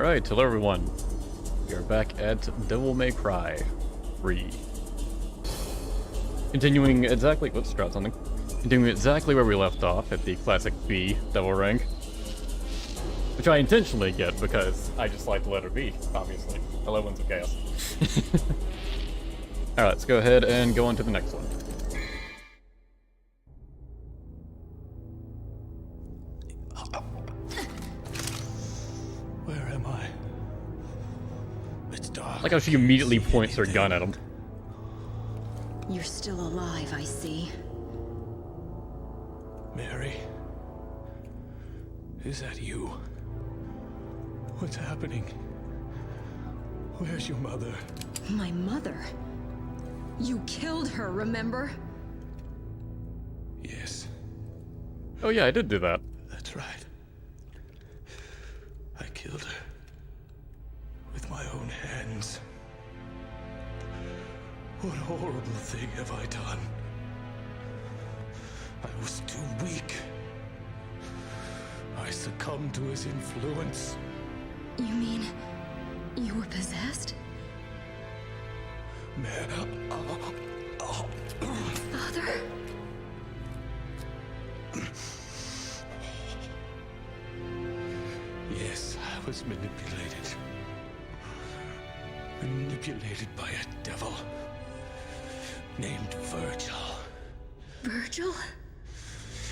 Alright, hello everyone. We are back at Devil May Cry 3. Continuing exactly... Let's drop something. Continuing exactly where we left off at the classic B Devil rank. Which I intentionally get because I just like the letter B, obviously. 11's of chaos. Alright, let's go ahead and go on to the next one. Where am I? It's dark. I like how she immediately points her gun at him. You're still alive, I see. Mary? Is that you? What's happening? Where's your mother? My mother? You killed her, remember? Yes, Oh yeah, I did do that. that's right. I killed her. With my own hands. What horrible thing have I done? I was too weak. I succumbed to his influence. You mean you were possessed? Father? Yes, I was manipulated. Manipulated by a devil named Vergil. Vergil?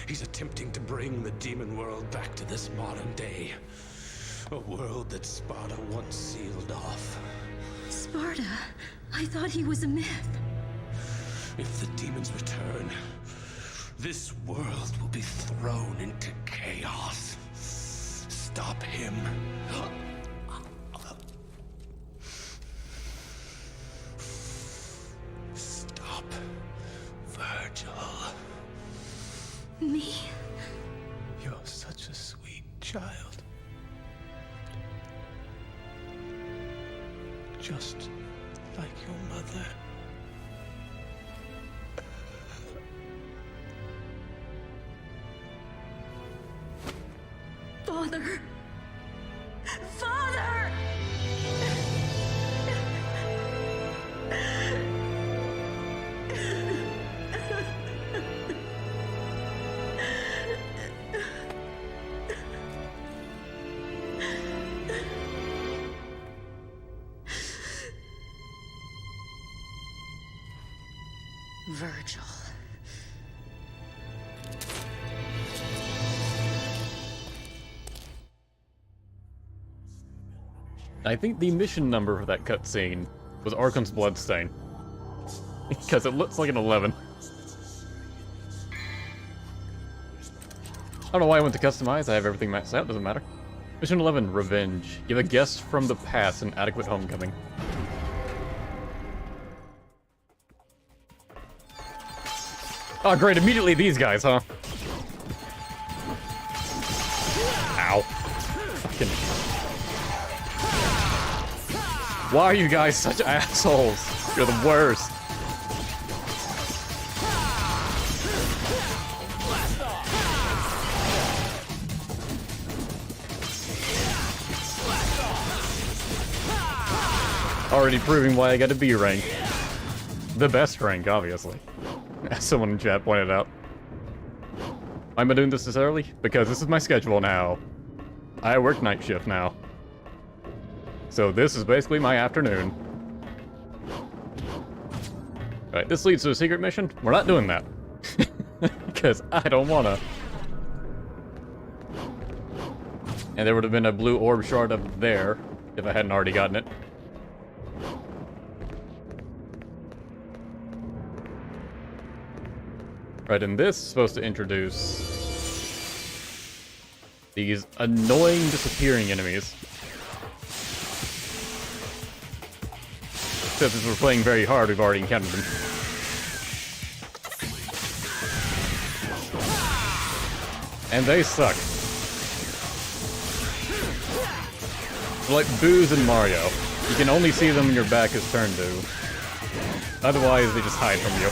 He's attempting to bring the demon world back to this modern day. A world that Sparta once sealed off. Sparta? I thought he was a myth. If the demons return, this world will be thrown into chaos. Stop him. Stop Vergil. Me? You're such a sweet child. Just like your mother. Father! Father! Vergil. I think the mission number for that cutscene was Arkham's Bloodstain. Because it looks like an 11. I don't know why I went to customize, I have everything maxed out, doesn't matter. Mission 11, Revenge. Give a guest from the past an adequate homecoming. Oh great, immediately these guys, huh? Ow. Fucking... Why are you guys such assholes? You're the worst. Already proving why I got a B rank. The best rank, obviously. As someone in chat pointed out. Why am I doing this early? Because this is my schedule now. I work night shift now. So this is basically my afternoon. Alright, this leads to a secret mission. We're not doing that. Because I don't wanna. And there would have been a blue orb shard up there if I hadn't already gotten it. Right, and this is supposed to introduce these annoying disappearing enemies. Except as we're playing very hard, we've already encountered them. And they suck. They're like Boos and Mario. You can only see them when your back is turned to. Otherwise, they just hide from you.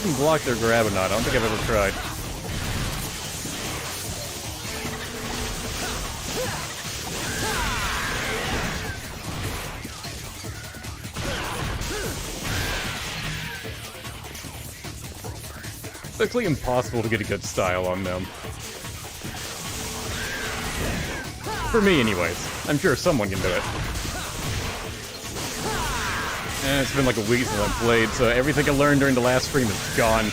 you can block their grab or not. I don't think I've ever tried. It's actually impossible to get a good style on them. For me, anyways. I'm sure someone can do it. And it's been like a week since I've played, so everything I learned during the last stream is gone.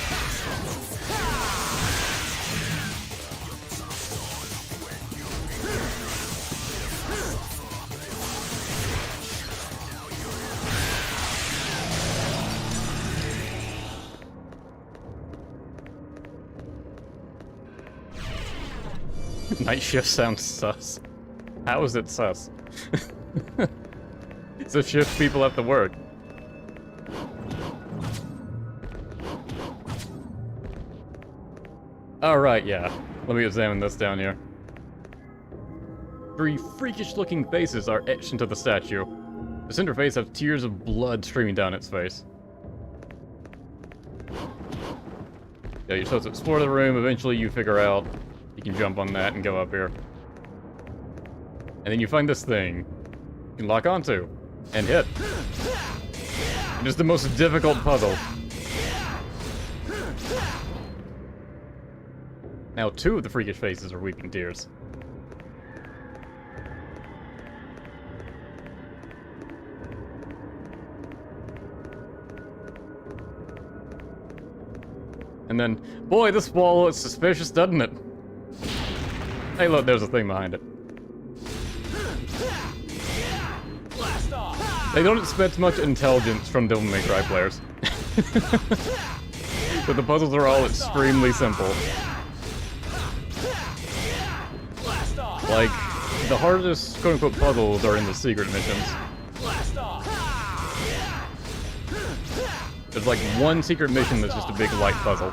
Night shift sounds sus. How is it sus? It's a shift people have to work. Alright, yeah. Let me examine this down here. 3 freakish-looking faces are etched into the statue. The center face has tears of blood streaming down its face. Yeah, you're supposed to explore the room. Eventually you figure out you can jump on that and go up here. And then you find this thing you can lock onto and hit. It is the most difficult puzzle. Now 2 of the freakish faces are weeping tears. And then, boy, this wall is suspicious, doesn't it? Hey, look, there's a thing behind it. They don't expect much intelligence from Devil May Cry players. But the puzzles are all extremely simple. Like, the hardest quote-unquote puzzles are in the secret missions. There's like one secret mission that's just a big light puzzle.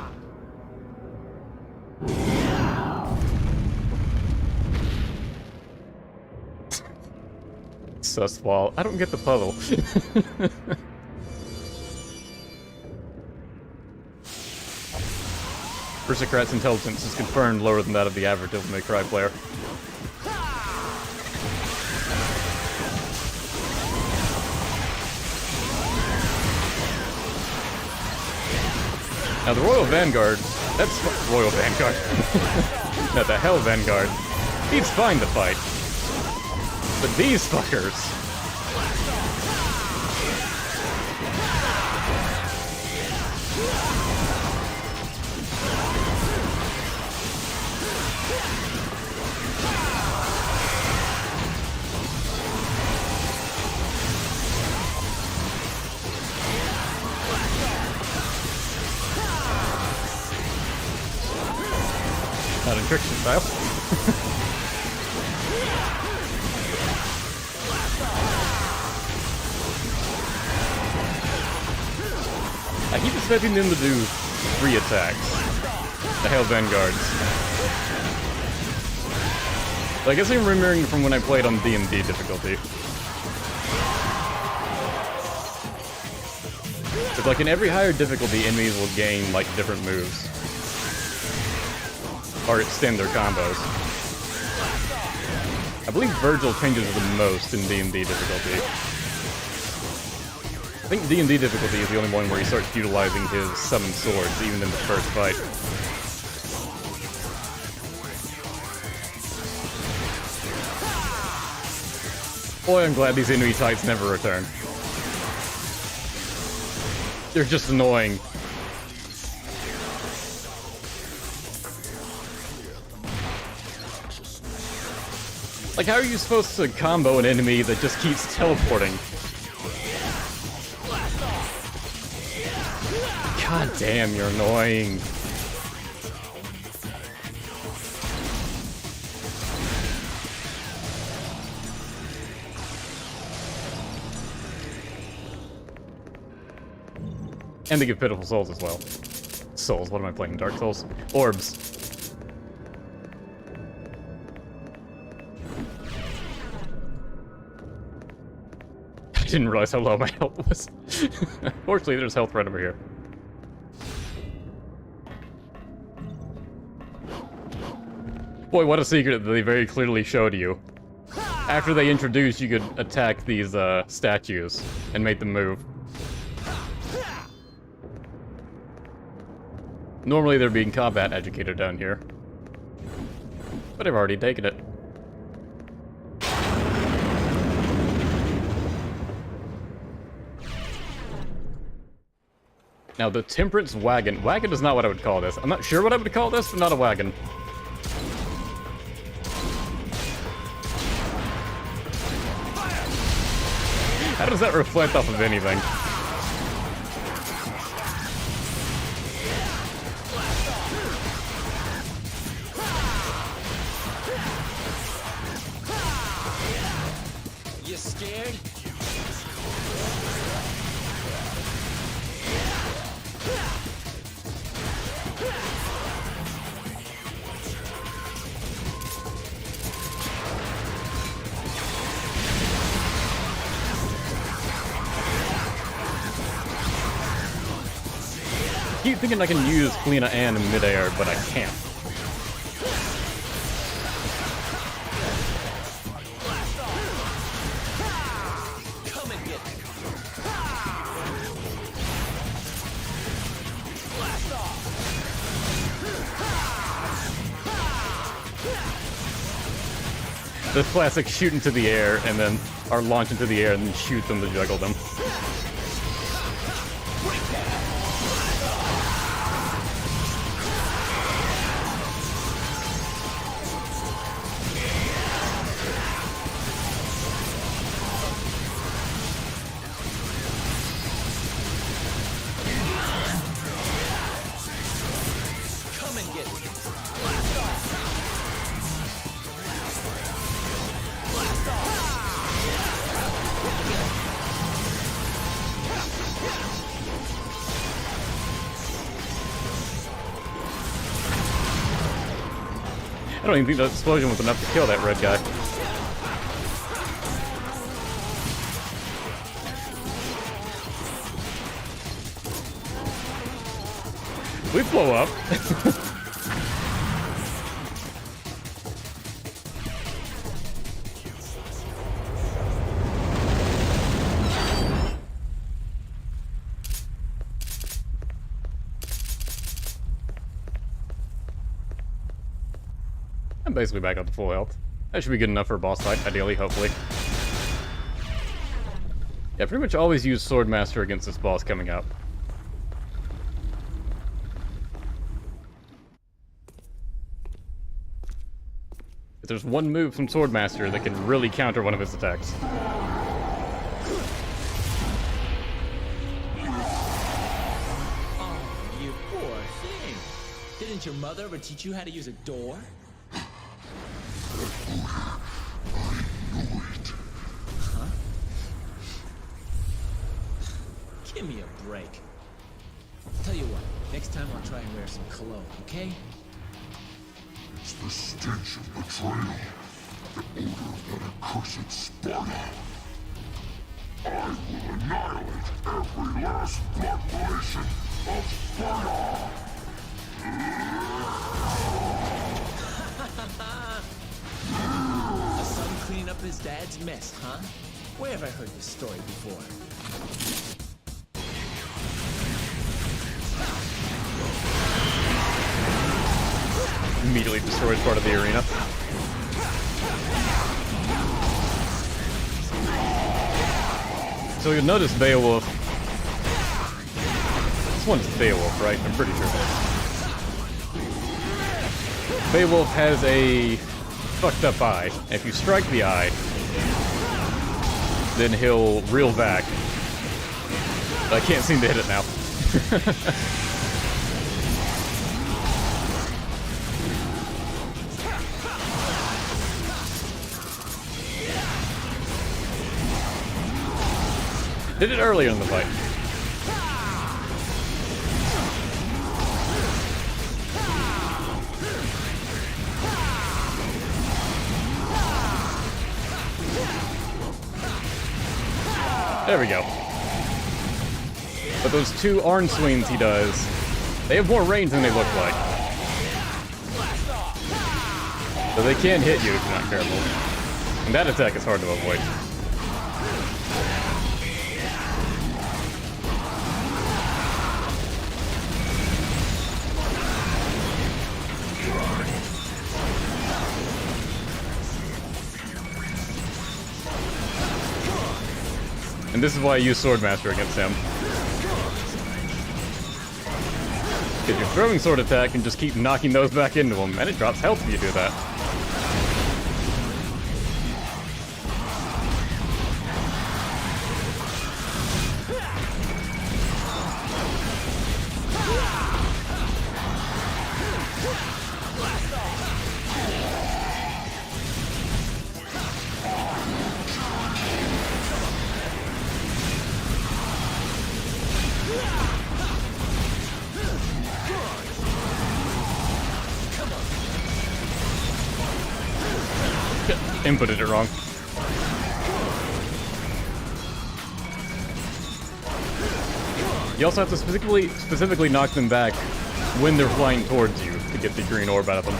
Sus wall. I don't get the puzzle. Aristocrat's intelligence is confirmed lower than that of the average Devil May Cry player. Now the Royal Vanguard, that's Royal Vanguard. No, the Hell Vanguard. He's fine to fight. But these fuckers. Not in Trickster style. I keep expecting them to do 3 attacks. The Hell Vanguards. But I guess I'm remembering from when I played on D&D difficulty. It's like in every higher difficulty, enemies will gain like different moves. Or extend their combos. I believe Vergil changes the most in D&D difficulty. I think D&D difficulty is the only one where he starts utilizing his summoned swords, even in the first fight. Boy, I'm glad these enemy types never return. They're just annoying. Like, how are you supposed to combo an enemy that just keeps teleporting? God damn, you're annoying. And they give pitiful souls as well. Souls, what am I playing? Dark Souls? Orbs. I didn't realize how low my health was. Fortunately, there's health right over here. Boy, what a secret that they very clearly showed you. After they introduced, you could attack these statues and make them move. Normally they're being combat educated down here. But I've already taken it. Now, the Temperance Wagon. Wagon is not what I would call this. I'm not sure what I would call this, but not a wagon. How does that reflect off of anything? You scared? I keep thinking I can use Kalina Ann in midair, but I can't. Come and get me. Blast off. The classic shoot into the air and then, or launch into the air and then shoot them to juggle them. Come and get me. I don't even think that explosion was enough to kill that red guy. We blow up. I'm basically back up to full health. That should be good enough for a boss fight, ideally, hopefully. Yeah, pretty much always use Swordmaster against this boss coming up. If there's one move from Swordmaster that can really counter one of his attacks. Oh, you poor thing. Didn't your mother ever teach you how to use a door? Huh? Give me a break. Tell you what, next time I'll try and wear some cologne, okay? It's the stench of betrayal, the odor of that accursed Sparta. I will annihilate every last blood relation of Sparta! A son cleaning up his dad's mess, huh? Where have I heard this story before? Immediately destroys part of the arena. So you'll notice Beowulf. This one's Beowulf, right? I'm pretty sure. Beowulf has a fucked up eye. And if you strike the eye, then he'll reel back. I can't seem to hit it now. Did it earlier in the fight. There we go. But those two arm swings he does, they have more range than they look like. So they can hit you if you're not careful. And that attack is hard to avoid. And this is why I use Swordmaster against him. Because your throwing sword attack can just keep knocking those back into him, and it drops health if you do that. Inputted it wrong. You also have to specifically knock them back when they're flying towards you to get the green orb out of them.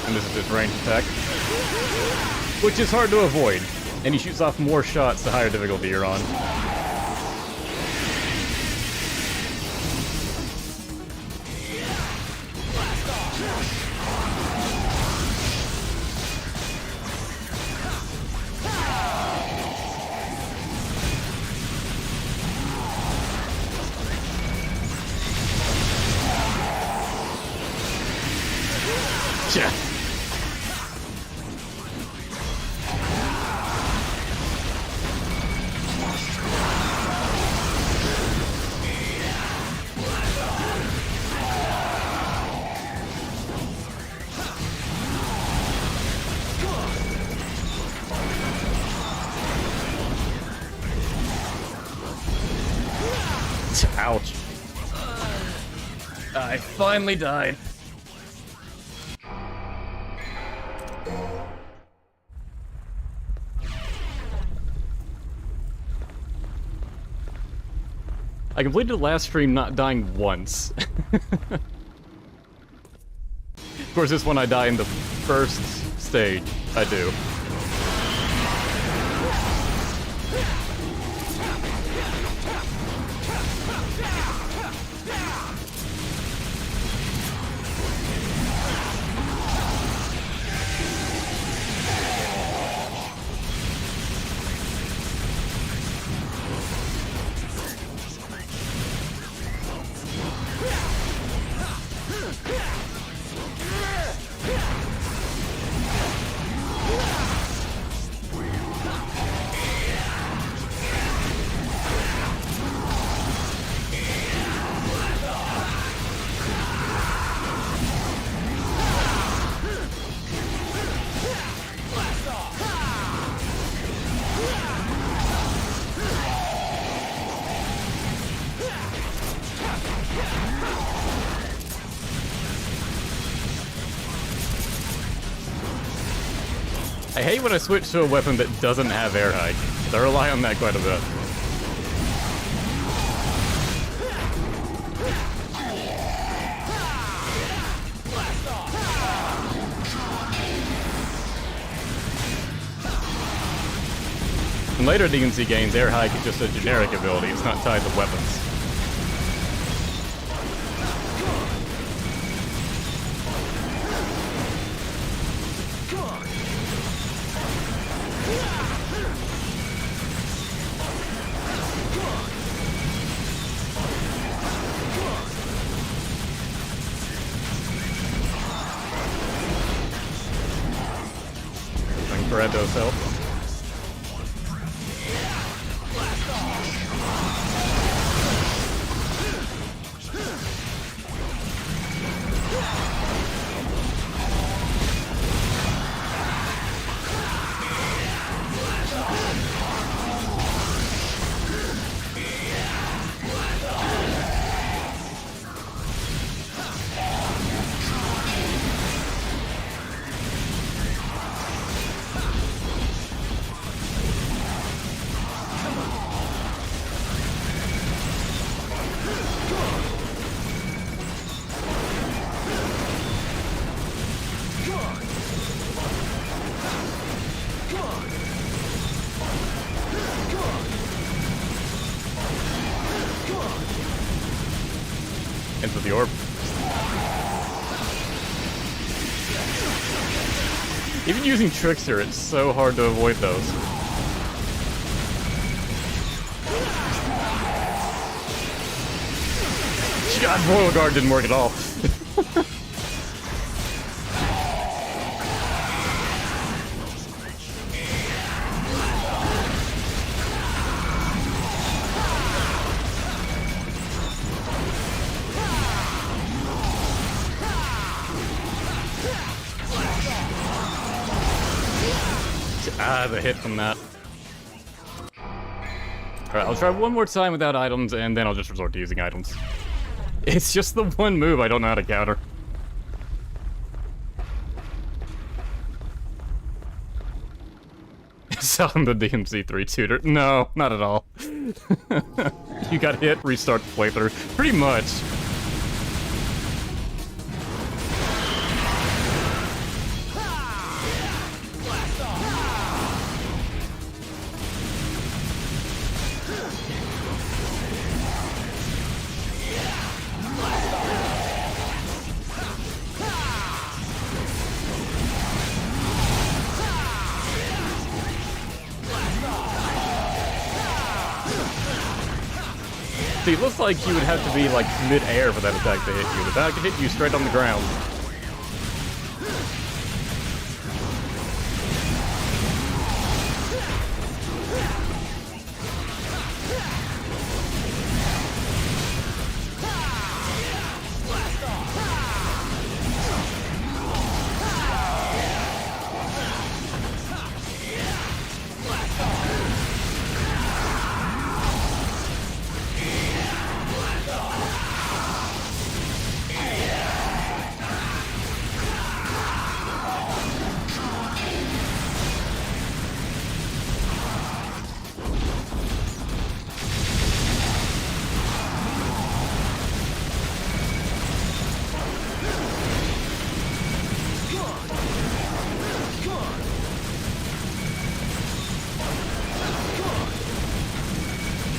And this is his ranged attack, which is hard to avoid, and he shoots off more shots the higher difficulty you're on. Yeah. Ouch. I finally died. I completed the last stream not dying once. Of course, this one I die in the first stage. I do. I hate when I switch to a weapon that doesn't have air hike. I rely on that quite a bit. In later D&C games, air hike is just a generic ability. It's not tied to weapons. Brando's help. orb. Even using Trickster, it's so hard to avoid those. God, Royal Guard didn't work at all. The hit from that. Alright, I'll try one more time without items, and then I'll just resort to using items. It's just the one move I don't know how to counter. Selling the DMC3 tutor. No, not at all. You got hit, restart the playthrough. Pretty much. See, it looks like you would have to be, like, mid-air for that attack to hit you. The attack could hit you straight on the ground.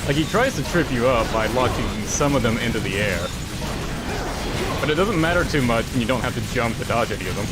Like, he tries to trip you up by launching some of them into the air. But it doesn't matter too much, and you don't have to jump to dodge any of them.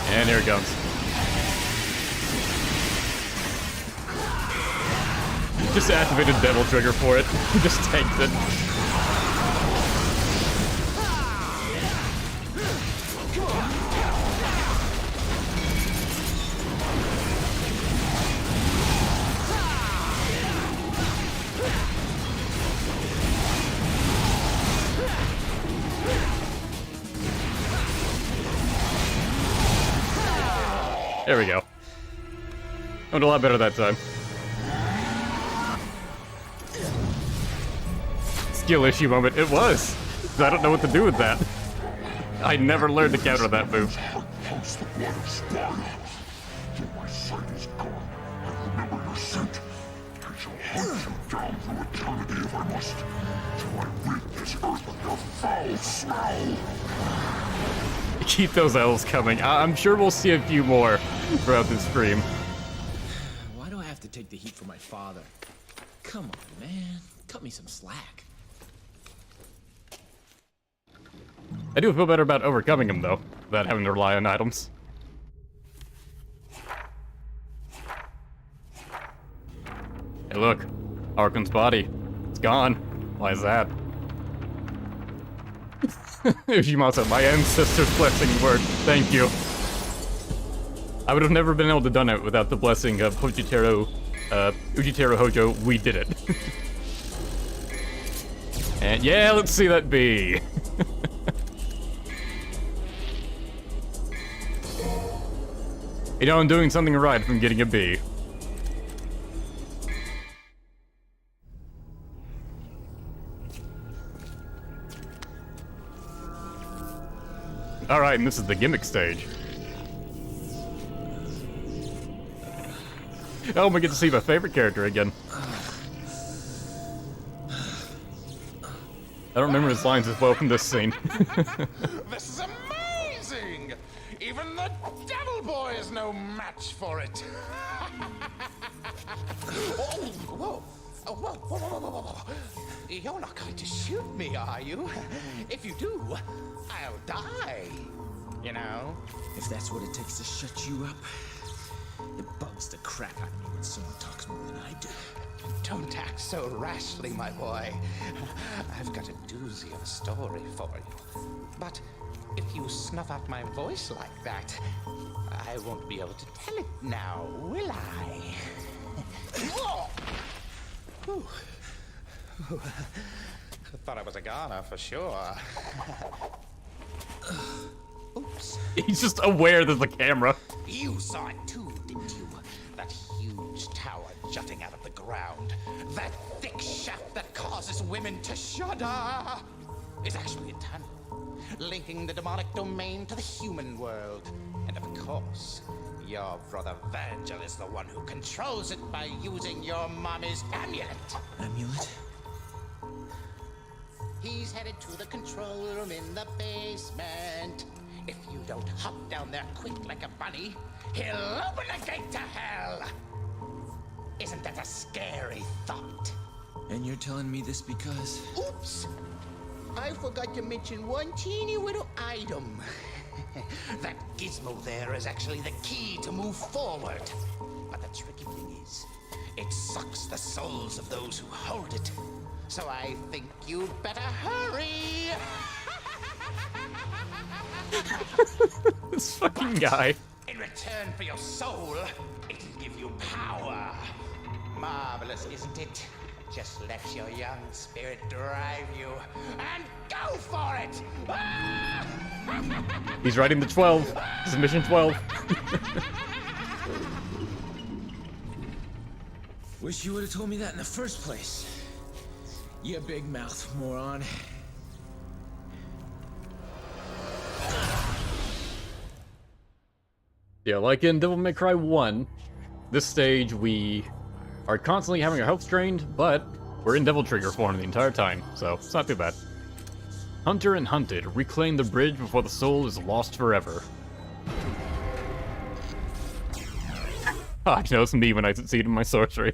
And here it comes. Just activated Devil Trigger for it. Just tanked it. There we go. Went a lot better that time. Skill issue moment. It was. I don't know what to do with that. I never learned to counter that move. Pumps the blood of Sparta. Till my sight is gone, I remember your scent. I shall hunt you down through eternity if I must, till I rid this earth of your foul smell. Keep those L's coming. I'm sure we'll see a few more throughout this stream. Why do I have to take the heat for my father? Come on, man. Cut me some slack. I do feel better about overcoming him, though, without having to rely on items. Hey, look. Arkham's body. It's gone. Why is that? Ushimasa, my ancestors' blessing worked. Thank you. I would have never been able to done it without the blessing of Ujitero Hojo. We did it. And yeah, let's see that bee. You know, I'm doing something right from getting a B. Alright, and this is the gimmick stage. Oh, we get to see my favorite character again. I don't remember his lines as well from this scene. This is amazing! Even the Devil Boy is no match for it. Oh, whoa. Oh, whoa, whoa, whoa, whoa, whoa. You're not going to shoot me, are you? If you do, I'll die. You know? If that's what it takes to shut you up, it bugs the crap out of me when someone talks more than I do. Don't act so rashly, my boy. I've got a doozy of a story for you. But if you snuff out my voice like that, I won't be able to tell it now, will I? Whew. Thought I was a goner for sure. Oops. He's just aware there's a camera. You saw it too, didn't you? That huge tower jutting out of the ground. That thick shaft that causes women to shudder. Is actually a tunnel, linking the demonic domain to the human world. And of course, your brother Vergil is the one who controls it by using your mommy's amulet. Amulet? He's headed to the control room in the basement. If you don't hop down there quick like a bunny, he'll open the gate to hell. Isn't that a scary thought? And you're telling me this because... Oops! I forgot to mention one teeny little item. That gizmo there is actually the key to move forward. But the tricky thing is, it sucks the souls of those who hold it. So I think you'd better hurry! This fucking guy. In return for your soul, it'll give you power. Marvelous, isn't it? Just let your young spirit drive you, and go for it! He's riding the 12. This is mission 12. Wish you would have told me that in the first place. You big mouth moron. Yeah, like in Devil May Cry 1, this stage we are constantly having our health drained, but we're in Devil Trigger form the entire time, so it's not too bad. Hunter and hunted, reclaim the bridge before the soul is lost forever. I know it's me when I succeed in my sorcery.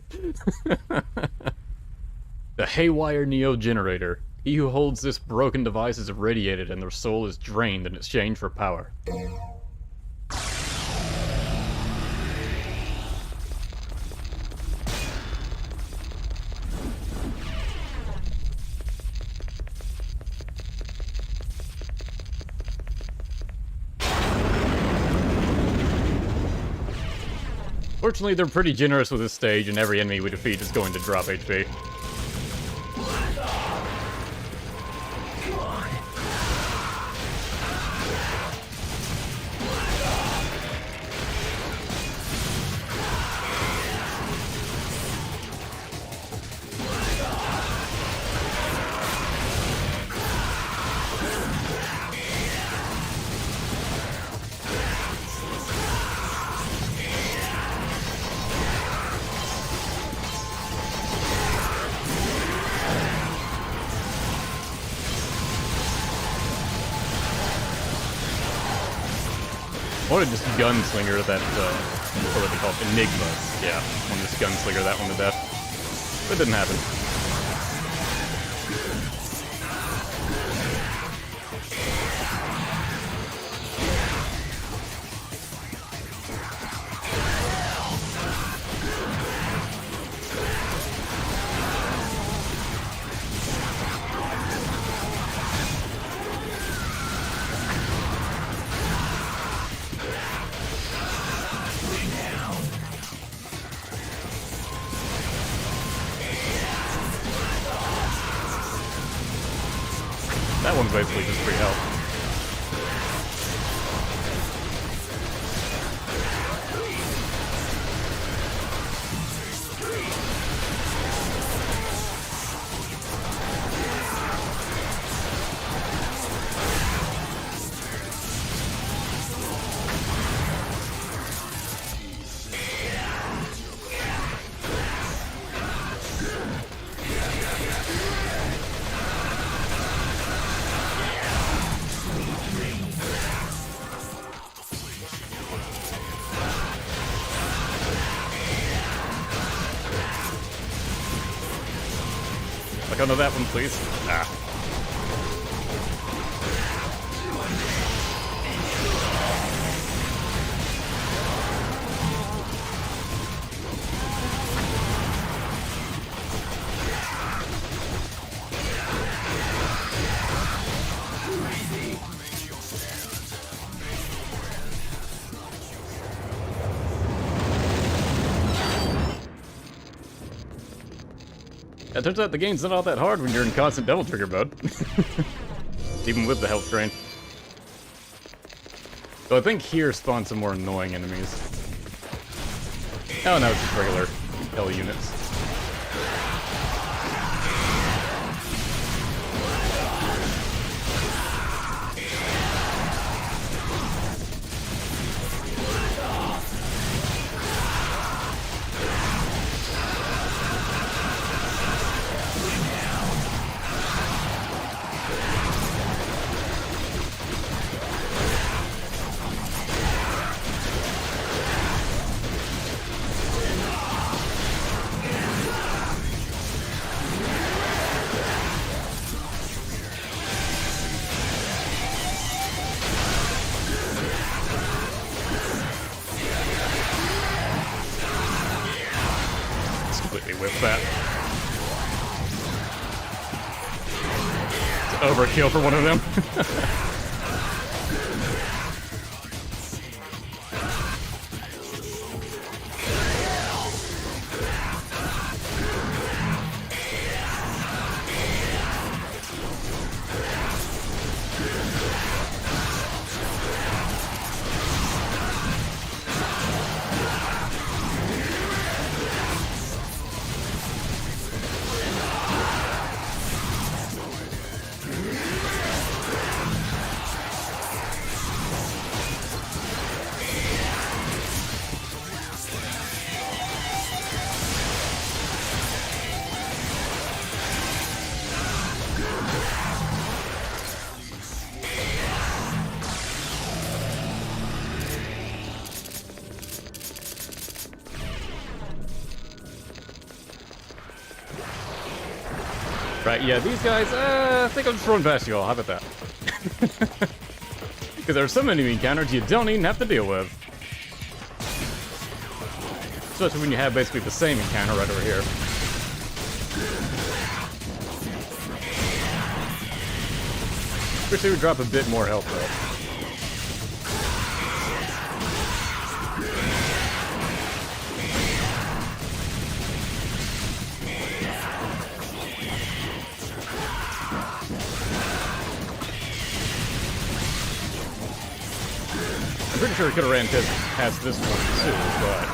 The Haywire Neo Generator. He who holds this broken device is irradiated and their soul is drained in exchange for power. Fortunately, they're pretty generous with this stage, and every enemy we defeat is going to drop HP. I wanted this gunslinger that, what are they called? Enigma. Yeah, I wanted this gunslinger that one to death. But it didn't happen. That one's basically just free health. Like, oh no, that one, please. Ah. It turns out the game's not all that hard when you're in constant double trigger mode. Even with the health drain. So I think here spawn some more annoying enemies. Oh no, it's just regular hell units. With that. It's overkill for one of them. Right, yeah, these guys, I think I'm just running past you all. How about that? Because there are some enemy encounters you don't even have to deal with. Especially when you have basically the same encounter right over here. Wish they would drop a bit more health though. I'm pretty sure he could have ran past this one too, but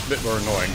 a bit more annoying.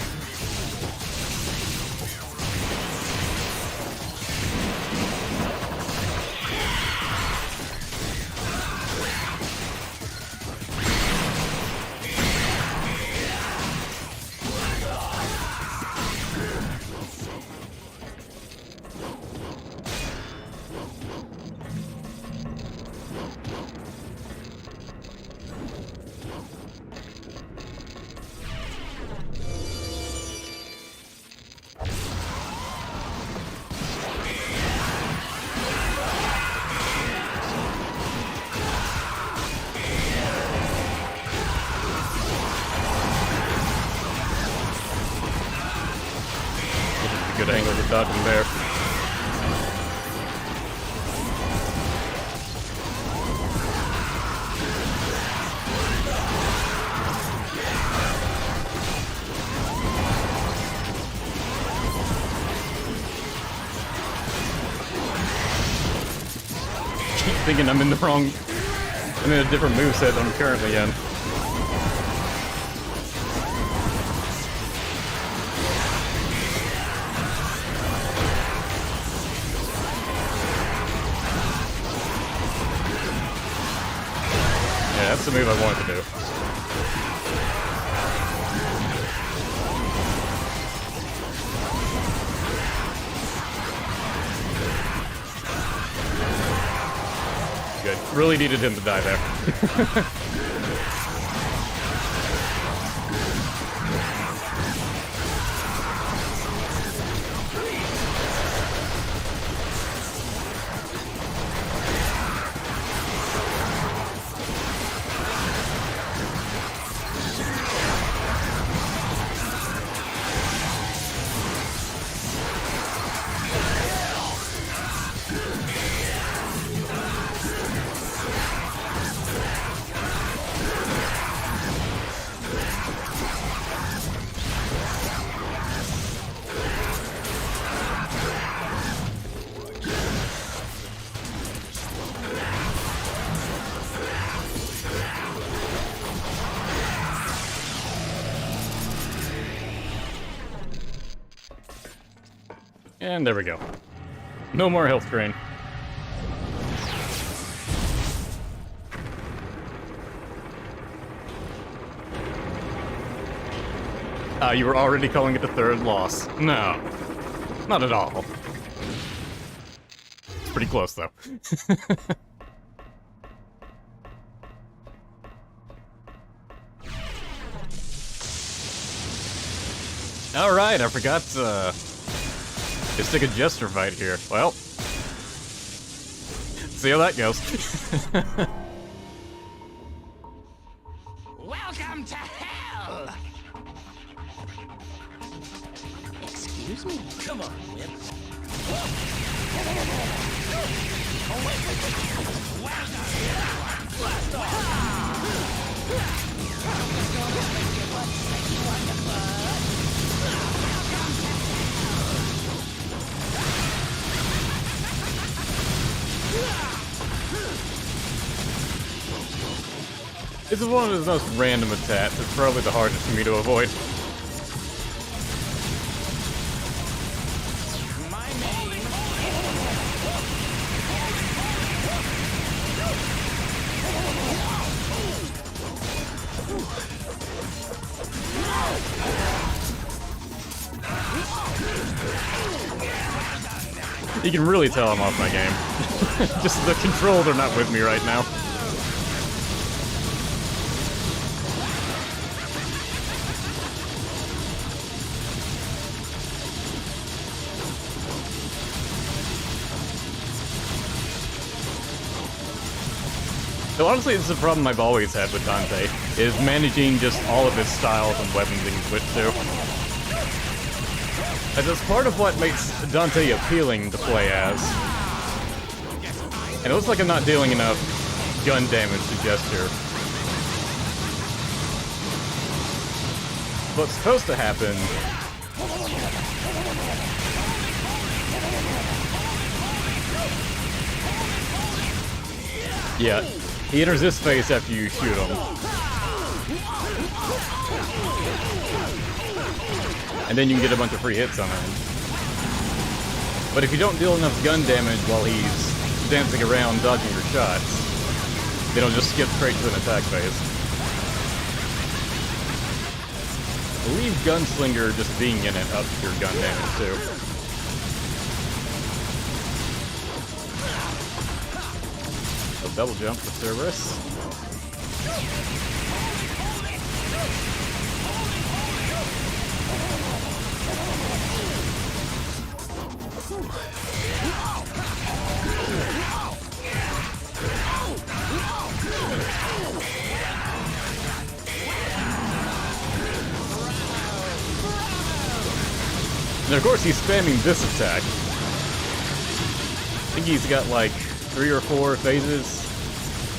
Good angle to dodge him there. thinking I'm in the wrong... I'm in a different moveset than I'm currently in. Yeah, that's the move I wanted to do. Good. Really needed him to die there. And there we go. No more health drain. You were already calling it the third loss. No. Not at all. It's pretty close, though. Alright, I forgot to stick a Jester fight here. Well, see how that goes. Welcome to hell! Excuse me? Come on, Whip. Blast This is one of his most random attacks. It's probably the hardest for me to avoid. You can really tell I'm off my game. Just the controls are not with me right now. So honestly, this is a problem I've always had with Dante, is managing just all of his styles and weapons he can switch to. As it's part of what makes Dante appealing to play as. And it looks like I'm not dealing enough gun damage to Jester. What's supposed to happen... Yeah, he enters this phase after you shoot him. And then you can get a bunch of free hits on him. But if you don't deal enough gun damage while he's dancing around dodging your shots, then he'll just skip straight to an attack phase. I believe Gunslinger just being in it ups your gun damage too. A double jump for Cerberus. And of course he's spamming this attack. I think he's got like 3 or 4 phases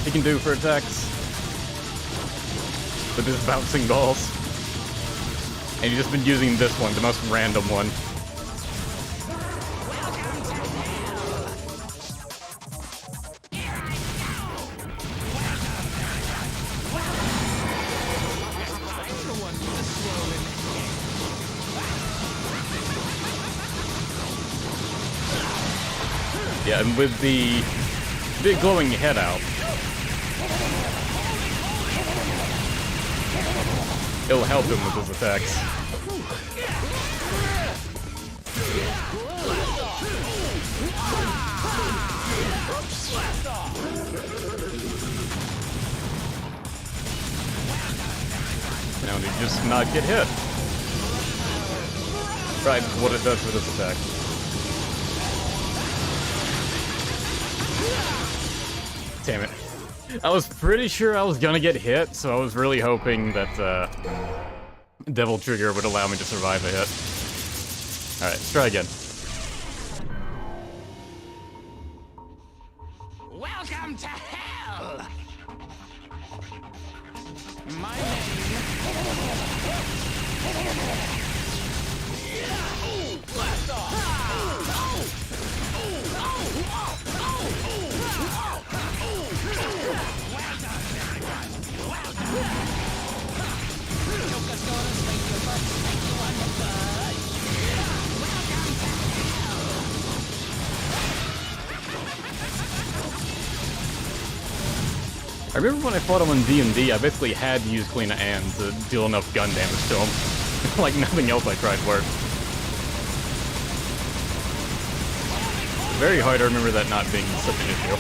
he can do for attacks. With his bouncing balls. And he's just been using this one, the most random one. Yeah, and with the big glowing head out, it'll help him with his attacks. Now he just not get hit. Right, what it does with this attack. Damn it. I was pretty sure I was gonna get hit, so I was really hoping that Devil Trigger would allow me to survive a hit. Alright, let's try again. Welcome to hell! My name... Blast off! Well done, everyone! Well done! Joker's gonna spank your butt, spank you on the butt! Welcome to hell! I remember when I fought him on D&D, I basically had to use Clean Hand to deal enough gun damage to him. Like nothing else I tried worked. Very hard to remember that not being such an issue.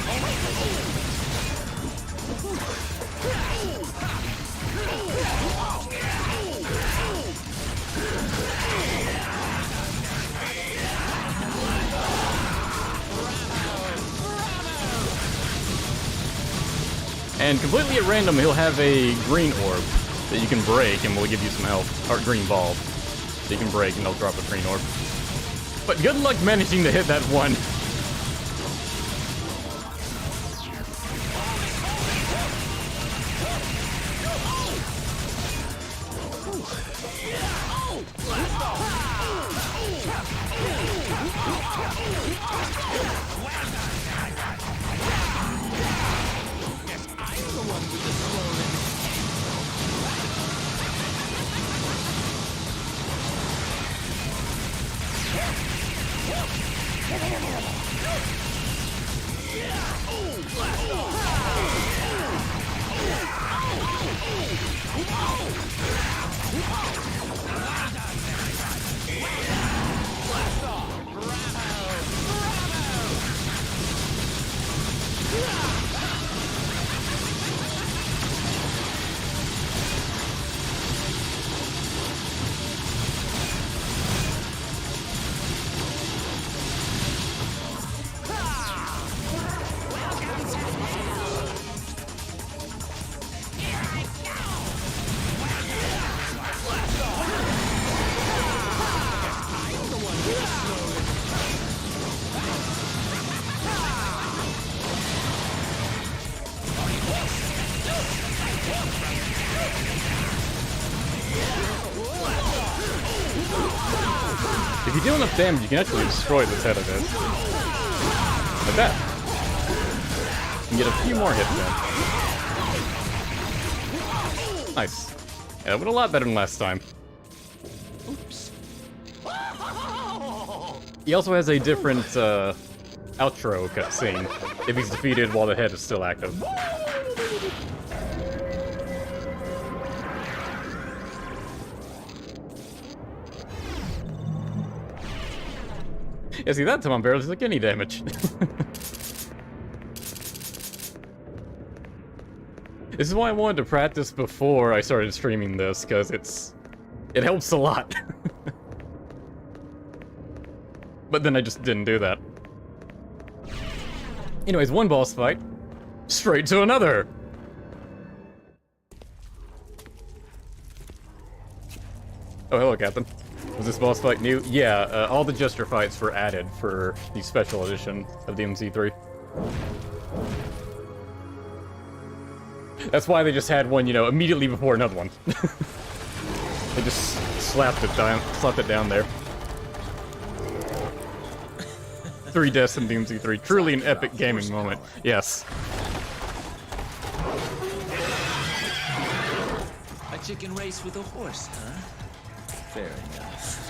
And completely at random, he'll have a green orb that you can break and will give you some health. Or green ball that you can break and they'll drop a green orb. But good luck managing to hit that one. If you deal enough damage, you can actually destroy this head of his. Like that. You can get a few more hits in. Nice. Yeah, that went a lot better than last time. Oops. He also has a different outro cutscene if he's defeated while the head is still active. Yeah, see, that time I barely took any damage. This is why I wanted to practice before I started streaming this, because it helps a lot. But then I just didn't do that. Anyways, one boss fight, straight to another! Oh, hello, Captain. Was this boss fight new? Yeah, all the Jester fights were added for the special edition of the MC3. That's why they just had one, you know, immediately before another one. They just slapped it down there. 3 deaths in the MC3. Truly an epic gaming moment. Yes. A chicken race with a horse, huh? Fair enough.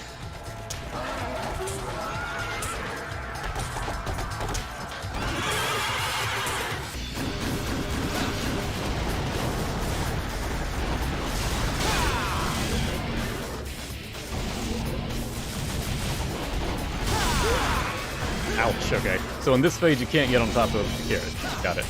Ouch, okay. So in this phase, you can't get on top of the carriage. Got it.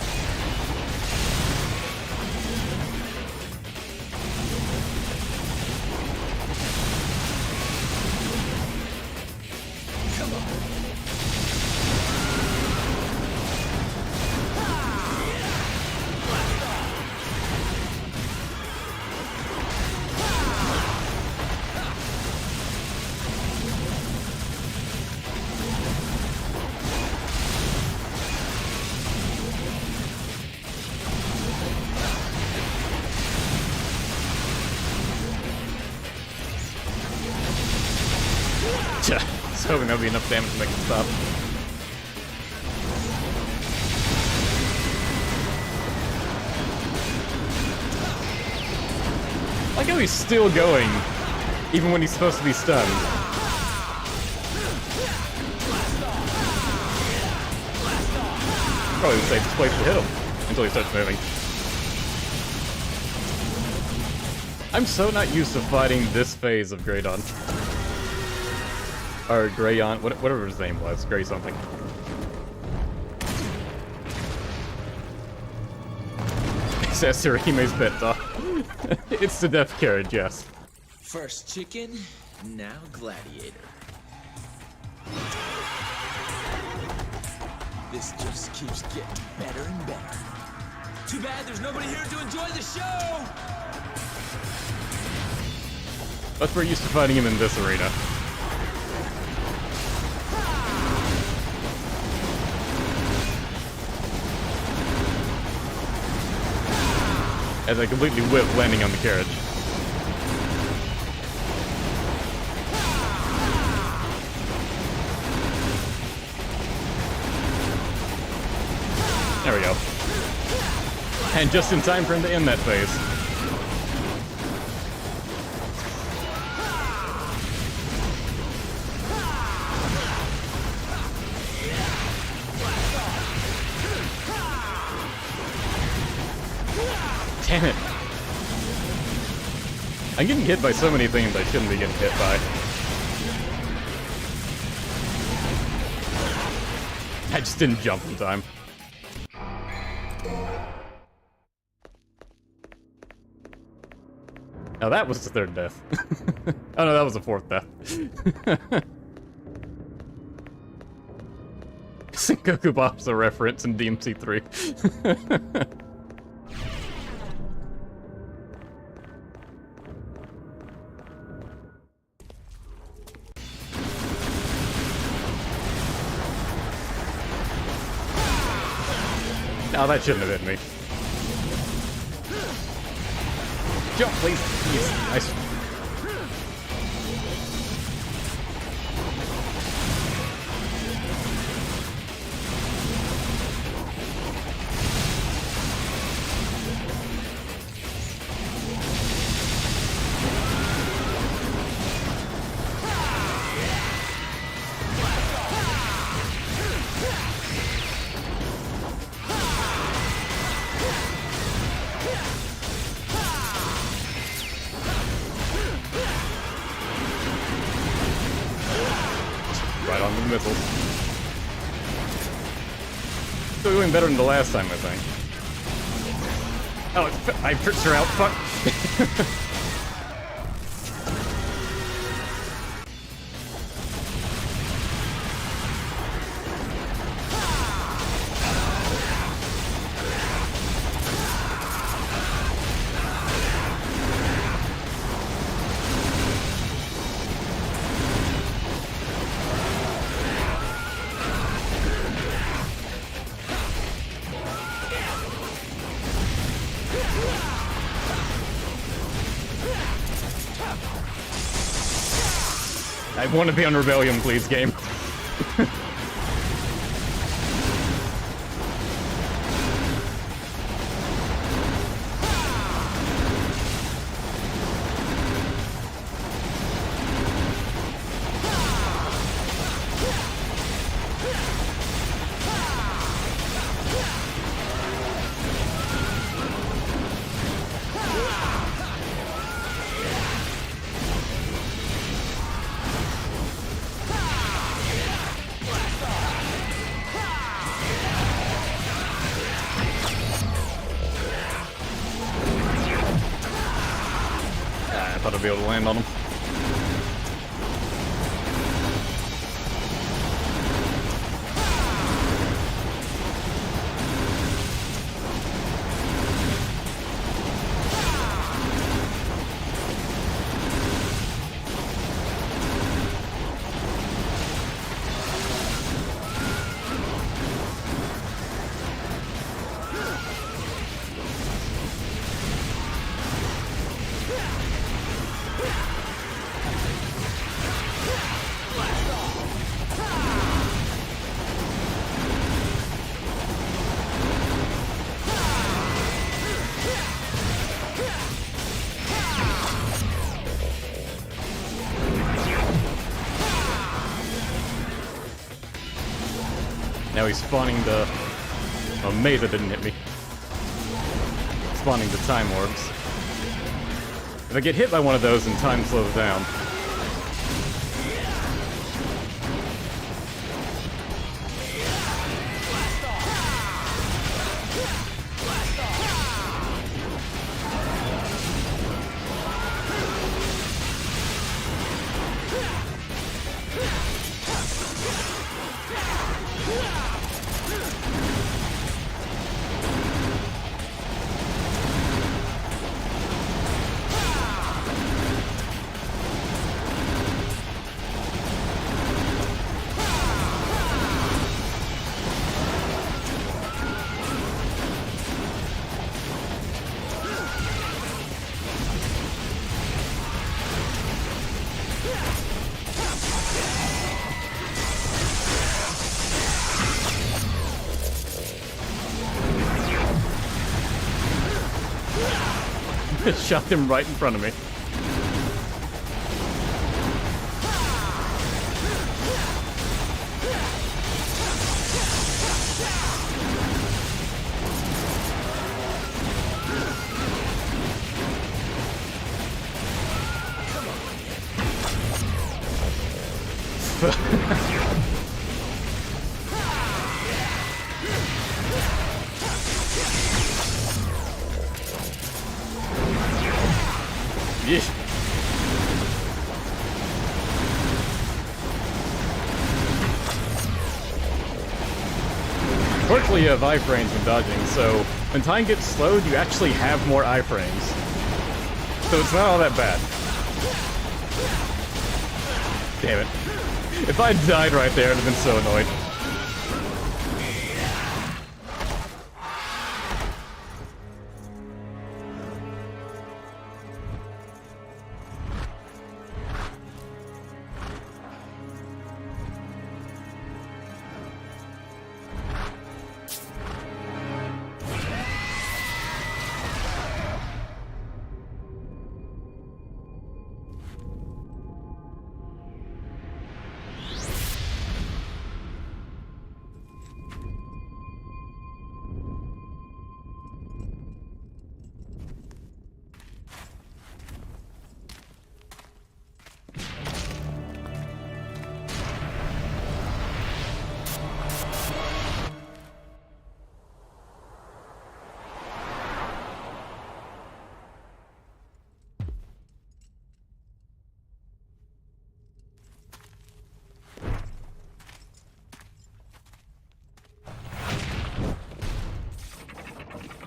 I was hoping that would be enough damage to make it stop. I like how he's still going, even when he's supposed to be stunned. Probably the safest place to hit him, until he starts moving. I'm so not used to fighting this phase of Greydon. Or Greyon, whatever his name was, Grey something. It's Esterime's pet dog. It's the death carriage, yes. First chicken, now gladiator. This just keeps getting better and better. Too bad there's nobody here to enjoy the show! But we're used to fighting him in this arena. As I completely whip landing on the carriage. There we go. And just in time for him to end that phase. Damn it. I'm getting hit by so many things I shouldn't be getting hit by. I just didn't jump in time. Now that was the third death. Oh no, that was the fourth death. Sengoku Bob's a reference in DMC 3. No, that shouldn't have hit me. Jump, please. Yes, nice. Right on the missiles. Still doing better than the last time, I think. Oh, I tricked her out. Fuck. I want to be on Rebellion, please, game. be able to land on him. Now he's spawning the... Oh, Mesa didn't hit me. Spawning the time orbs. If I get hit by one of those and time slows down... Shot him right in front of me. Yeah. Fortunately, you have iframes when dodging, so when time gets slowed, you actually have more iframes. So it's not all that bad. Damn it. If I died right there, I'd have been so annoyed.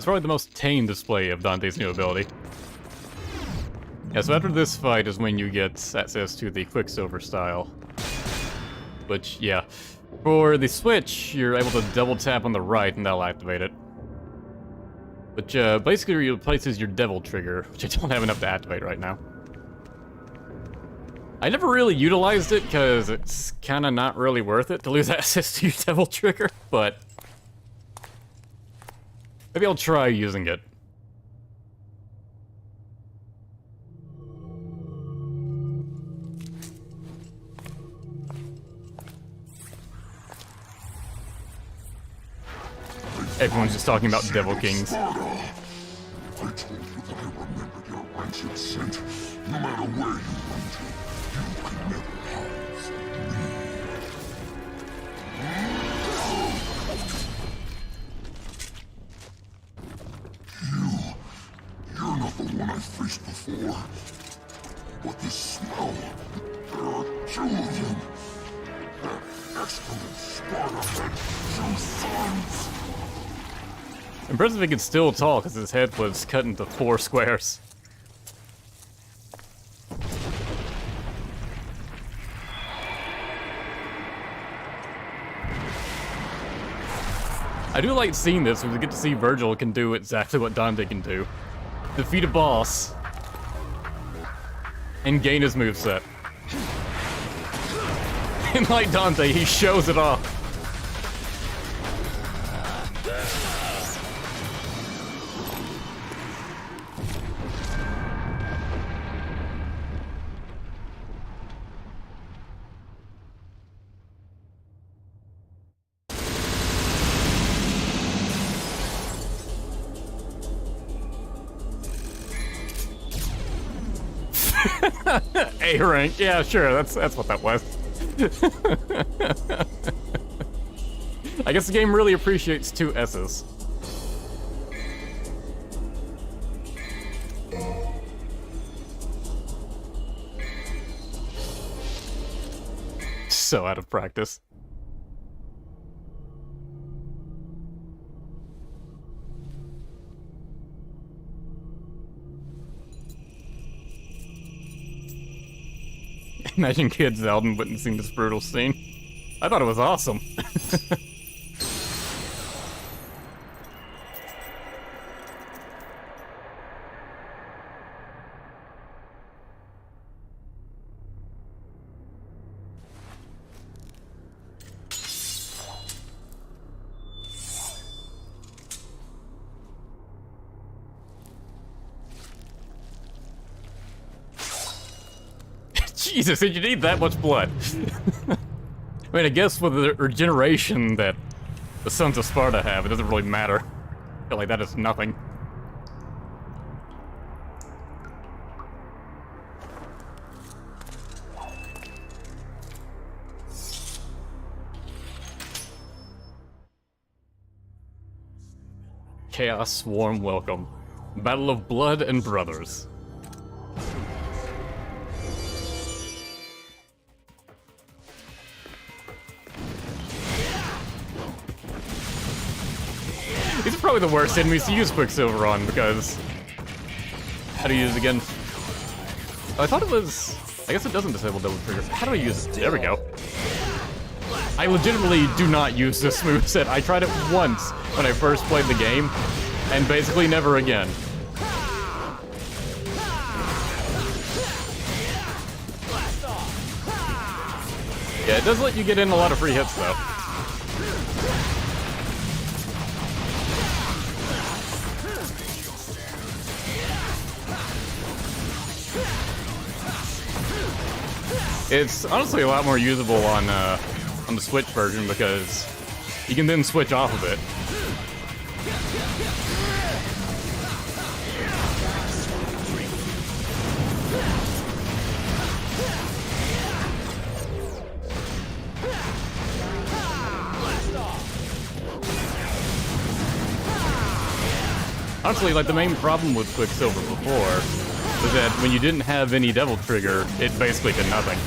Probably the most tame display of Dante's new ability. Yeah, so after this fight is when you get access to the Quicksilver style. Which, yeah. For the switch, you're able to double tap on the right and that'll activate it. Which basically replaces your Devil trigger, which I don't have enough to activate right now. I never really utilized it because it's kind of not really worth it to lose access to your Devil trigger, but maybe I'll try using it. Everyone's just talking about Devil Kings. I told you that I remembered your rancid scent. No matter where you went to, you could never hide from me. You're not the one I faced before. But the smell, there are two of them. That excellent Sparta had two sons. Impressive he could still talk as his head was cut into 4 squares. I do like seeing this because we get to see Vergil can do exactly what Dante can do. Defeat a boss and gain his moveset. And like Dante, he shows it off. A rank, yeah, sure, that's what that was. I guess the game really appreciates 2 S's. So out of practice. Imagine Kid Zeldin witnessing this brutal scene. I thought it was awesome. Jesus, did you need that much blood? I mean, I guess with the regeneration that the Sons of Sparta have, it doesn't really matter. I feel like that is nothing. Chaos Warm Welcome. Battle of Blood and Brothers. These are probably the worst enemies to use Quicksilver on, because... How do you use it again? Oh, I thought it was... I guess it doesn't disable double trigger. How do I use it? There we go. I legitimately do not use this moveset. I tried it once when I first played the game, and basically never again. Yeah, it does let you get in a lot of free hits, though. It's honestly a lot more usable on the Switch version because you can then switch off of it. Honestly, like the main problem with Quicksilver before was that when you didn't have any Devil Trigger, it basically did nothing.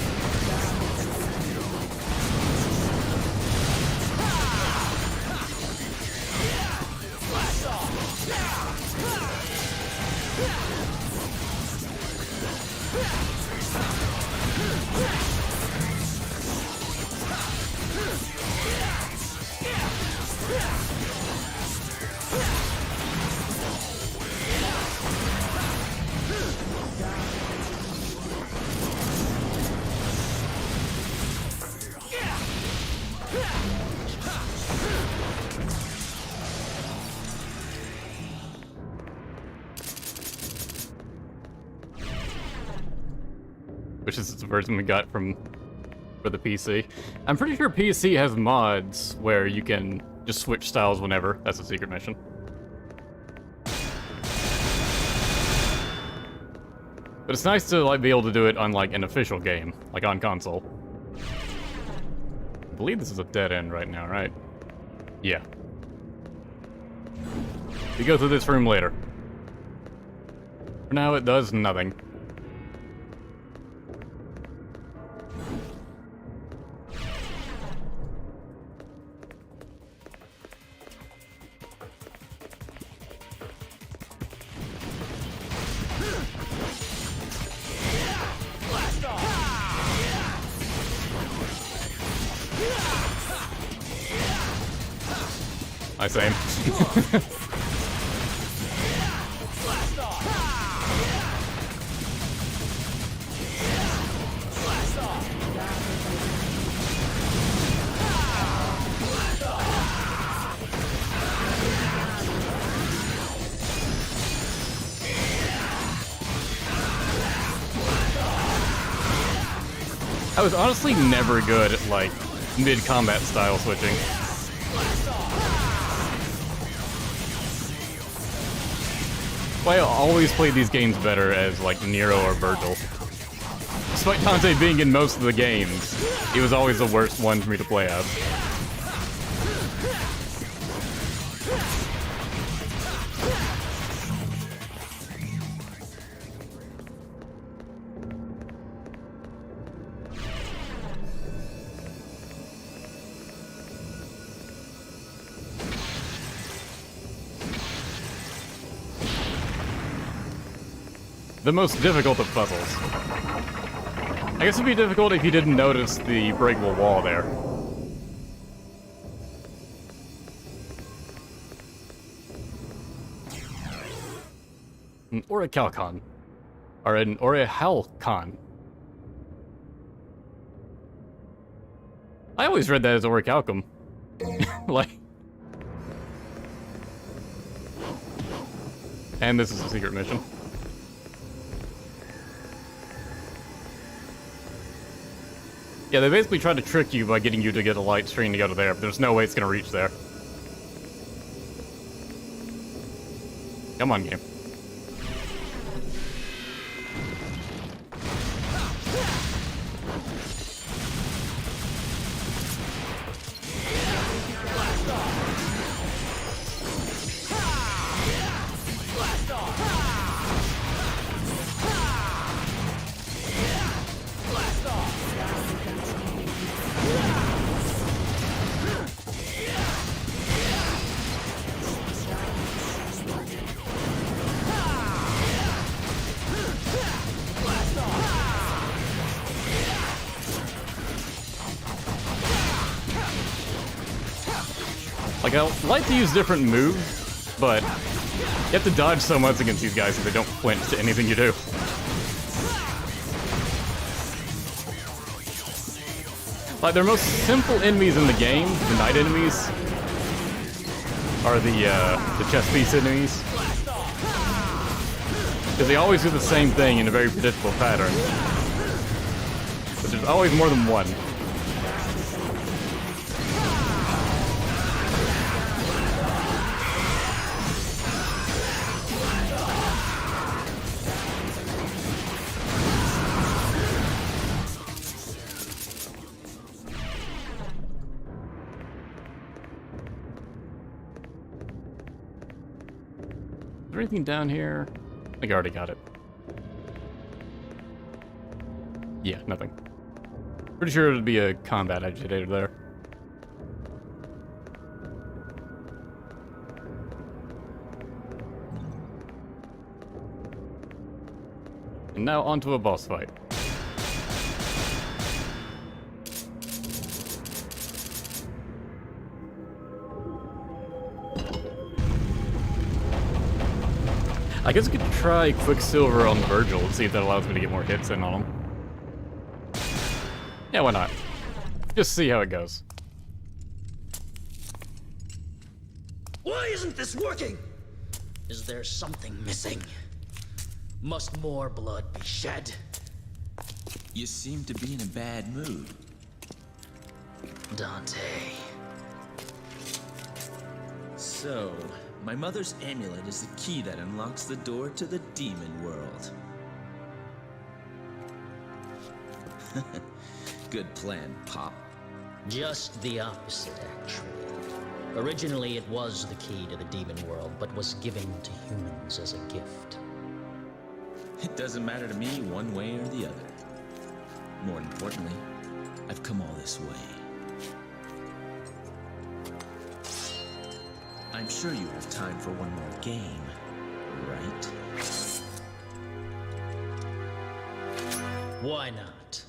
Which is the version we got for the PC. I'm pretty sure PC has mods where you can just switch styles whenever. That's a secret mission. But it's nice to like be able to do it on like an official game, like on console. I believe this is a dead end right now, right? Yeah. We go through this room later. For now, it does nothing. I same. I was honestly never good at, like, mid-combat style switching. Well, I always played these games better as, like, Nero or Vergil. Despite Dante being in most of the games, it was always the worst one for me to play as. The most difficult of puzzles. I guess it'd be difficult if you didn't notice the breakable wall there. An Orichalcon. Or an Orichalcon. I always read that as Orichalcum. Like... And this is a secret mission. Yeah, they basically tried to trick you by getting you to get a light string to go to there, but there's no way it's gonna reach there. Come on, game. Like, I like to use different moves, but you have to dodge so much against these guys so they don't flinch to anything you do. Like, their most simple enemies in the game, the night enemies, are the chess piece enemies. Because they always do the same thing in a very predictable pattern. But there's always more than one. Is there anything down here? I think I already got it. Yeah, nothing. Pretty sure it'd be a combat agitator there. And now onto a boss fight. I guess I could try Quicksilver on Vergil and see if that allows me to get more hits in on him. Yeah, why not? Just see how it goes. Why isn't this working? Is there something missing? Must more blood be shed? You seem to be in a bad mood. Dante. So, my mother's amulet is the key that unlocks the door to the demon world. Good plan, Pop. Just the opposite, actually. Originally, it was the key to the demon world, but was given to humans as a gift. It doesn't matter to me one way or the other. More importantly, I've come all this way. I'm sure you have time for one more game, right? Why not?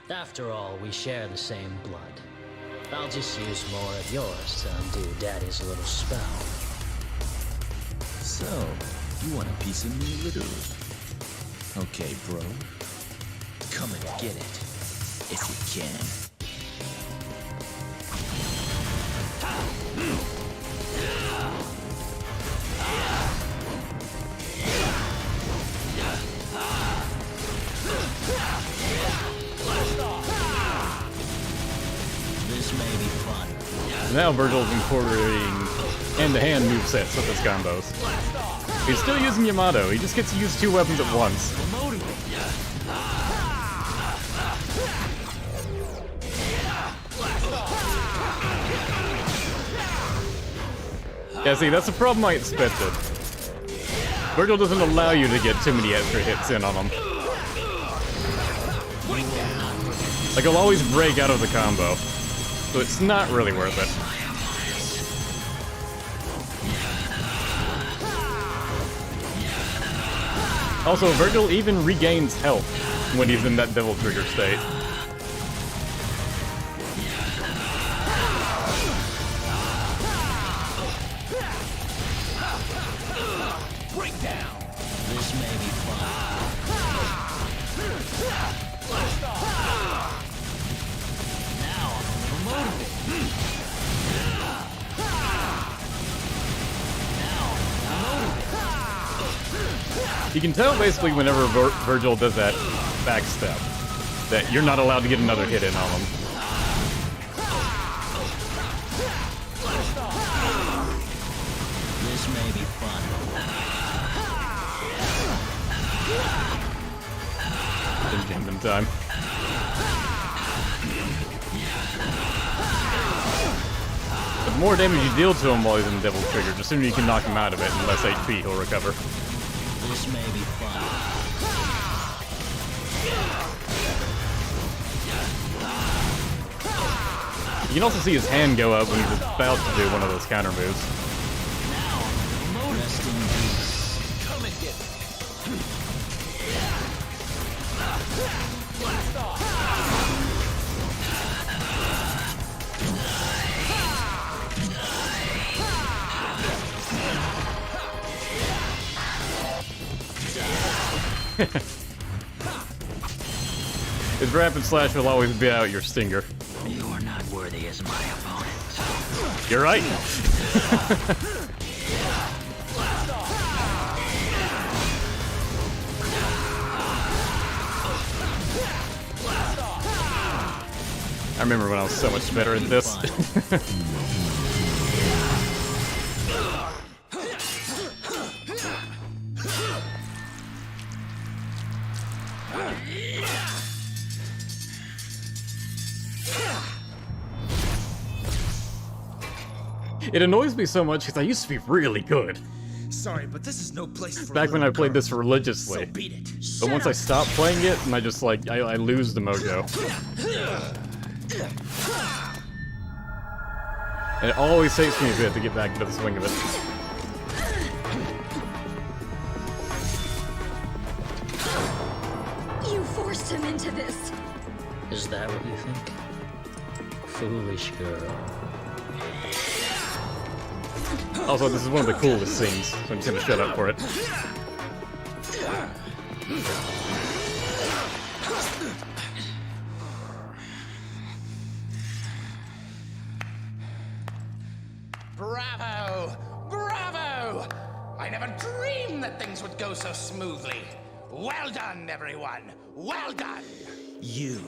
After all, we share the same blood. I'll just use more of yours to undo Daddy's little spell. So, you want a piece of me, literally? Okay, bro. Come and get it, if you can. This may be fun. Now Vergil's incorporating hand-to-hand movesets with his combos. He's still using Yamato, he just gets to use 2 weapons at once. Yeah, see, that's the problem I expected. Vergil doesn't allow you to get too many extra hits in on him. Like, he'll always break out of the combo, so it's not really worth it. Also, Vergil even regains health when he's in that Devil Trigger state. This may be fun. Now I'm motivated. You can tell basically whenever Vergil does that backstep that you're not allowed to get another hit in on him. This may be fun. Didn't jump in time. The more damage you deal to him while he's in Devil Trigger, the sooner you can knock him out of it, and less HP he'll recover. This may be fun. You can also see his hand go up when he's about to do one of those counter moves. Rest in peace. Come and get it. His rapid slash will always beat out your stinger. You are not worthy as my opponent. You're right. I remember when I was so much better at this. It annoys me so much because I used to be really good. Sorry, but this is no place for Back when I played this religiously. So beat it. But once I stopped playing it, and I just like, I lose the mojo. And it always takes me a bit to get back into the swing of it. You forced him into this. Is that what you think? Foolish girl. Also, this is one of the coolest scenes, so I'm just gonna shut up for it. Bravo! Bravo! I never dreamed that things would go so smoothly. Well done, everyone. Well done. You.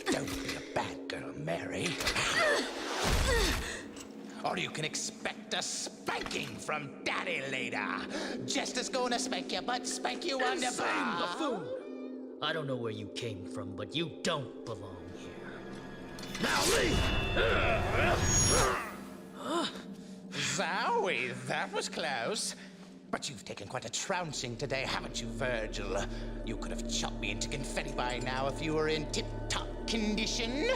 Don't be a bad girl, Mary. Or you can expect a spanking from Daddy later. Jester's gonna spank you, but spank you on the bum. I don't know where you came from, but you don't belong here. Zowie, that was close. But you've taken quite a trouncing today, haven't you, Vergil? You could have chopped me into confetti by now if you were in tip-top condition.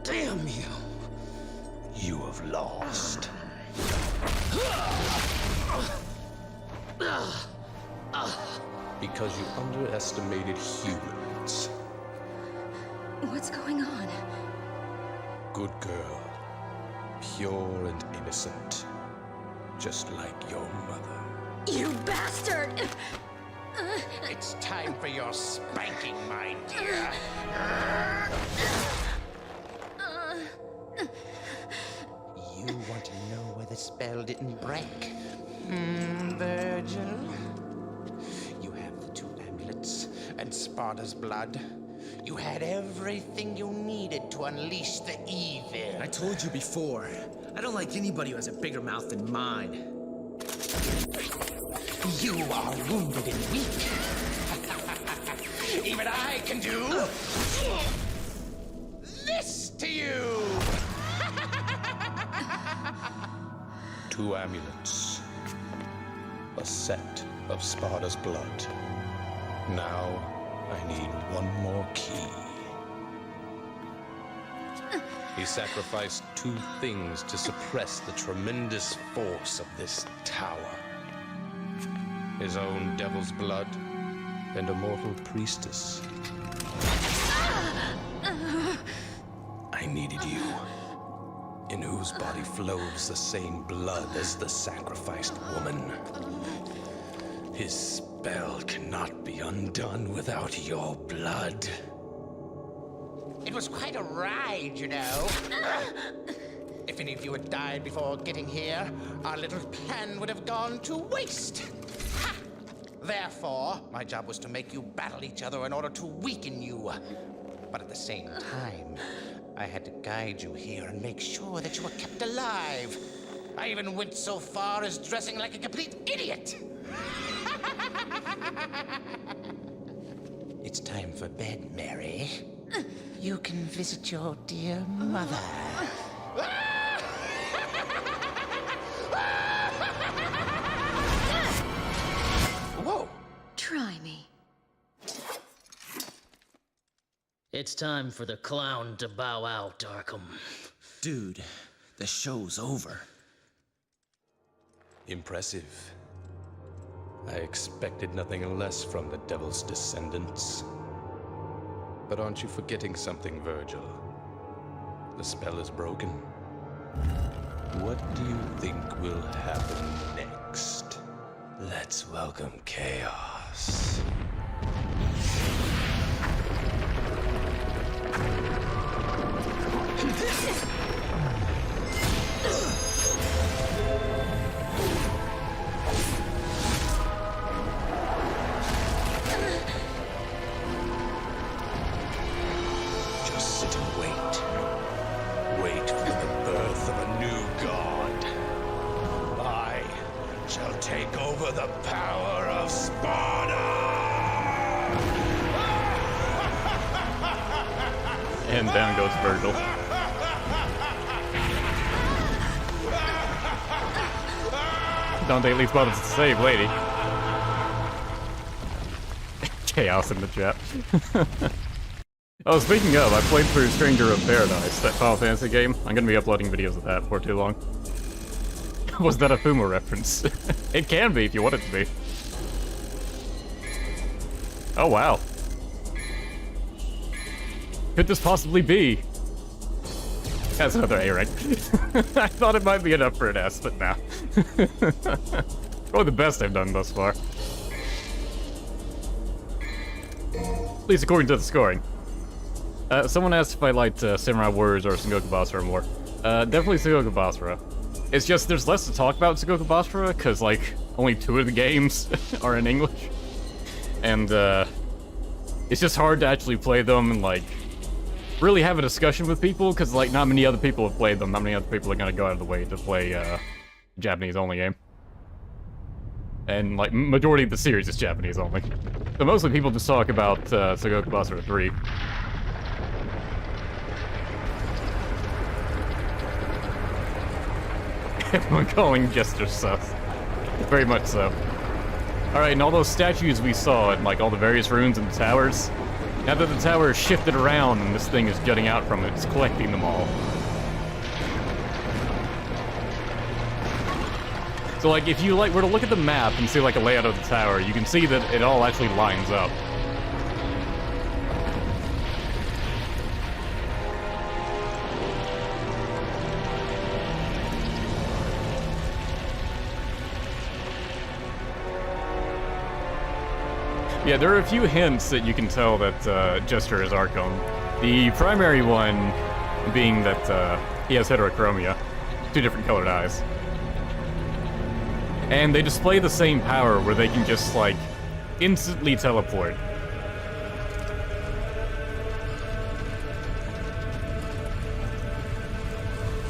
Damn you! You have lost. Because you underestimated humans. What's going on? good girl, pure and innocent, just like your mother. You bastard! It's time for your spanking, my dear. You want to know where the spell didn't break? Vergil? You have the 2 amulets and Sparta's blood. You had everything you needed to unleash the evil. I told you before, I don't like anybody who has a bigger mouth than mine. You are wounded and weak. Even I can do this to you. 2 amulets. A set of Sparta's blood. Now, I need one more key. He sacrificed 2 things to suppress the tremendous force of this tower. His own devil's blood and a mortal priestess. I needed you, in whose body flows the same blood as the sacrificed woman. His spell cannot be undone without your blood. It was quite a ride, you know. If any of you had died before getting here, our little plan would have gone to waste. Ha! Therefore, my job was to make you battle each other in order to weaken you. But at the same time, I had to guide you here and make sure that you were kept alive. I even went so far as dressing like a complete idiot. It's time for bed, Mary. You can visit your dear mother. Whoa! Try me. It's time for the clown to bow out, Arkham. Dude, the show's over. Impressive. I expected nothing less from the Devil's descendants. But aren't you forgetting something, Vergil? The spell is broken. What do you think will happen next? Let's welcome chaos. Just sit and wait. Wait for the birth of a new god. I shall take over the power of Sparta! And down goes Vergil. Dante leaves bottles to save lady. Chaos in the chat. Oh, speaking of, I played through Stranger of Paradise, that Final Fantasy game. I'm gonna be uploading videos of that before too long. Was that a Fuma reference? It can be if you want it to be. Oh wow. Could this possibly be? That's another A rank. I thought it might be enough for an S, but nah. Probably the best I've done thus far. At least according to the scoring. Someone asked if I liked Samurai Warriors or Sengoku Basara more. Definitely Sengoku Basara. It's just there's less to talk about Sengoku Basara, because like only 2 of the games are in English. And it's just hard to actually play them and like really have a discussion with people, because like not many other people have played them. Not many other people are gonna go out of the way to play Japanese only game. And like majority of the series is Japanese only. So mostly people just talk about Sengoku Basara 3. Everyone calling Jester sus. Very much so. Alright, and all those statues we saw at like all the various ruins and towers, now that the tower is shifted around and this thing is jutting out from it, it's collecting them all. So like if you like were to look at the map and see like a layout of the tower, you can see that it all actually lines up. Yeah, there are a few hints that you can tell that Jester is Arkham. The primary one being that he has heterochromia, 2 different colored eyes. And they display the same power where they can just, like, instantly teleport.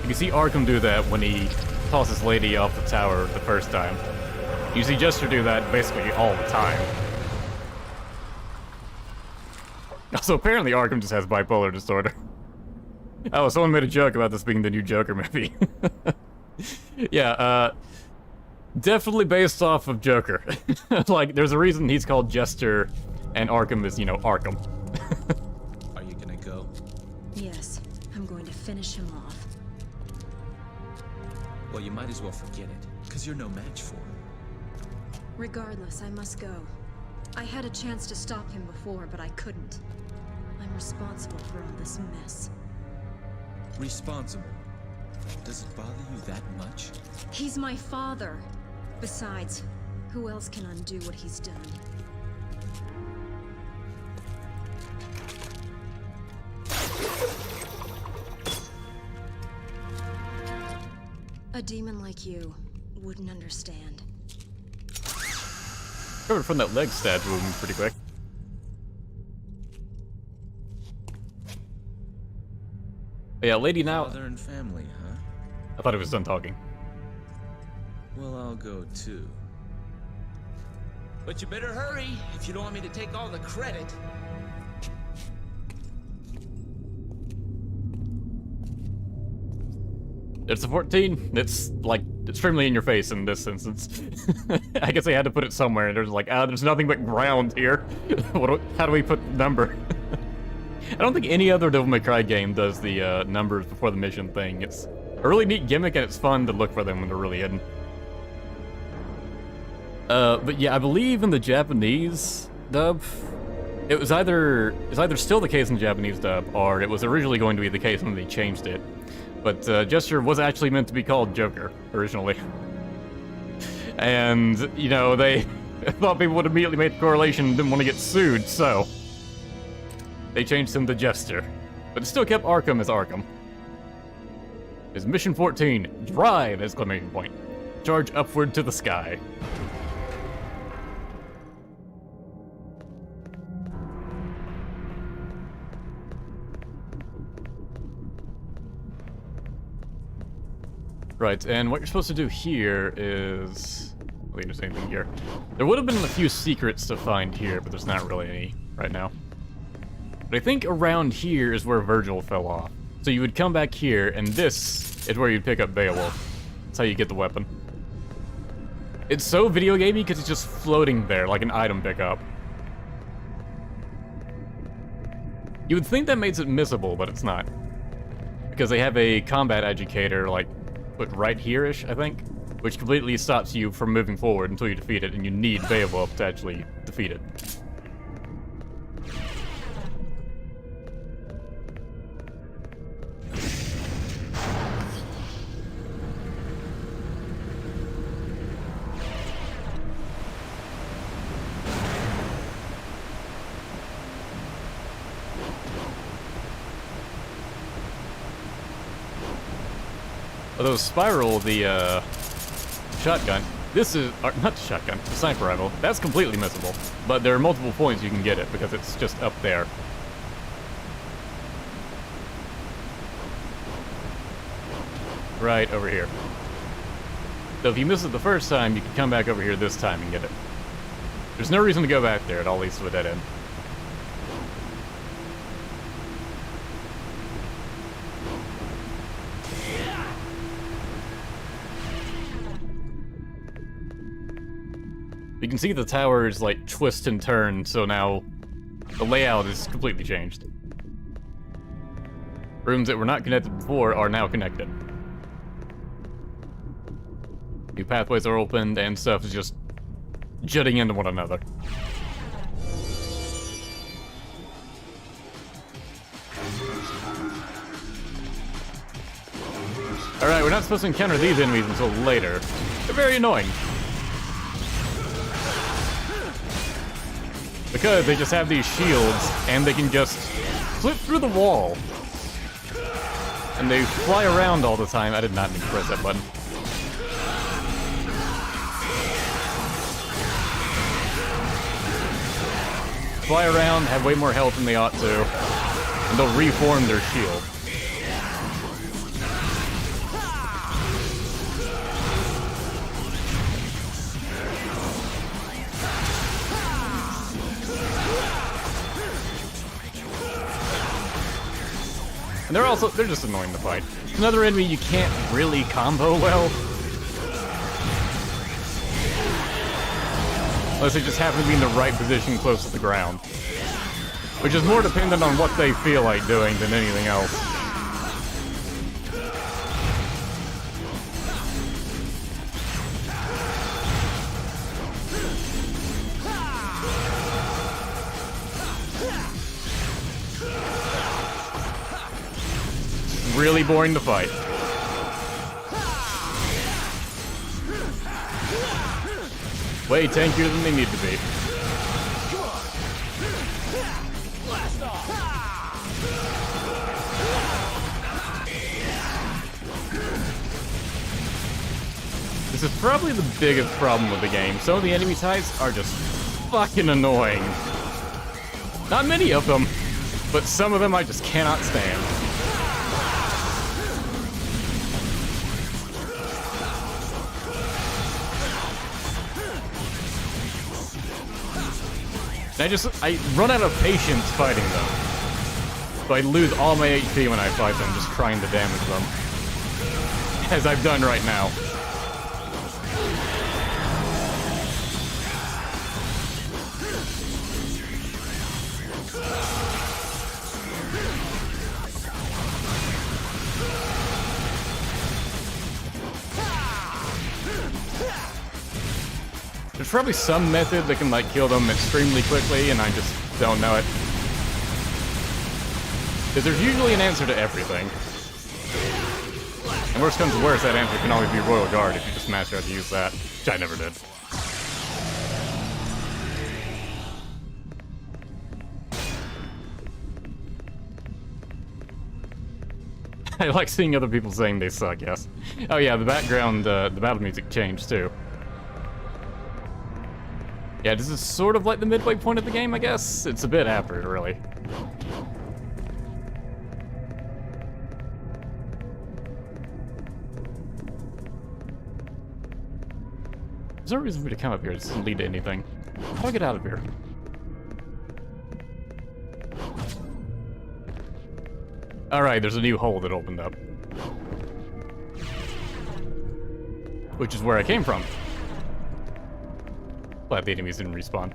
You can see Arkham do that when he tosses Lady off the tower the first time. You see Jester do that basically all the time. Also, apparently Arkham just has bipolar disorder. Oh, someone made a joke about this being the new Joker movie. Yeah, definitely based off of Joker. Like, there's a reason he's called Jester, and Arkham is, you know, Arkham. Are you gonna go? Yes, I'm going to finish him off. Well, you might as well forget it, because you're no match for him. Regardless, I must go. I had a chance to stop him before, but I couldn't. I'm responsible for all this mess. Responsible? Does it bother you that much? He's my father. Besides, who else can undo what he's done? A demon like you wouldn't understand. Covered from that leg stab moving pretty quick. But yeah, Lady now. Father and family, huh? I thought it was done talking. Well, I'll go too. But you better hurry if you don't want me to take all the credit. It's a 14. It's, like, extremely in your face in this instance. I guess they had to put it somewhere, and there's like, there's nothing but ground here. How do we put the number? I don't think any other Devil May Cry game does the numbers before the mission thing. It's a really neat gimmick, and it's fun to look for them when they're really hidden. But yeah, I believe in the Japanese dub, it was either still the case in the Japanese dub, or it was originally going to be the case when they changed it. But Jester was actually meant to be called Joker, originally. And, you know, they thought people would immediately make the correlation and didn't want to get sued, so they changed him to Jester. But it still kept Arkham as Arkham. Is Mission 14, Drive! Exclamation point. Charge upward to the sky. Right, and what you're supposed to do here is... I don't think there's anything here. There would have been a few secrets to find here, but there's not really any right now. But I think around here is where Vergil fell off. So you would come back here, and this is where you'd pick up Beowulf. That's how you get the weapon. It's so video gamey because it's just floating there like an item pickup. You would think that makes it missable, but it's not. Because they have a combat educator, like, put right here-ish, I think, which completely stops you from moving forward until you defeat it, and you need Beowulf to actually defeat it. Although Spiral, the shotgun, this is, not the shotgun, the sniper rifle, that's completely missable. But there are multiple points you can get it because it's just up there. Right over here. So if you miss it the first time, you can come back over here this time and get it. There's no reason to go back there, it all leads to a dead end. You can see the towers, like, twist and turn, so now the layout is completely changed. Rooms that were not connected before are now connected. New pathways are opened, and stuff is just jutting into one another. Alright, we're not supposed to encounter these enemies until later. They're very annoying. Because they just have these shields, and they can just flip through the wall. And they fly around all the time. I did not mean to press that button. Fly around, have way more health than they ought to, and they'll reform their shield. And they're just annoying to fight. Another enemy you can't really combo well. Unless they just happen to be in the right position close to the ground. Which is more dependent on what they feel like doing than anything else. Really boring to fight. Way tankier than they need to be. This is probably the biggest problem with the game. Some of the enemy types are just fucking annoying. Not many of them, but some of them I just cannot stand. I run out of patience fighting them. So I lose all my HP when I fight them, just trying to damage them. As I've done right now. There's probably some method that can, like, kill them extremely quickly, and I just don't know it. Because there's usually an answer to everything. And worst comes to worst, that answer can always be Royal Guard if you just master how to use that, which I never did. I like seeing other people saying they suck, yes. Oh yeah, the background, the battle music changed too. Yeah, this is sort of like the midway point of the game, I guess. It's a bit after it, really. There's no reason for me to come up here. It doesn't lead to anything. How do I get out of here? Alright, there's a new hole that opened up. Which is where I came from. Glad the enemies didn't respawn.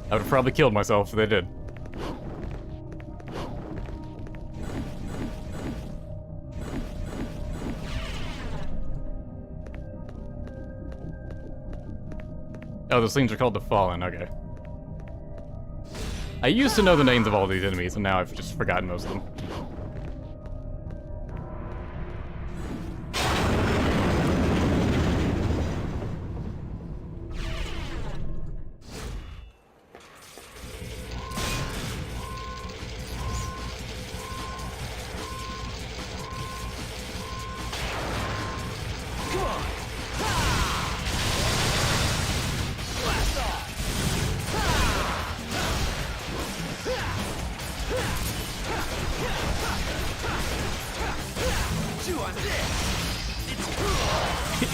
I would have probably killed myself if they did. Oh, those things are called the Fallen, okay. I used to know the names of all these enemies, and now I've just forgotten most of them.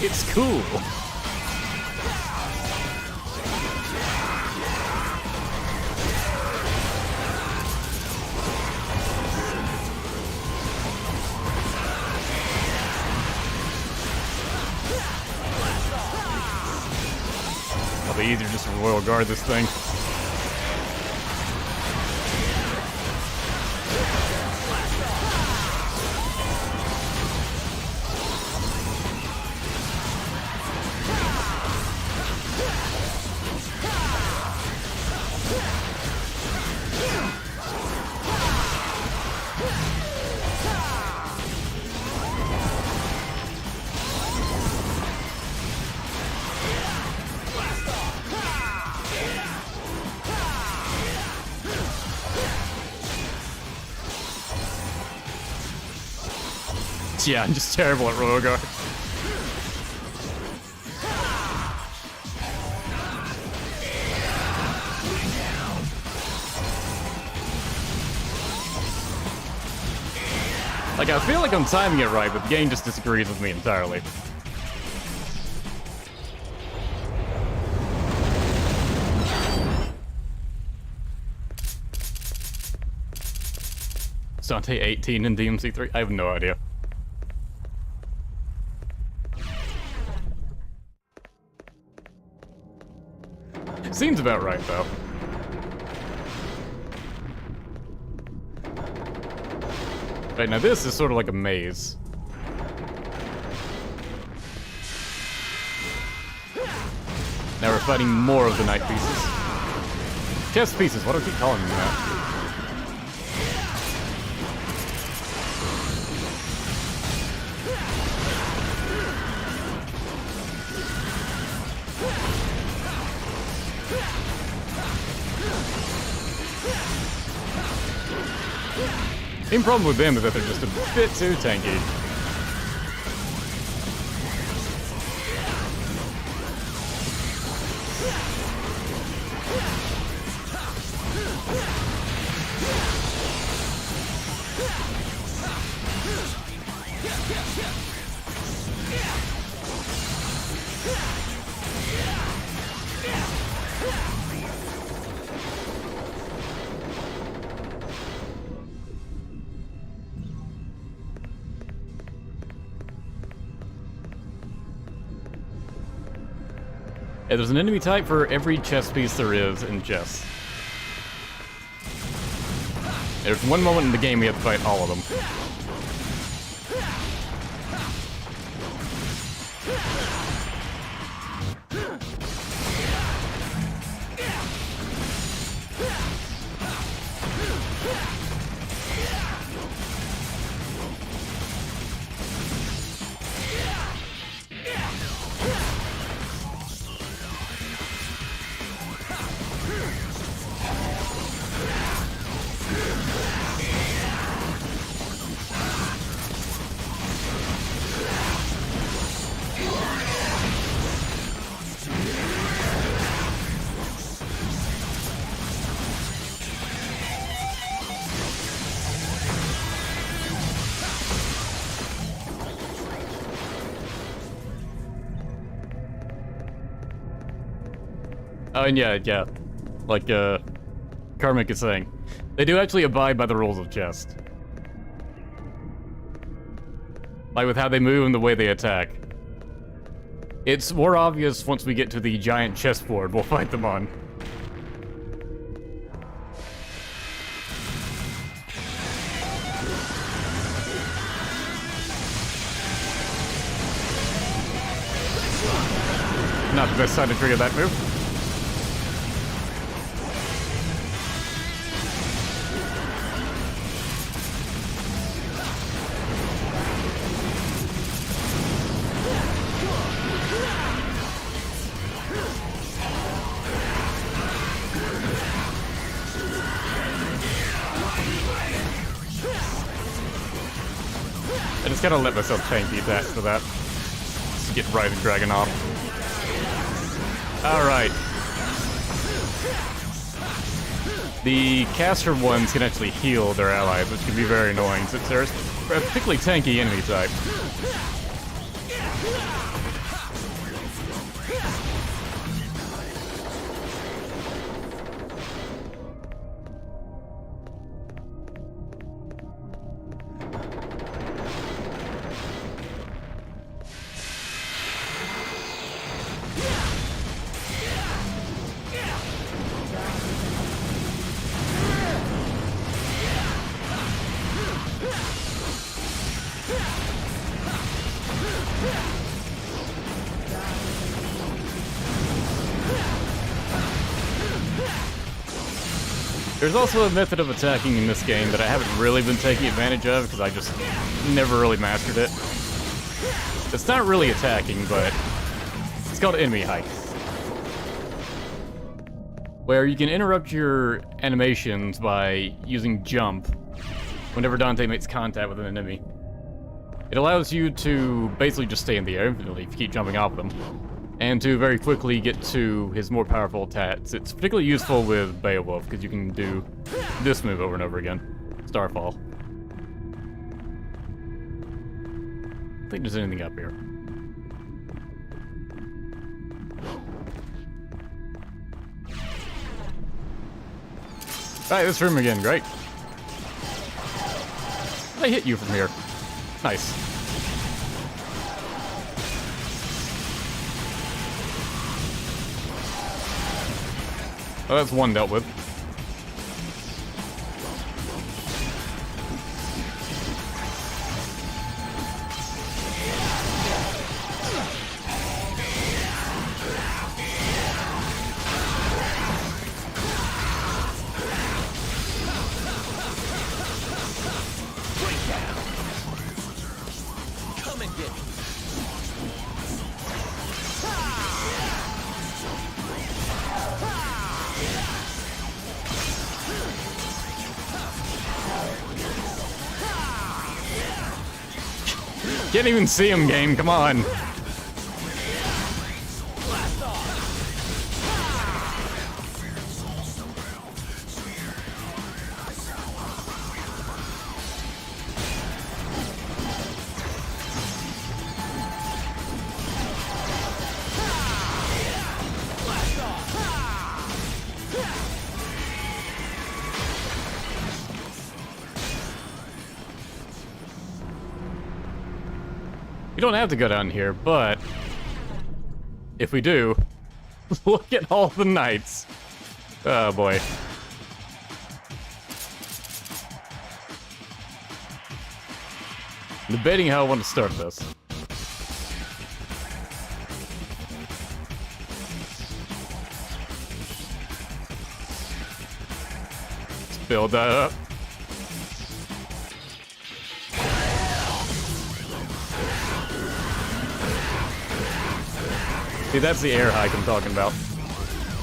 It's cool. It'll be easier just to Royal Guard this thing. Yeah, I'm just terrible at royal guard. Like, I feel like I'm timing it right, but the game just disagrees with me entirely. Dante 18 in DMC3? I have no idea. Seems about right, though. Right, now this is sort of like a maze. Now we're fighting more of the knight pieces. Chess pieces, why do I keep calling them that? Main problem with them is that they're just a bit too tanky. Yeah, there's an enemy type for every chess piece there is in chess. There's one moment in the game we have to fight all of them. Oh, and yeah. Like, Karmic is saying. They do actually abide by the rules of chess. Like, with how they move and the way they attack. It's more obvious once we get to the giant chessboard we'll fight them on. Not the best time to trigger that move. I just gotta let myself tanky attack for that. Just to get Rising Dragon off. Alright. The caster ones can actually heal their allies, which can be very annoying since they're a particularly tanky enemy type. There's also a method of attacking in this game that I haven't really been taking advantage of because I just never really mastered it. It's not really attacking, but it's called enemy hike. Where you can interrupt your animations by using jump whenever Dante makes contact with an enemy. It allows you to basically just stay in the air infinitely if you keep jumping off them, and to very quickly get to his more powerful attacks. It's particularly useful with Beowulf, because you can do this move over and over again. Starfall. I don't think there's anything up here. Alright, this room again, great. I hit you from here. Nice. Oh, that's one dealt with. Come and get me. Can't even see him, game, come on. We don't have to go down here, but if we do, look at all the knights. Oh boy. Debating how I want to start this. Let's build that up. See, that's the air hike I'm talking about.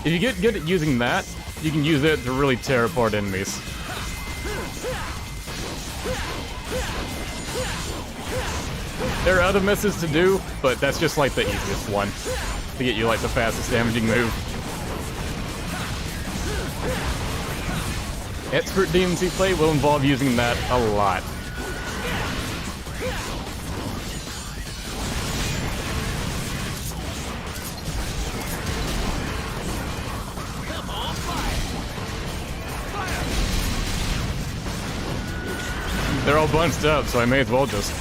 If you get good at using that, you can use it to really tear apart enemies. There are other methods to do, but that's just like the easiest one to get you like the fastest damaging move. Expert DMC play will involve using that a lot. They're all bunched up, so I may as well just...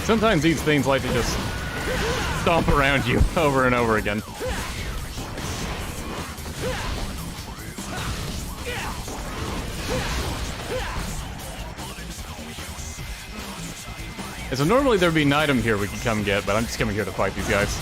Sometimes these things like to just stomp around you over and over again. And so normally there'd be an item here we could come get, but I'm just coming here to fight these guys.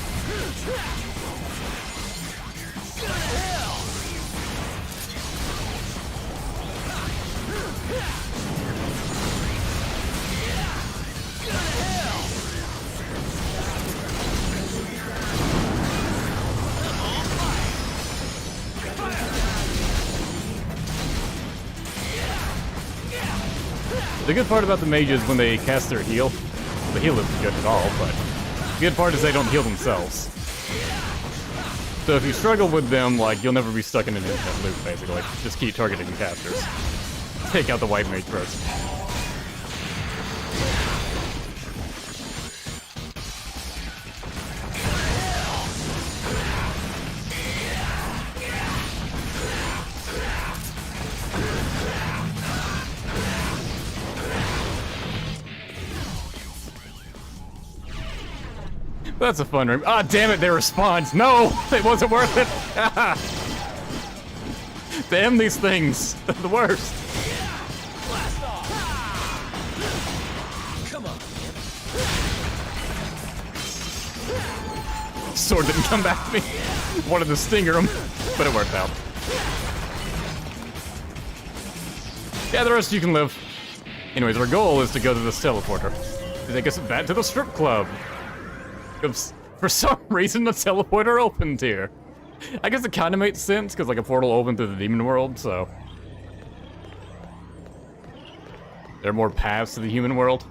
The good part about the mages when they cast their heal, the heal isn't good at all, but the good part is they don't heal themselves. So if you struggle with them, like, you'll never be stuck in an infinite loop, basically. Just keep targeting casters. Take out the white mage first. That's a fun room. Ah, damn it, they respawned. No, it wasn't worth it. Damn these things. They're the worst. sword didn't come back to me. Wanted to stinger him, but it worked out. Yeah, the rest you can live. Anyways, our goal is to go to this teleporter. To take us back to the strip club. Because for some reason, the teleporter opened here. I guess it kind of makes sense, because like a portal opened to the demon world, so... There are more paths to the human world.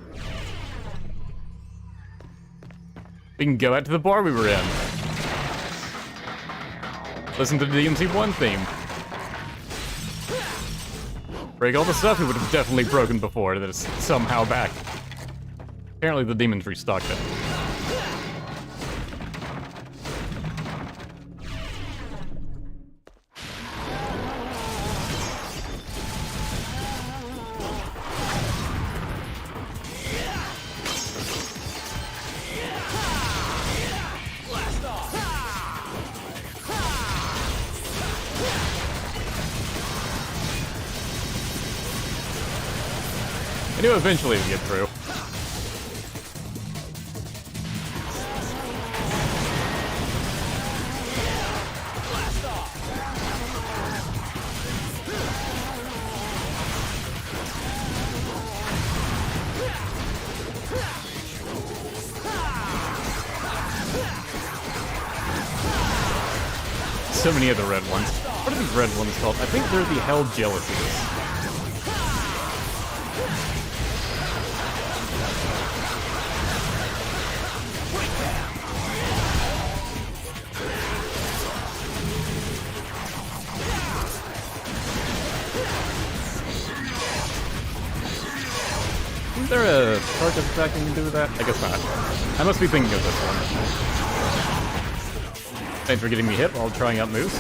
We can go back to the bar we were in. Listen to the DMC1 theme. Break all the stuff we would have definitely broken before that is somehow back. Apparently the demons restocked it. I knew eventually we'd get through. So many of the red ones. What are these red ones called? I think they're the Hell Jealousies. Is there a target attack I can do with that? I guess not. I must be thinking of this one. Thanks for getting me hit while trying out moves.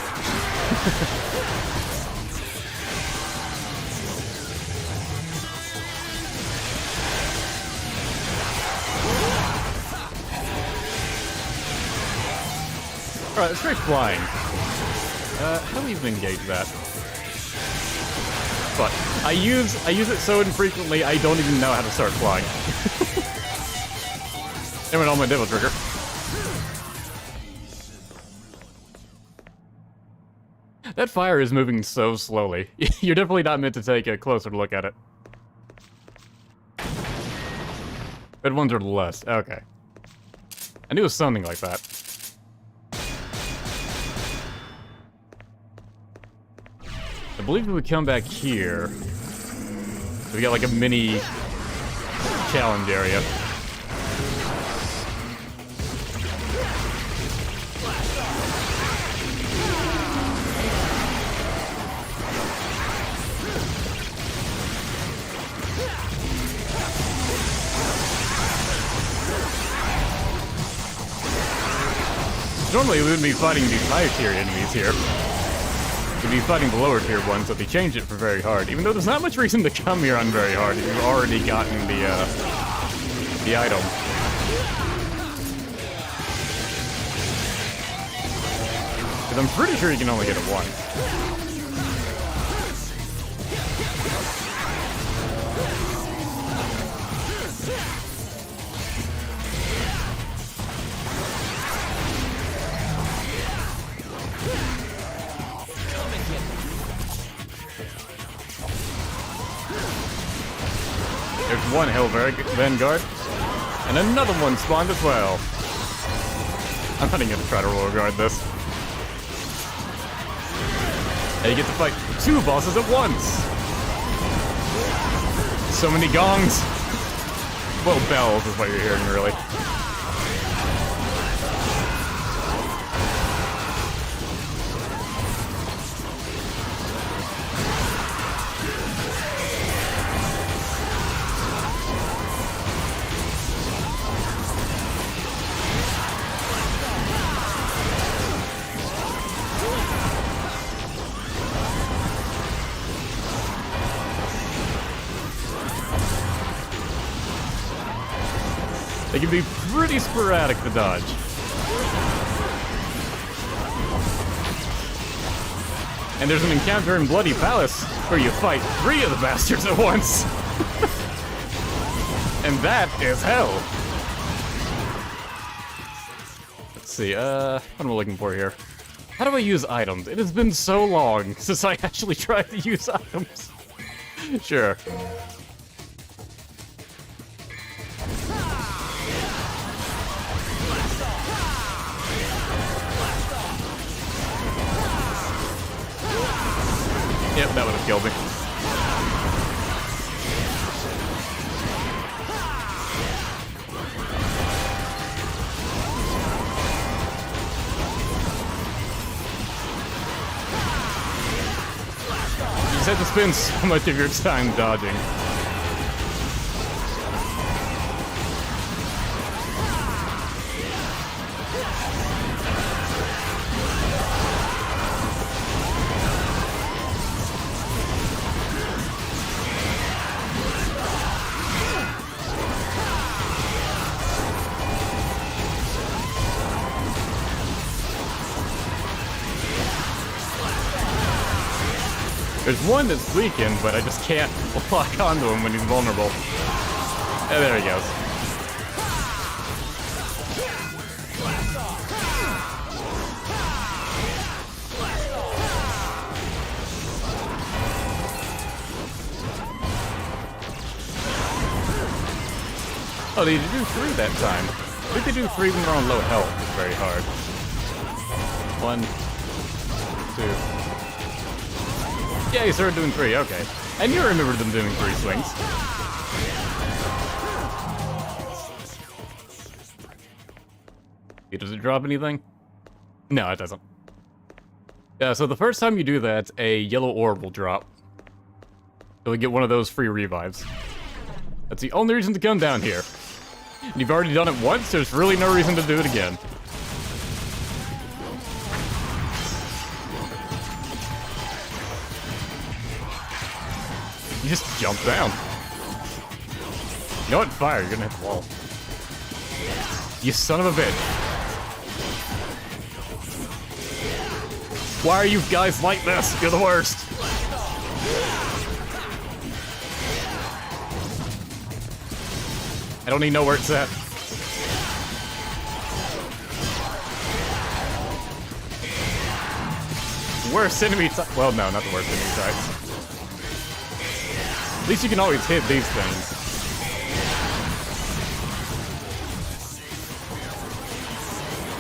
Alright, let's try flying. How do we even engage that? But I use it so infrequently I don't even know how to start flying. There went all my devil trigger. That fire is moving so slowly. You're definitely not meant to take a closer look at it. Red ones are less. Okay. I knew it was something like that. I believe we would come back here. We got like a mini challenge area. Normally we wouldn't be fighting these higher tier enemies here. We'd be fighting the lower tier ones, but they changed it for very hard. Even though there's not much reason to come here on very hard if you've already gotten the item. Because I'm pretty sure you can only get it once. There's one Hell Vanguard, and another one spawned as well. I'm not even gonna try to roll guard this. And you get to fight two bosses at once. So many gongs. Well, bells is what you're hearing, really. They can be pretty sporadic to dodge. And there's an encounter in Bloody Palace where you fight 3 of the bastards at once. And that is hell. see, what am I looking for here? How do I use items? It has been so long since I actually tried to use items. Sure. Yep, that would have killed me. You just have to spend so much of your time dodging. There's one that's weakened, but I just can't lock onto him when he's vulnerable. Oh, there he goes. Oh, they do 3 that time. I think they do 3 when they're on low health. It's very hard. 1, 2... Yeah, you started doing 3, okay. And you remember them doing 3 swings. Does it drop anything? No, it doesn't. Yeah, so the first time you do that, a yellow orb will drop. So we get one of those free revives. That's the only reason to come down here. And you've already done it once, there's really no reason to do it again. You just jump down. You know what? Fire, you're gonna hit the wall. You son of a bitch. Why are you guys like this? You're the worst. I don't even know where it's at. Worst enemy type. Well, no, not the worst enemy types. At least you can always hit these things.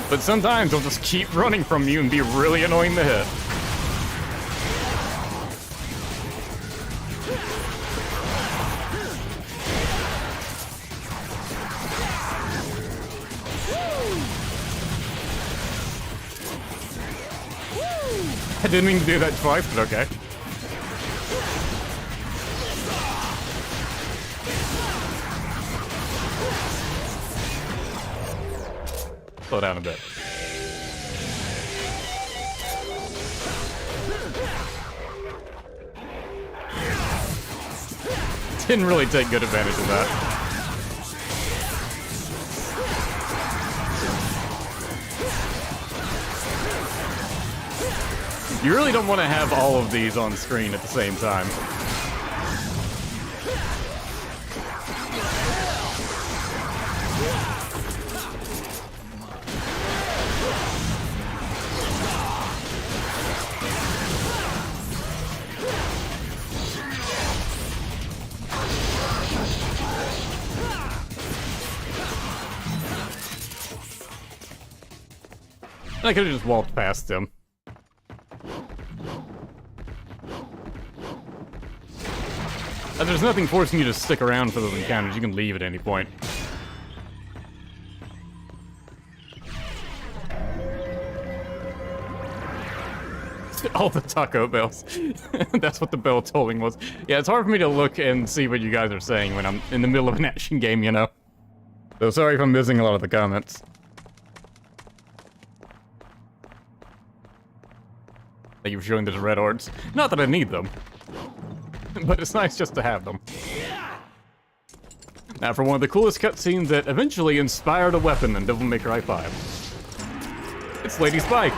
But sometimes they'll just keep running from you and be really annoying to hit. I didn't mean to do that twice, but okay. Slow down a bit. Didn't really take good advantage of that. You really don't want to have all of these on screen at the same time. I could have just walked past him. And there's nothing forcing you to stick around for those encounters. You can leave at any point. All the Taco Bells. That's what the bell tolling was. Yeah, it's hard for me to look and see what you guys are saying when I'm in the middle of an action game, you know? So sorry if I'm missing a lot of the comments. Thank you for showing those red orbs. Not that I need them, but it's nice just to have them. Now for one of the coolest cutscenes that eventually inspired a weapon in Devil May Cry 5. It's Lady Spike.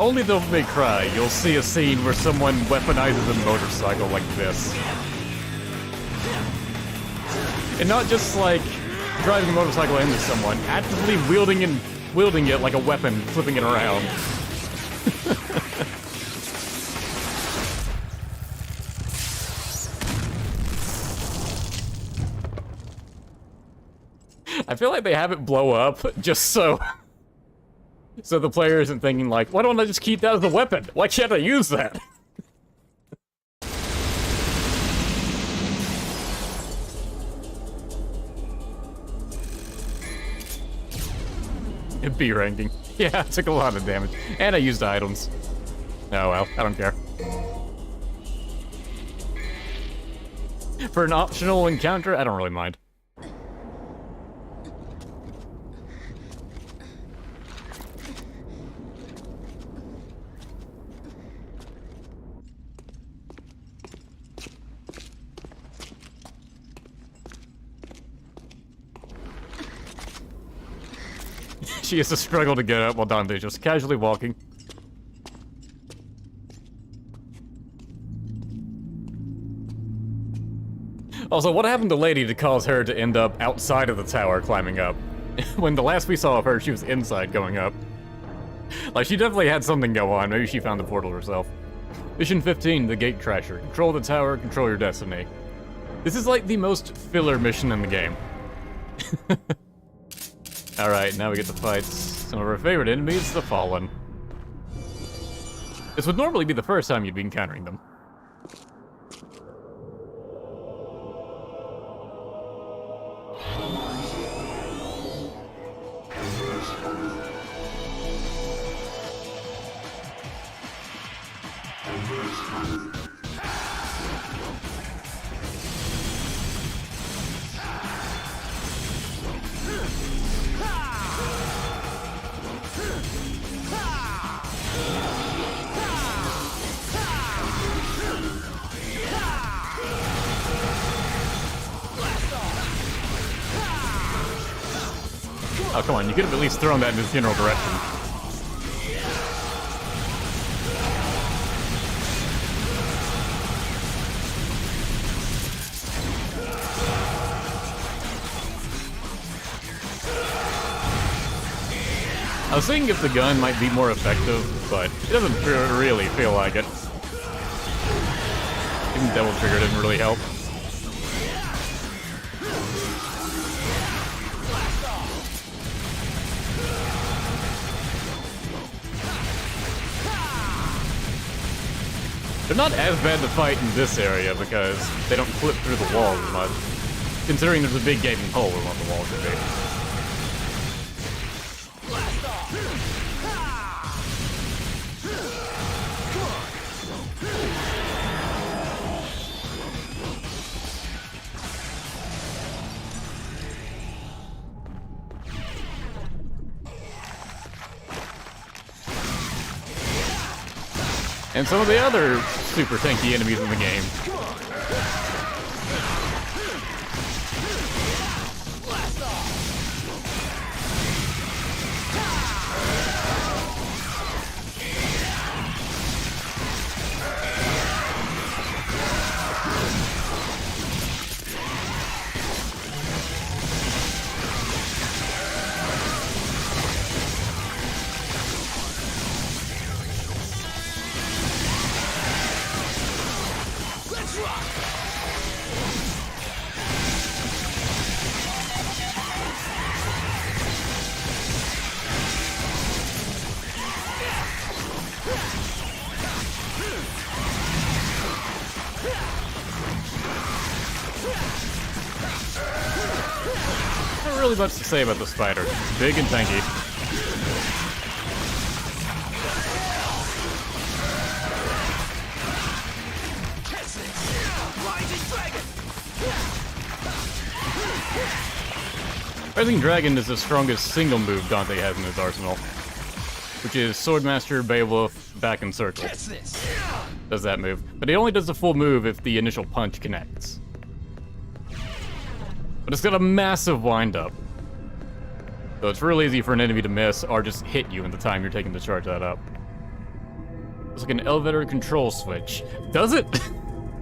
only Devil May Cry, you'll see a scene where someone weaponizes a motorcycle like this. And not just like driving a motorcycle into someone, actively wielding it like a weapon, flipping it around. I feel like they have it blow up just so the player isn't thinking like, why don't I just keep that as a weapon? Why can't I use that? B ranking. Yeah, I took a lot of damage. And I used items. Oh well, I don't care. For an optional encounter, I don't really mind. She has to struggle to get up while Dante's just casually walking. Also, what happened to Lady to cause her to end up outside of the tower climbing up? When the last we saw of her, she was inside going up. Like, she definitely had something go on. Maybe she found the portal herself. Mission 15, the Gate Crasher. Control the tower, control your destiny. This is like the most filler mission in the game. Alright, now we get to fight some of our favorite enemies, the Fallen. This would normally be the first time you'd be encountering them. Oh, come on, you could have at least thrown that in his general direction. I was thinking if the gun might be more effective, but it doesn't really feel like it. Even Devil Trigger didn't really help. They're not as bad to fight in this area because they don't clip through the walls as much, considering there's a big gaping hole where one of the walls would be. And some of the other super tanky enemies in the game. Not really much to say about the spider. Big and tanky. Rising Dragon is the strongest single move Dante has in his arsenal, which is Swordmaster, Beowulf, Back in Circle. Does that move. But he only does the full move if the initial punch connects. But it's got a massive wind-up. So it's real easy for an enemy to miss or just hit you in the time you're taking to charge that up. It's like an elevator control switch. Does it?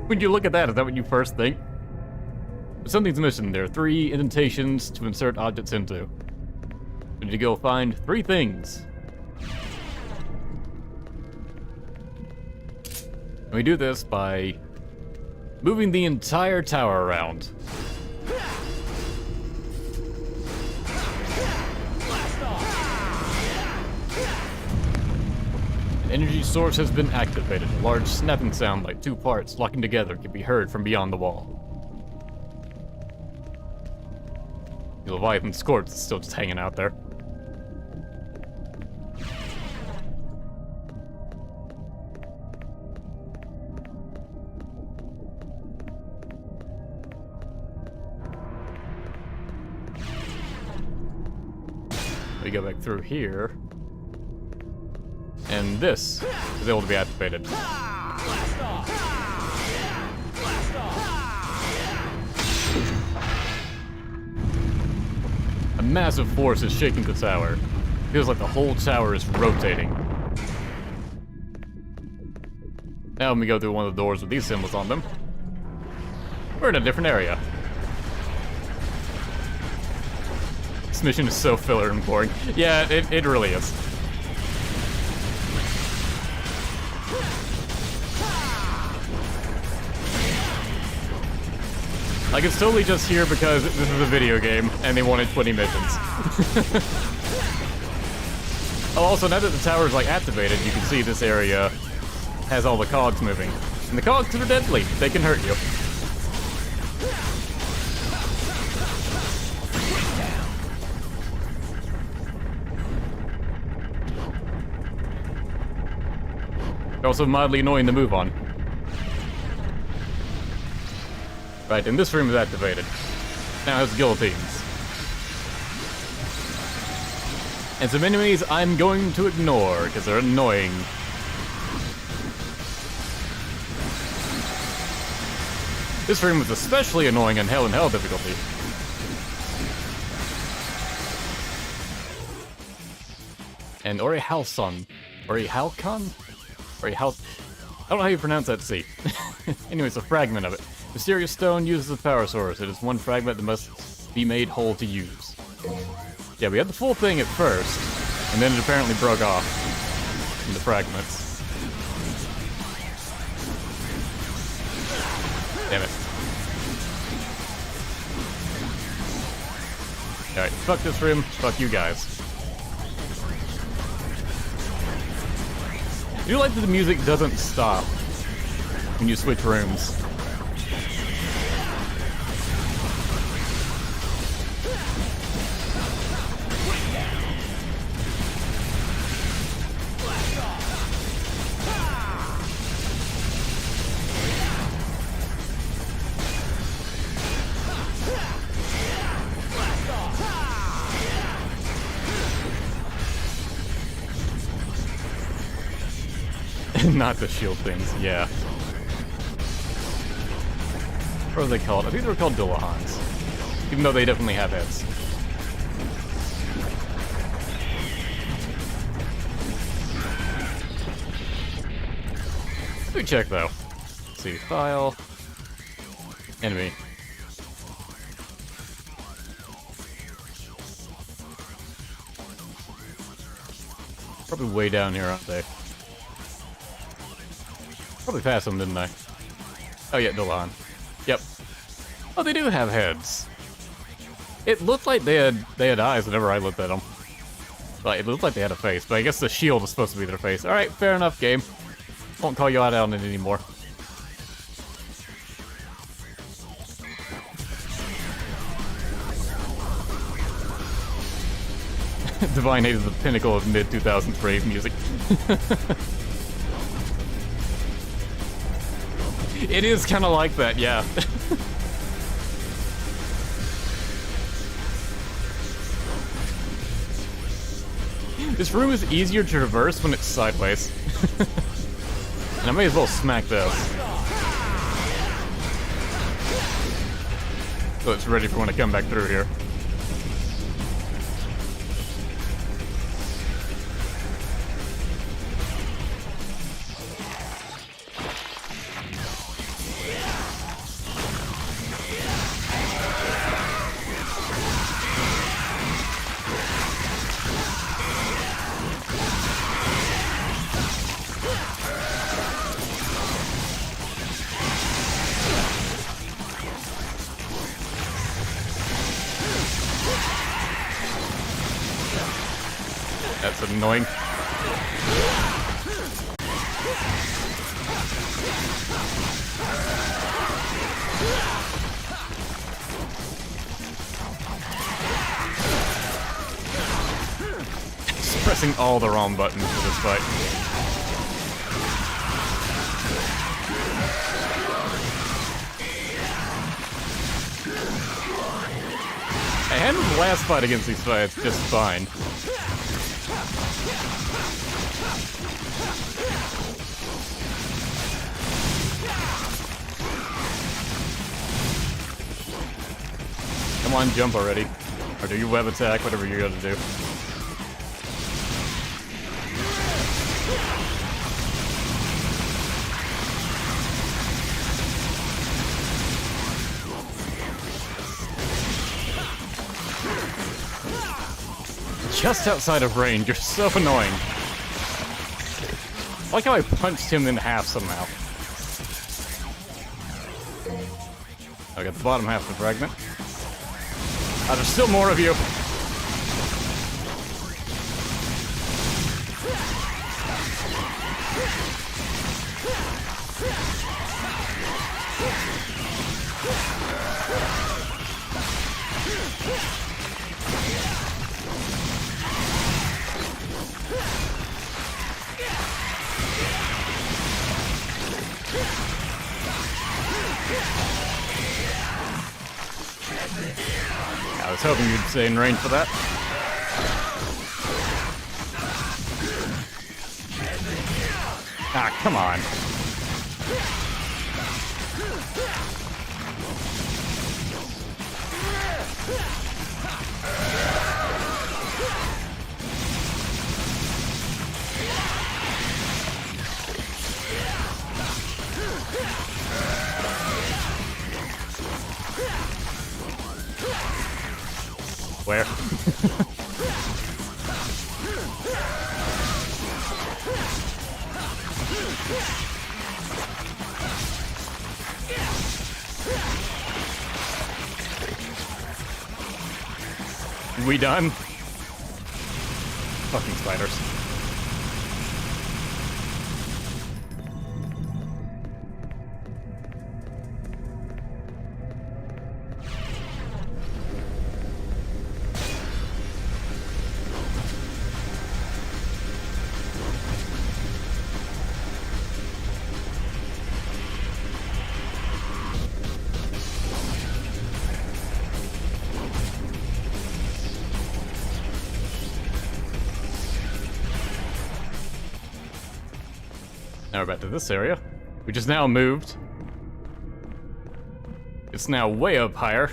When you look at that, is that what you first think? But something's missing. There are 3 indentations to insert objects into. We need to go find 3 things. And we do this by moving the entire tower around. An energy source has been activated. A large snapping sound like 2 parts locking together can be heard from beyond the wall. The Leviathan's corpse is still just hanging out there. We go back through here. And this is able to be activated. A massive force is shaking the tower. Feels like the whole tower is rotating. Now when we go through one of the doors with these symbols on them, we're in a different area. This mission is so filler and boring. Yeah, it really is. Like, it's totally just here because this is a video game and they wanted 20 missions. Oh, also, now that the tower is, like, activated, you can see this area has all the cogs moving. And the cogs are deadly. They can hurt you. They're also mildly annoying to move on. Right, and this room is activated. Now it has guillotines. And some enemies I'm going to ignore, because they're annoying. This room is especially annoying on Hell in Hell difficulty. And Orihalson. Orihalcon? Orihal... I don't know how you pronounce that C. Anyways, a fragment of it. Mysterious stone uses a power source. It is one fragment that must be made whole to use. Yeah, we had the full thing at first, and then it apparently broke off into fragments. Damn it. Alright, fuck this room, fuck you guys. I do like that the music doesn't stop when you switch rooms. Not the shield things, yeah. What are they called? I think they were called Dullahans. Even though they definitely have heads. Let me check though. Let's see, file. Enemy. Probably way down here, aren't they? Probably passed them, didn't I? Oh yeah, Dullahan. Yep. Oh, they do have heads. It looked like they had eyes whenever I looked at them. Like, it looked like they had a face, but I guess the shield is supposed to be their face. Alright, fair enough, game. Won't call you out on it anymore. Divine Hate is the pinnacle of mid-2000s rave music. It is kind of like that, yeah. This room is easier to traverse when it's sideways. And I may as well smack this. So it's ready for when I come back through here. That's annoying. Just pressing all the wrong buttons for this fight. I handled the last fight against these fights just fine. Come on, jump already. Or do your web attack, whatever you gotta do. Just outside of range, you're so annoying. I like how I punched him in half somehow. I got the bottom half of the fragment. There's still more of you. I was hoping you'd stay in range for that. Ah, come on. Where? We done? Fucking spiders. Now we're back to this area, which is now moved. It's now way up higher.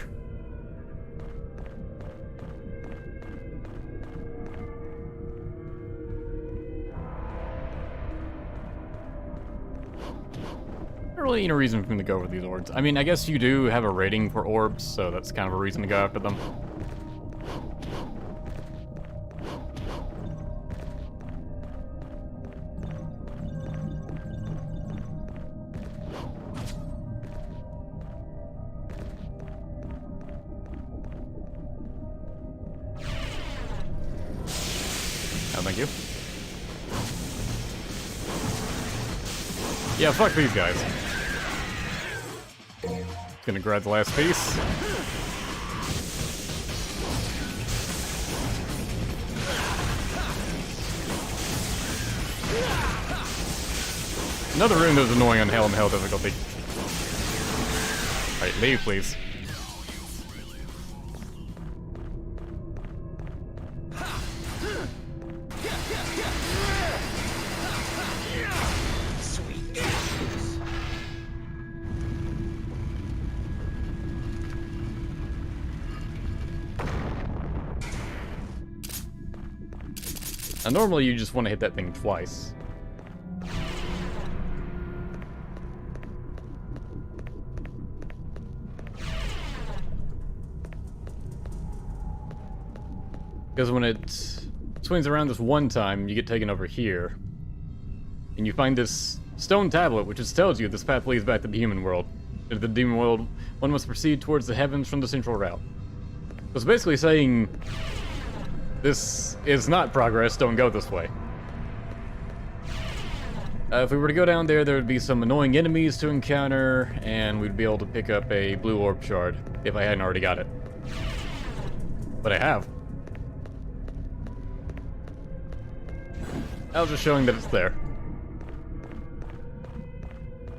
Not really any reason for me to go over these orbs. I mean, I guess you do have a rating for orbs, so that's kind of a reason to go after them. Oh, thank you. Yeah, fuck these guys. Gonna grab the last piece. Another rune that was annoying on Hell and Hell difficulty. Alright, leave, please. Now, normally you just want to hit that thing twice. Because when it swings around this one time, you get taken over here. And you find this stone tablet, which just tells you this path leads back to the human world. In the demon world, one must proceed towards the heavens from the central route. So it's basically saying This is not progress, don't go this way. If we were to go down there, there would be some annoying enemies to encounter, and we'd be able to pick up a blue orb shard, if I hadn't already got it. But I have. I was just showing that it's there.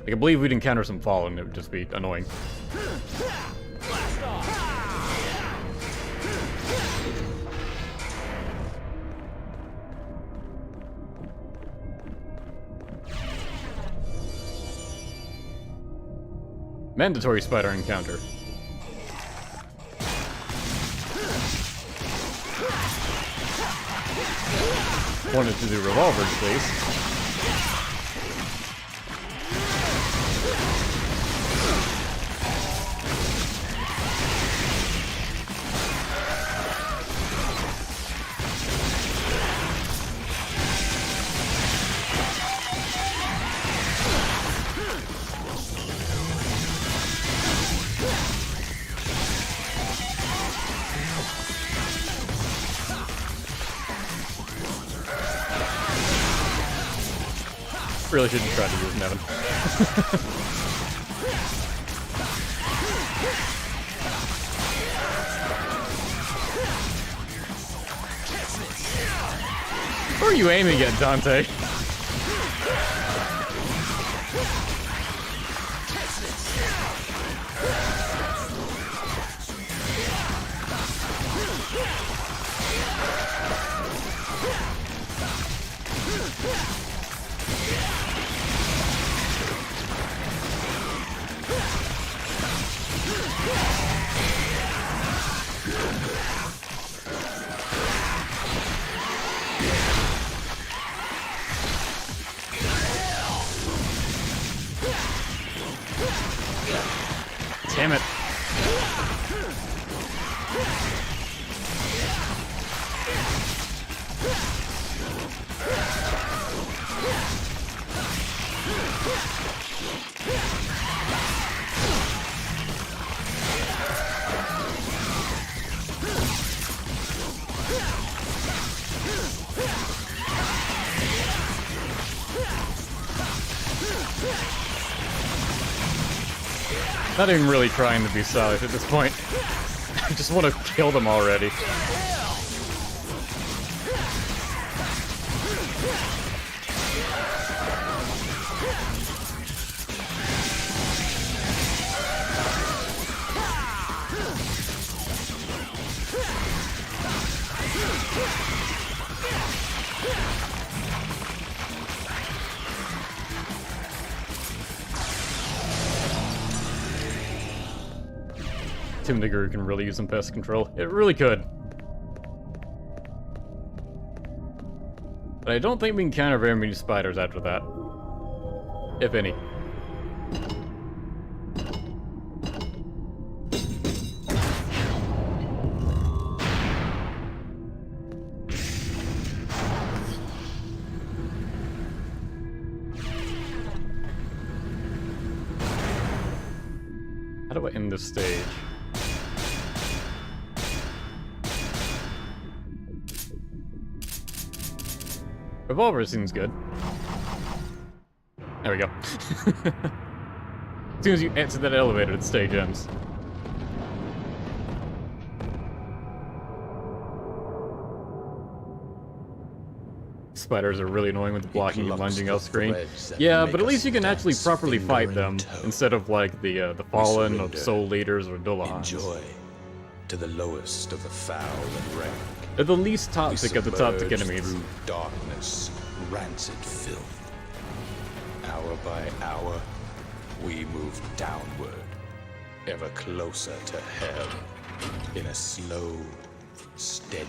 I can believe we'd encounter some fallen, it would just be annoying. Mandatory spider encounter. Wanted to do revolver chase. Really shouldn't try to use Nevin. Who are you aiming at, Dante? Damn it. Not even really trying to be stylish at this point. I just want to kill them already. Tim the Guru can really use some pest control. It really could. But I don't think we can encounter very many spiders after that. If any. How do I end this stage? Revolver seems good. There we go. As soon as you exit that elevator, the stage ends. Spiders are really annoying with the blocking and lunging off screen. Yeah, but at least you can actually properly fight them, instead of like the Fallen, or the Soul Leaders, or Dullahans. Enjoy to the lowest of the foul and rank. They're the least toxic of the toxic enemies. Through darkness, rancid filth. Hour by hour, we move downward, ever closer to hell, in a slow, steady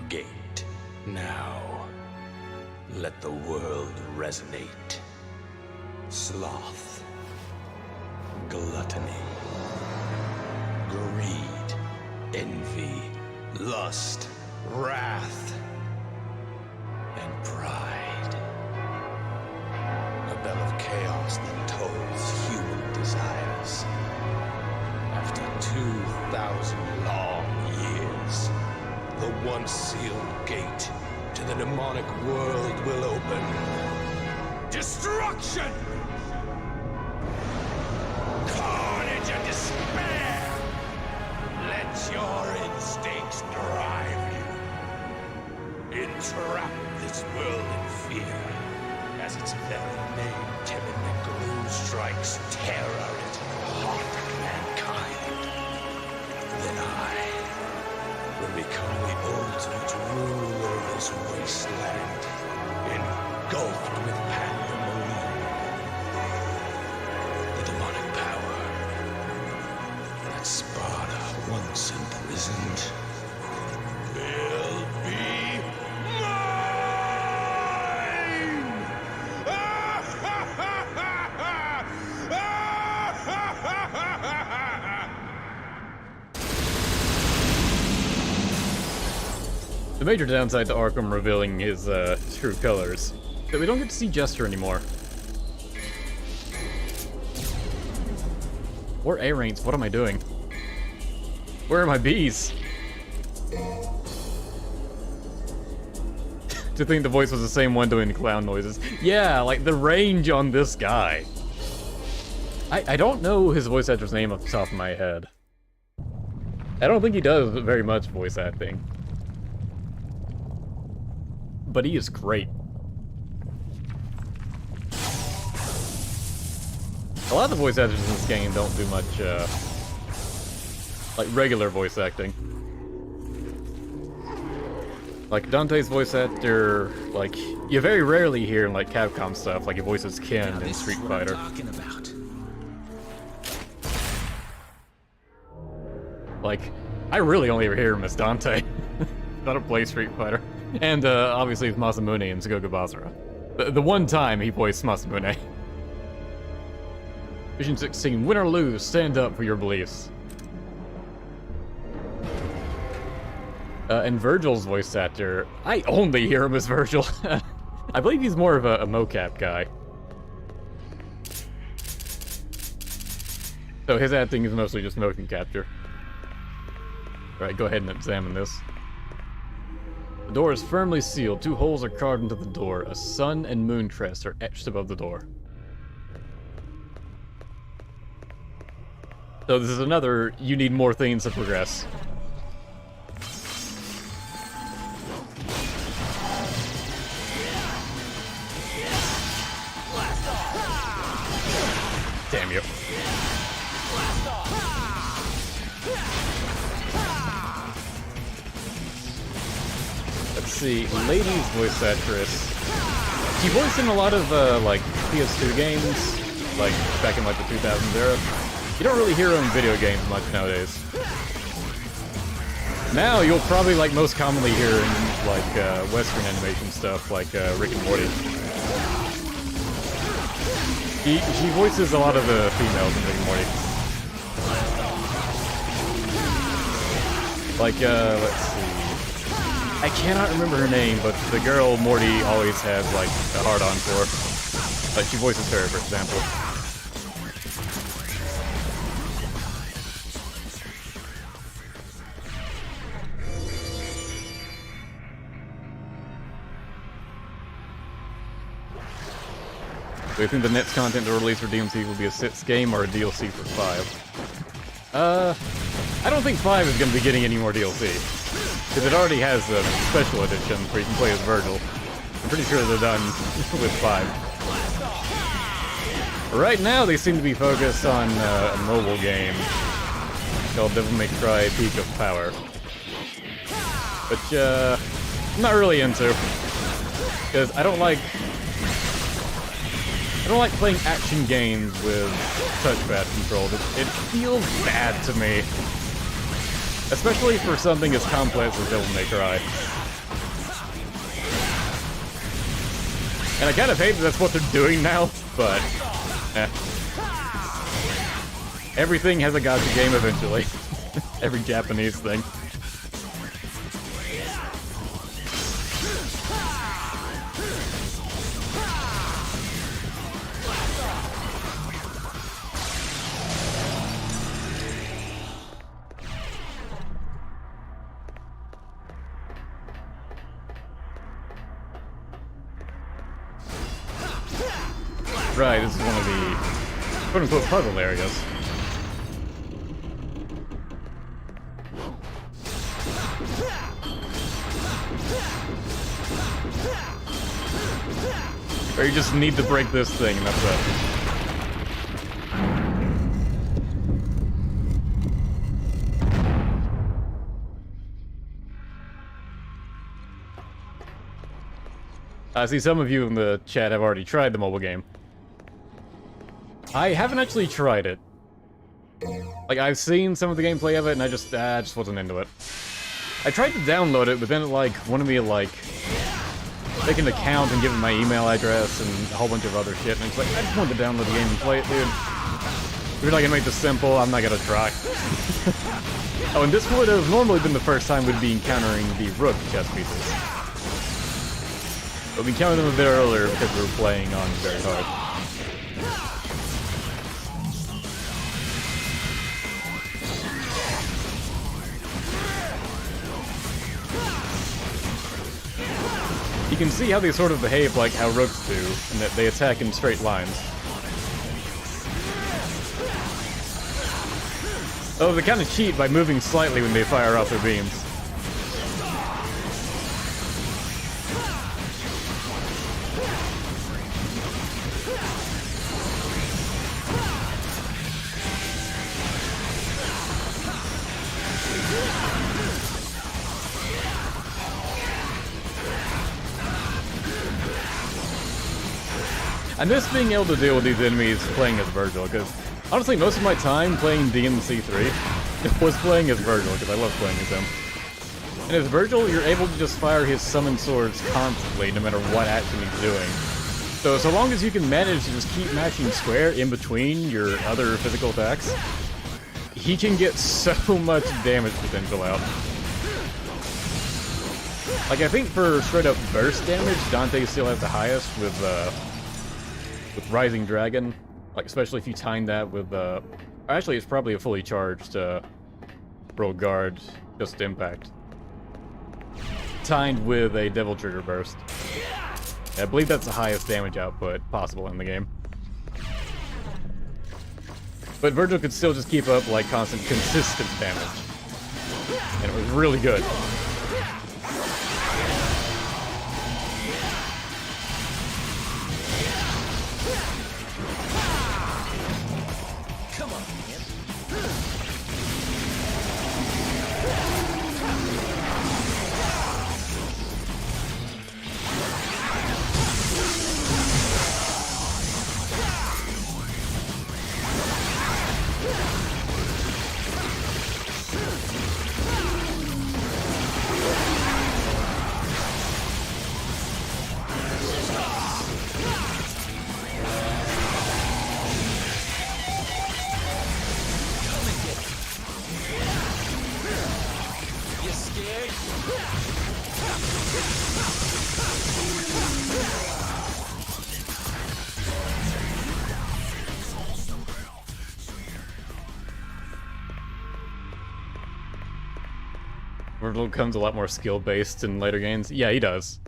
gait. Now, let the world resonate. Sloth, gluttony, greed, envy, lust, wrath, and pride. A bell of chaos that tolls human desires. After 2,000 long years, the once sealed gate to the demonic world will open. Destruction! Carnage and despair! Let your instincts drive you. Entrap this world in fear, as its very name, timid gloom strikes terror into the heart of mankind. Then I will become the ultimate ruler of this wasteland, engulfed with pandemonium. The demonic power that Sparta once imprisoned will be mine! The major downside to Arkham revealing his true colors is that we don't get to see Jester anymore. Or A-Ranks, what am I doing? Where are my bees? To think the voice was the same one doing the clown noises. Yeah, like the range on this guy. I don't know his voice actor's name off the top of my head. I don't think he does very much voice acting. But he is great. A lot of the voice actors in this game don't do much, like regular voice acting. Like Dante's voice actor, like you very rarely hear in like Capcom stuff, like he voices Ken in Street Fighter. Talking about. Like, I really only ever hear him as Dante. I don't play Street Fighter. And obviously it's Masamune in Sugoga Basara. The one time he voiced Masamune. Mission 16, win or lose, stand up for your beliefs. And Vergil's voice actor, I only hear him as Vergil. I believe he's more of a mocap guy. So his acting is mostly just motion capture. Alright, go ahead and examine this. The door is firmly sealed. 2 holes are carved into the door. A sun and moon crest are etched above the door. So this is another, you need more things to progress. Damn you. Let's see, Lady's voice actress. She voiced in a lot of, like, PS2 games, like, back in, like, the 2000s era. You don't really hear her in video games much nowadays. Now, you'll probably, like, most commonly hear in, like, Western animation stuff, like, Rick and Morty. She voices a lot of the females in Rick and Morty. Like, let's see. I cannot remember her name, but the girl Morty always has, like, a hard-on for. Like, she voices her, for example. Do you think the next content to release for DMC will be a 6 game or a DLC for 5? I don't think 5 is going to be getting any more DLC. Because it already has a special edition where you can play as Vergil. I'm pretty sure they're done with 5. Right now they seem to be focused on a mobile game called Devil May Cry Peak of Power. Which, I'm not really into. Because I don't like playing action games with touchpad control. It feels bad to me. Especially for something as complex as Devil May Cry. And I kind of hate that that's what they're doing now, but everything has a gacha game eventually. Every Japanese thing. Right, this is one of the quote-unquote puzzle areas. Or you just need to break this thing, and that's it. I see some of you in the chat have already tried the mobile game. I haven't actually tried it. Like, I've seen some of the gameplay of it, and I just wasn't into it. I tried to download it, but then it, like, wanted me to, like, make an account and give it my email address and a whole bunch of other shit, and it's like, I just wanted to download the game and play it, dude. If you're not gonna make this simple, I'm not gonna try. Oh, and this would have normally been the first time we'd be encountering the rook chess pieces. But we encountered them a bit earlier because we were playing on very hard. You can see how they sort of behave like how rooks do, and that they attack in straight lines. Oh, they kind of cheat by moving slightly when they fire off their beams. I miss being able to deal with these enemies playing as Vergil, because honestly, most of my time playing DMC3 was playing as Vergil, because I love playing as him. And as Vergil, you're able to just fire his summon swords constantly, no matter what action he's doing. So long as you can manage to just keep mashing square in between your other physical attacks, he can get so much damage potential out. Like, I think for straight up burst damage, Dante still has the highest with Rising Dragon, like especially if you time that with actually it's probably a fully charged Roll Guard, just impact. Timed with a Devil Trigger Burst. Yeah, I believe that's the highest damage output possible in the game. But Vergil could still just keep up like consistent damage. And it was really good. Vergil becomes a lot more skill-based in later games. Yeah, he does.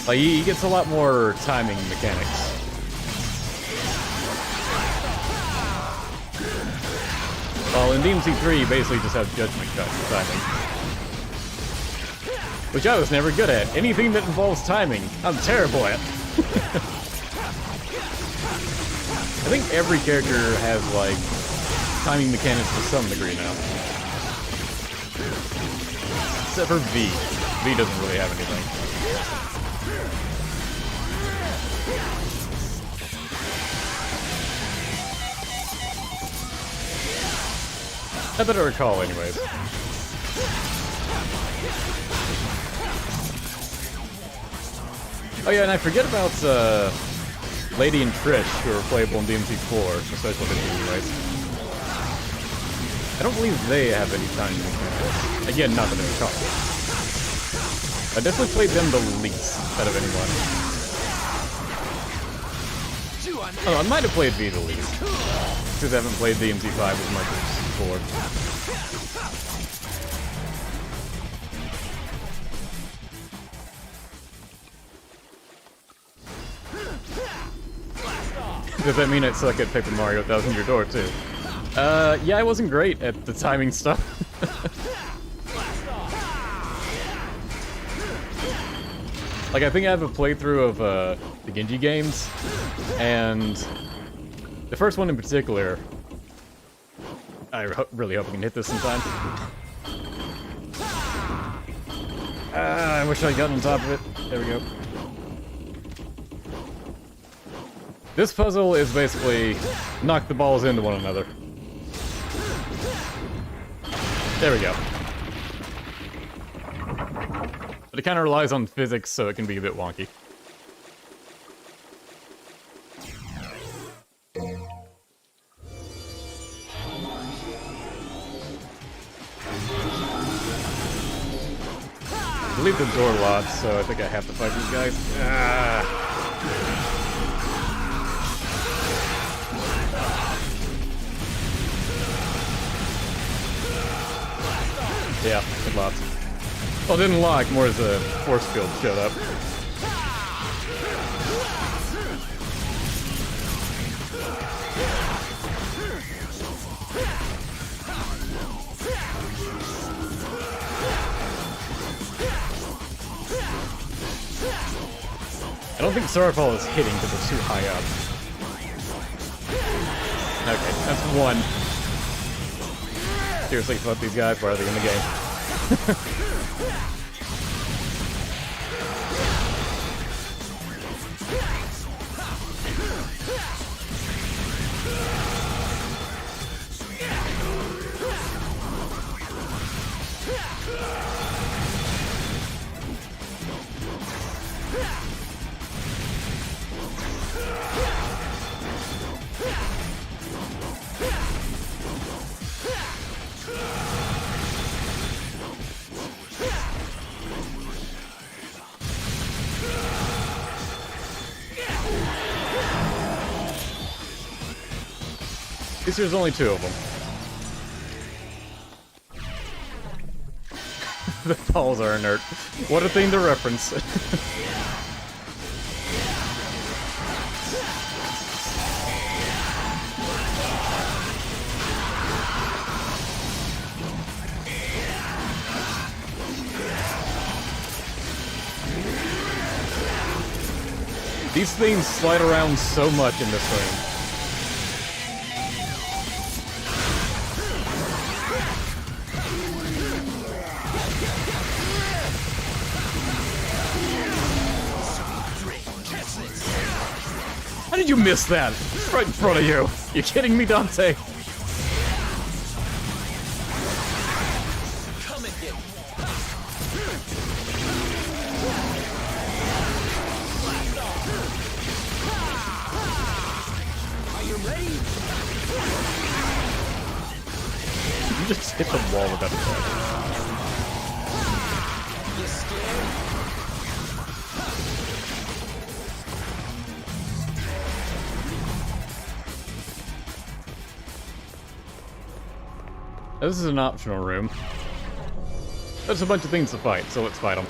Like, he gets a lot more timing mechanics. Well, in DMC3, you basically just have judgment cut for timing. Which I was never good at. Anything that involves timing, I'm terrible at. I think every character has, like, timing mechanics to some degree now. Except for V. V doesn't really have anything. Not that I recall, anyways. Oh yeah, and I forget about Lady and Trish, who are playable in DMC4, especially with the anyways. I don't believe they have any time mechanics. Again, not that I recall. I definitely played them the least out of anyone. Oh, I might have played V the least. Because I haven't played DMC5 as much as before. Does that mean I suck at Paper Mario 1000 Year Door too? Yeah, I wasn't great at the timing stuff. Like, I think I have a playthrough of the Genji games, and the first one in particular, I really hope I can hit this in time. I wish I'd gotten on top of it. There we go. This puzzle is basically knock the balls into one another. There we go. But it kind of relies on physics, so it can be a bit wonky. I leave the door locked, so I think I have to fight these guys. Yeah, it locked. Well, it didn't lock, more as a force field showed up. I don't think Starfall is hitting because it's too high up. Okay, that's one. Seriously, fuck these guys, why are they in the game? At least there's only two of them. The balls are inert. What a thing to reference. These things slide around so much in this game. How did you miss that? It's right in front of you. You kidding me, Dante? Come and get Are you ready? You just hit the wall with that attack. You scared? This is an optional room. There's a bunch of things to fight, so let's fight them.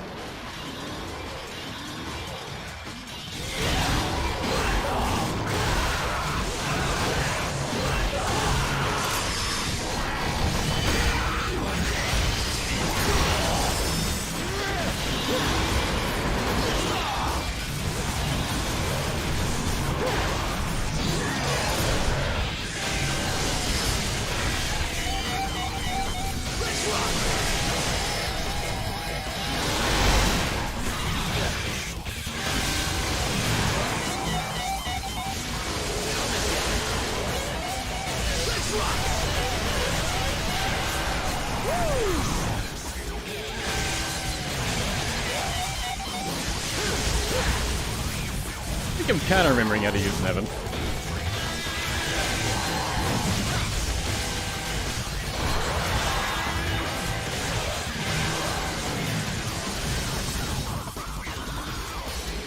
I think I'm kind of remembering how to use Nevin.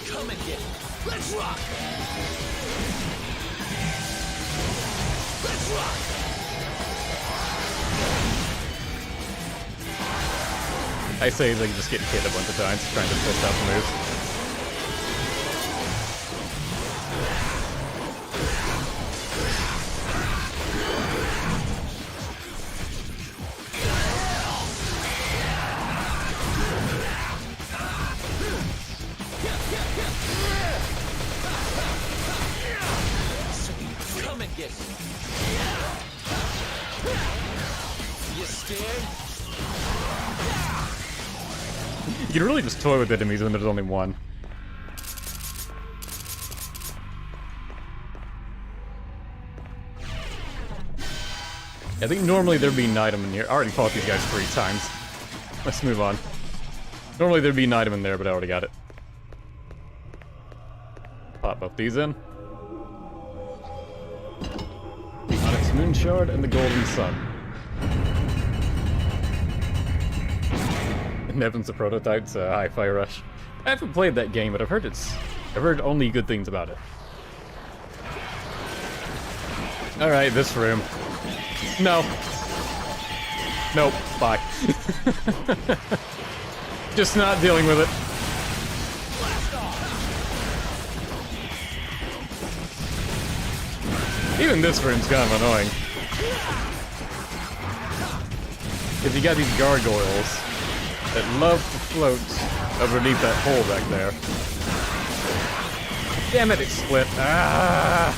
Come and get it. Let's rock! Let's rock! I say they just get hit a bunch of times trying to test out the moves. You can really just toy with enemies when there's only one. I think normally there'd be an item in here. I already fought these guys 3 times. Let's move on. Normally there'd be an item in there, but I already got it. Pop both these in. The Onyx Moon Shard and the Golden Sun. Nevin's a prototype's Hi-Fi Rush. I haven't played that game, but I've heard only good things about it. Alright, this room. No. Nope, bye. Just not dealing with it. Even this room's kind of annoying. Because you got these gargoyles that love to float underneath that hole back there. Damn it, it split. Ah!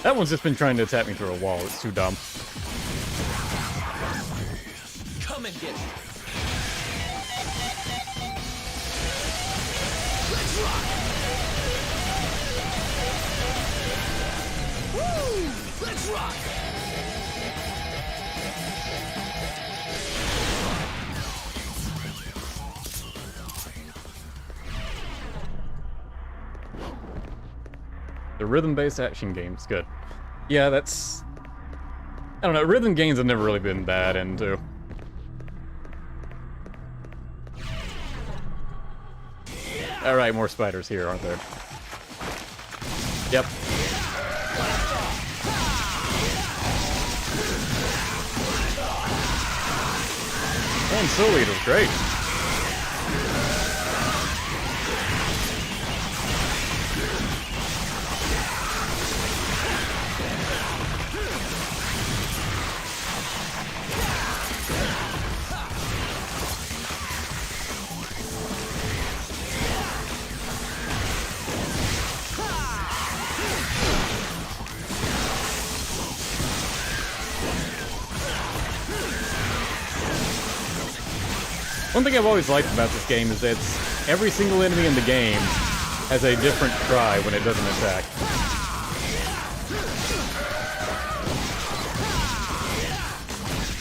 That one's just been trying to attack me through a wall. It's too dumb. Come and get me. Let's rock! Woo! Let's rock! The rhythm-based action game's good. Yeah, that's... I don't know, rhythm games I've never really been that into. Alright, more spiders here, aren't there? Yep. And Soul Eater's great. One thing I've always liked about this game is that every single enemy in the game has a different cry when it doesn't attack.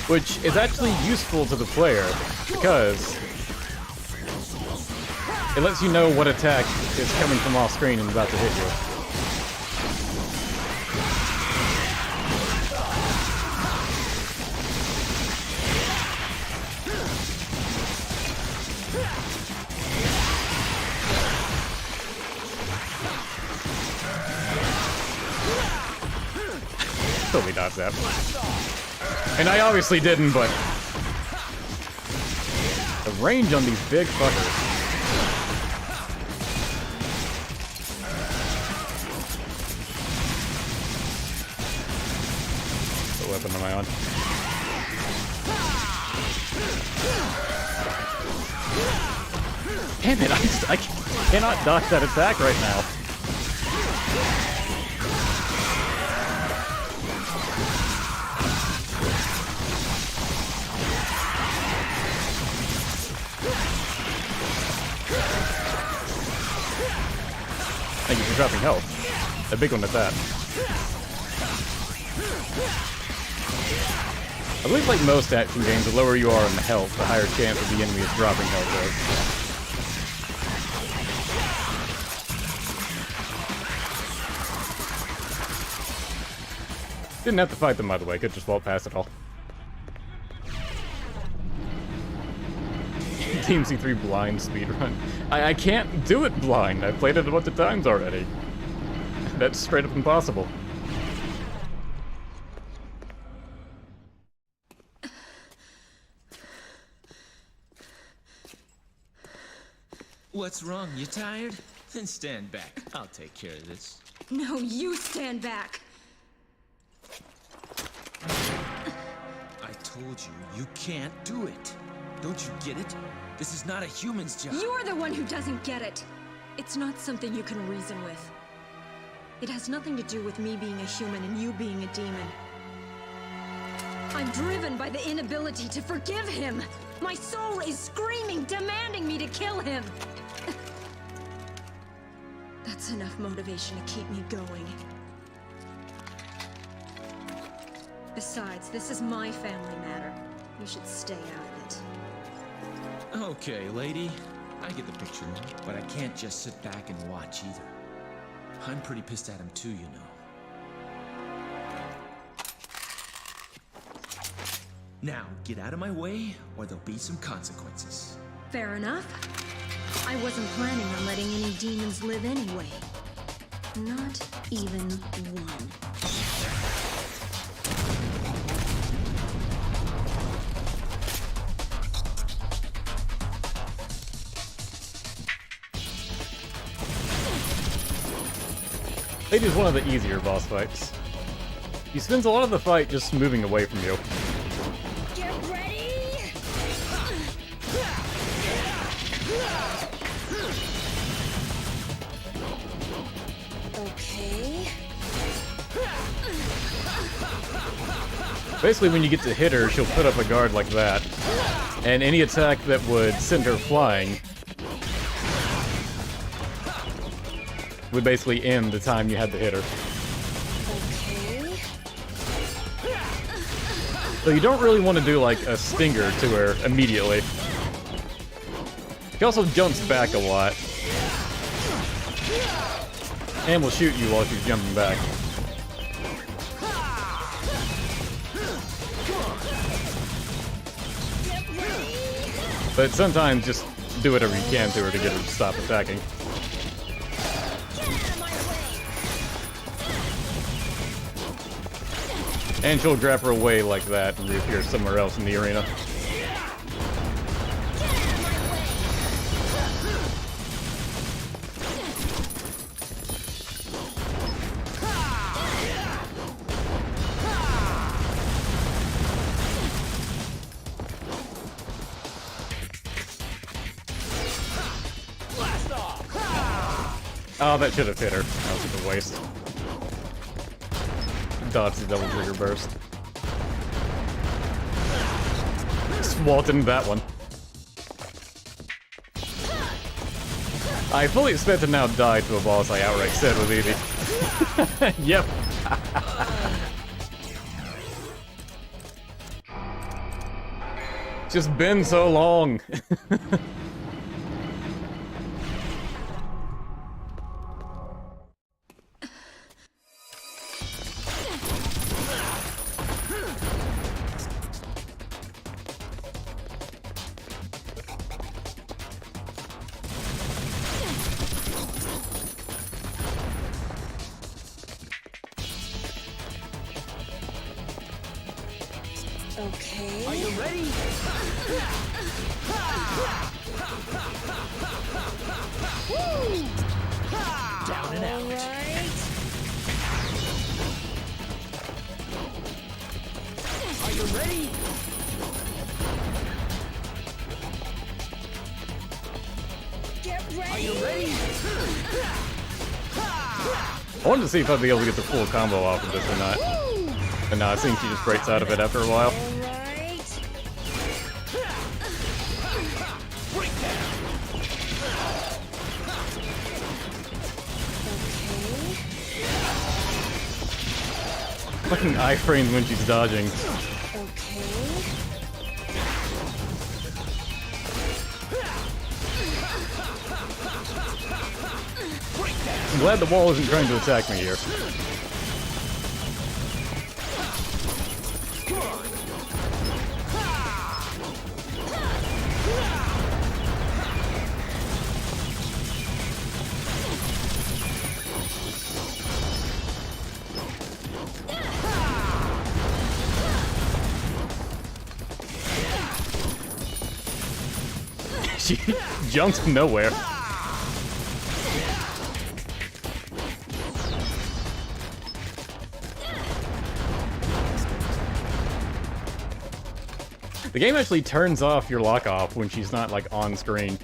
Which is actually useful to the player, because it lets you know what attack is coming from off screen and about to hit you. Totally dodged that. And I obviously didn't, but the range on these big fuckers. What weapon am I on? Damn it, I cannot dodge that attack right now. Thank you for dropping health. A big one at that. I believe like most action games, the lower you are in the health, the higher chance of the enemy is dropping health is. Didn't have to fight them, by the way. Could just walk past it all. DMC3 blind speedrun. I can't do it blind. I've played it a bunch of times already. That's straight up impossible. What's wrong? You tired? Then stand back. I'll take care of this. No, you stand back. I told you, you can't do it. Don't you get it? This is not a human's job. You're the one who doesn't get it. It's not something you can reason with. It has nothing to do with me being a human and you being a demon. I'm driven by the inability to forgive him. My soul is screaming, demanding me to kill him. That's enough motivation to keep me going. Besides, this is my family matter. You should stay out of it. Okay, lady. I get the picture now, but I can't just sit back and watch either. I'm pretty pissed at him too, you know. Now, get out of my way, or there'll be some consequences. Fair enough. I wasn't planning on letting any demons live anyway. Not even one. Lady is one of the easier boss fights. He spends a lot of the fight just moving away from you. Get ready! Okay. Basically, when you get to hit her, she'll put up a guard like that. And any attack that would send her flying would basically end the time you had to hit her. Okay. So you don't really want to do like a stinger to her immediately. She also jumps back a lot. And will shoot you while she's jumping back. But sometimes just do whatever you can to her to get her to stop attacking. And she'll grab her away like that and reappear somewhere else in the arena. Oh, that should have hit her. That was a waste. Dodge the double trigger burst. Just walked into that one. I fully expect to now die to a boss I outright said was easy. Yep. It's just been so long. Okay. Are you ready? Down and out. Are you ready? Get ready. Are you ready? I wanted to see if I'd be able to get the full combo off of this or not. But no, I think she just breaks out of it after a while. Fucking iframes when she's dodging. I'm glad the wall isn't trying to attack me here. She jumped nowhere. The game actually turns off your lock off when she's not like on screen.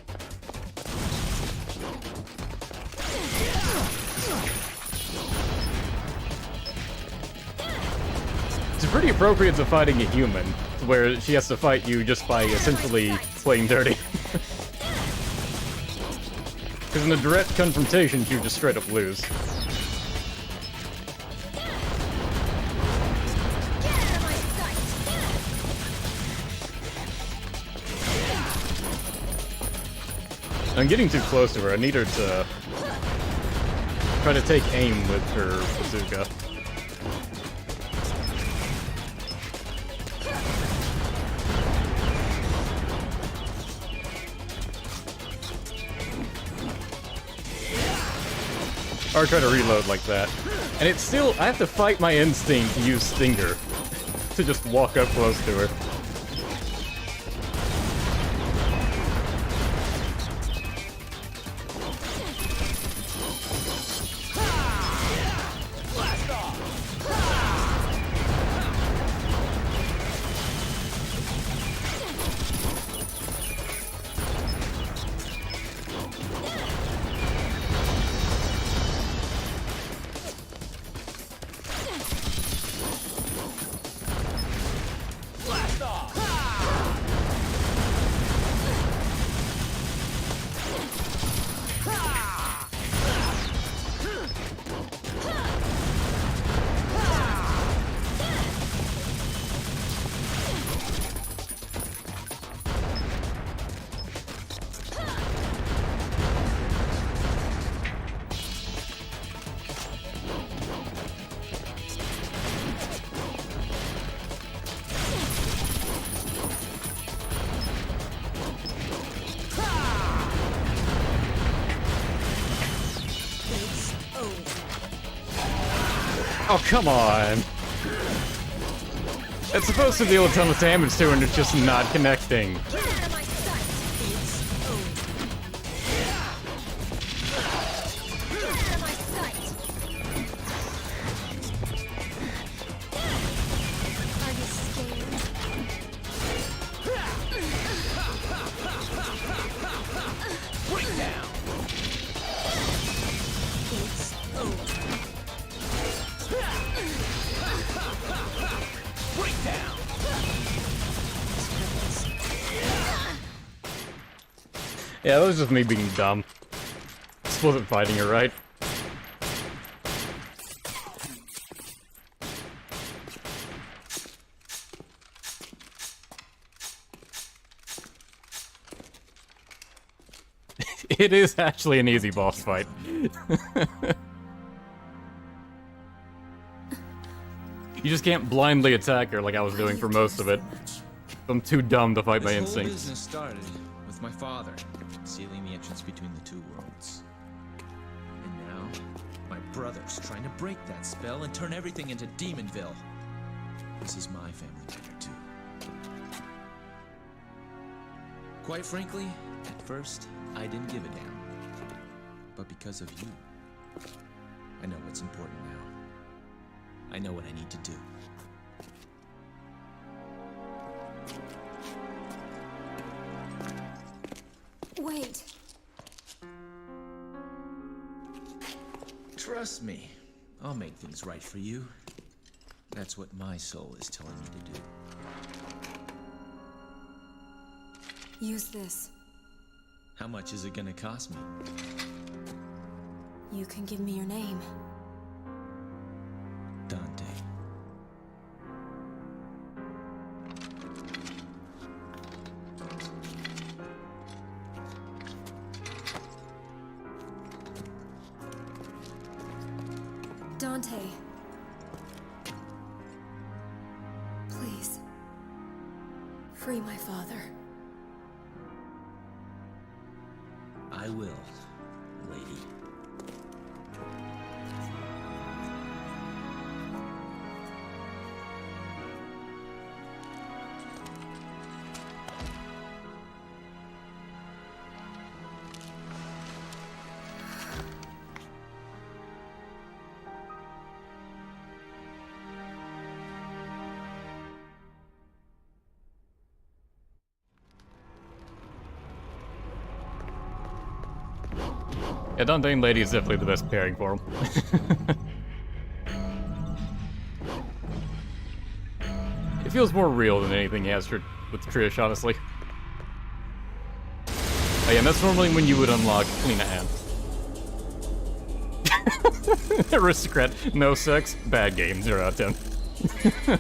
It's pretty appropriate to fighting a human, where she has to fight you just by essentially playing dirty. Because in a direct confrontation, you just straight up lose. I'm getting too close to her. I need her to try to take aim with her bazooka. Or try to reload like that. And it's still, I have to fight my instinct to use Stinger. To just walk up close to her. Oh, come on. It's supposed to deal a ton of damage to her and it's just not connecting. Yeah, that was just me being dumb. This wasn't fighting her, right? It is actually an easy boss fight. You just can't blindly attack her like I was doing for most of it. I'm too dumb to fight my This whole instincts. business started with my father sealing the entrance between the two worlds. And now, my brother's trying to break that spell and turn everything into Demonville. This is my family matter, too. Quite frankly, at first, I didn't give a damn. But because of you, I know what's important now. I know what I need to do. Wait. Trust me, I'll make things right for you. That's what my soul is telling me to do. Use this. How much is it gonna cost me? You can give me your name. Dante. Dante. Please. Free my father. I will, lady. Yeah, Dante and Lady is definitely the best pairing for him. It feels more real than anything he has with Trish, honestly. Oh yeah, and that's normally when you would unlock Clean a Hand. Aristocrat, no sex, bad game, 0 out of 10.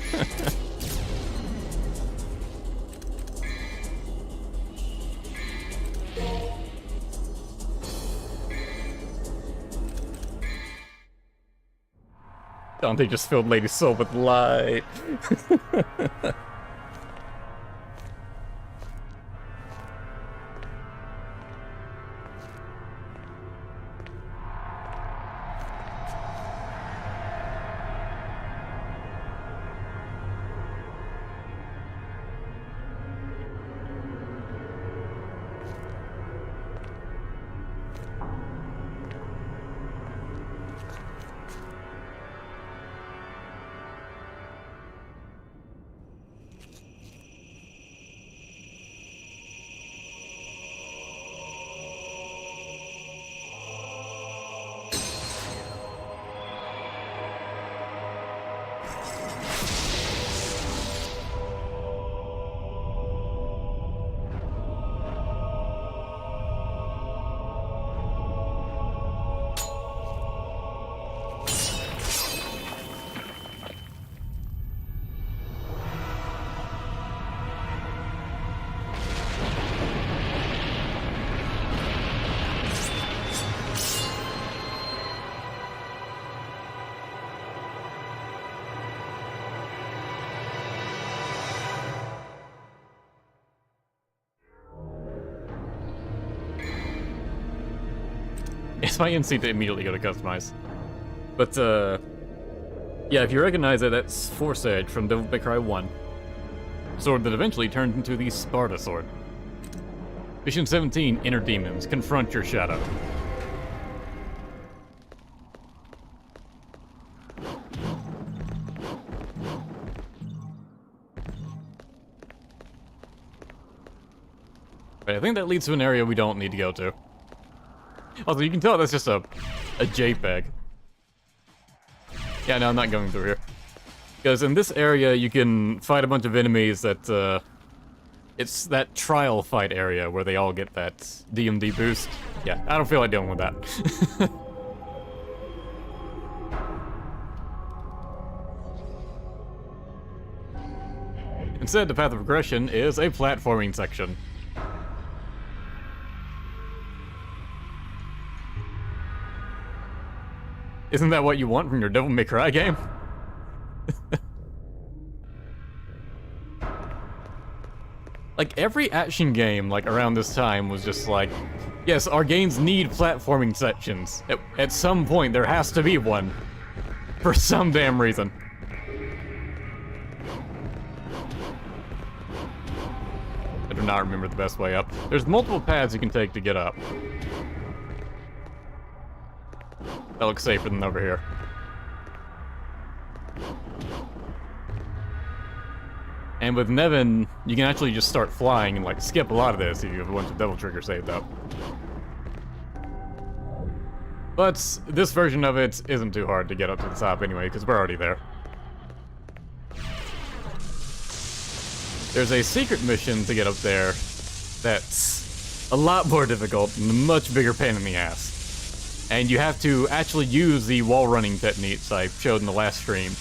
Dante just filled Lady's soul with light. It's my instinct to immediately go to customize. But, yeah, if you recognize it, that's Force Edge from Devil May Cry 1. Sword that eventually turned into the Sparta Sword. Mission 17, Inner Demons. Confront your shadow. Right, I think that leads to an area we don't need to go to. Also, you can tell that's just a JPEG. Yeah, no, I'm not going through here. Because in this area, you can fight a bunch of enemies that, it's that trial fight area where they all get that DMD boost. Yeah, I don't feel like dealing with that. Instead, the path of progression is a platforming section. Isn't that what you want from your Devil May Cry game? Like, every action game, like, around this time was just like, yes, our games need platforming sections. At some point, there has to be one. For some damn reason. I do not remember the best way up. There's multiple paths you can take to get up. That looks safer than over here. And with Nevin, you can actually just start flying and like skip a lot of this if you have a bunch of Devil Trigger saved up. But this version of it isn't too hard to get up to the top anyway, because we're already there. There's a secret mission to get up there that's a lot more difficult and a much bigger pain in the ass. And you have to actually use the wall running techniques I showed in the last stream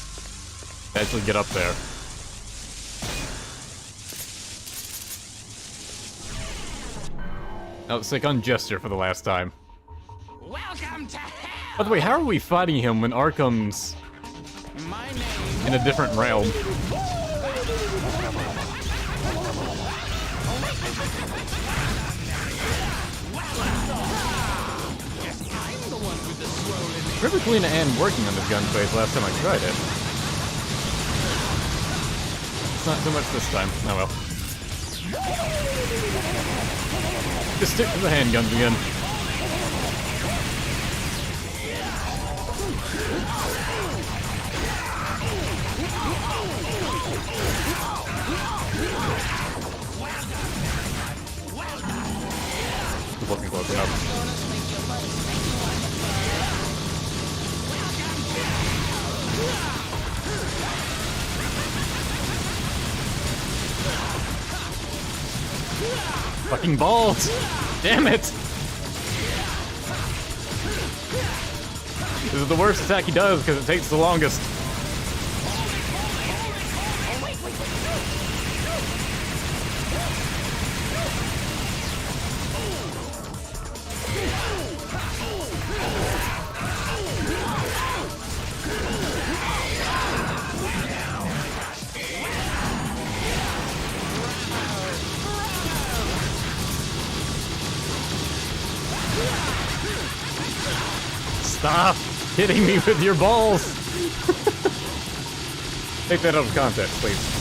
to actually get up there. Now let's take on Jester for the last time. Welcome to hell! By the way, how are we fighting him when Arkham's My name in a different realm? I remember Kalina Ann working on this gun phase last time I tried it. It's not so much this time. Oh well. Just stick to the handguns again. Looking close enough. Fucking balls! Damn it! This is the worst attack he does because it takes the longest. Stop hitting me with your balls! Take that out of context, please.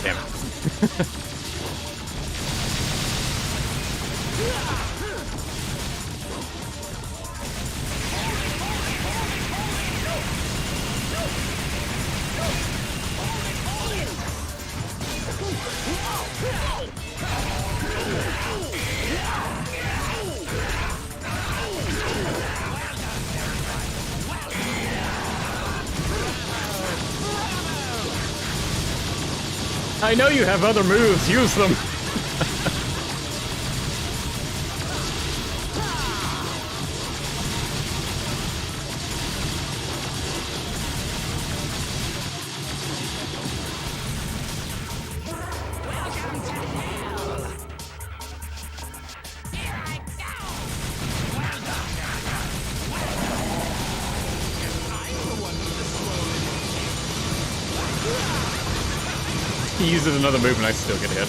Damn it. I know you have other moves, use them! He uses another move and I still get hit.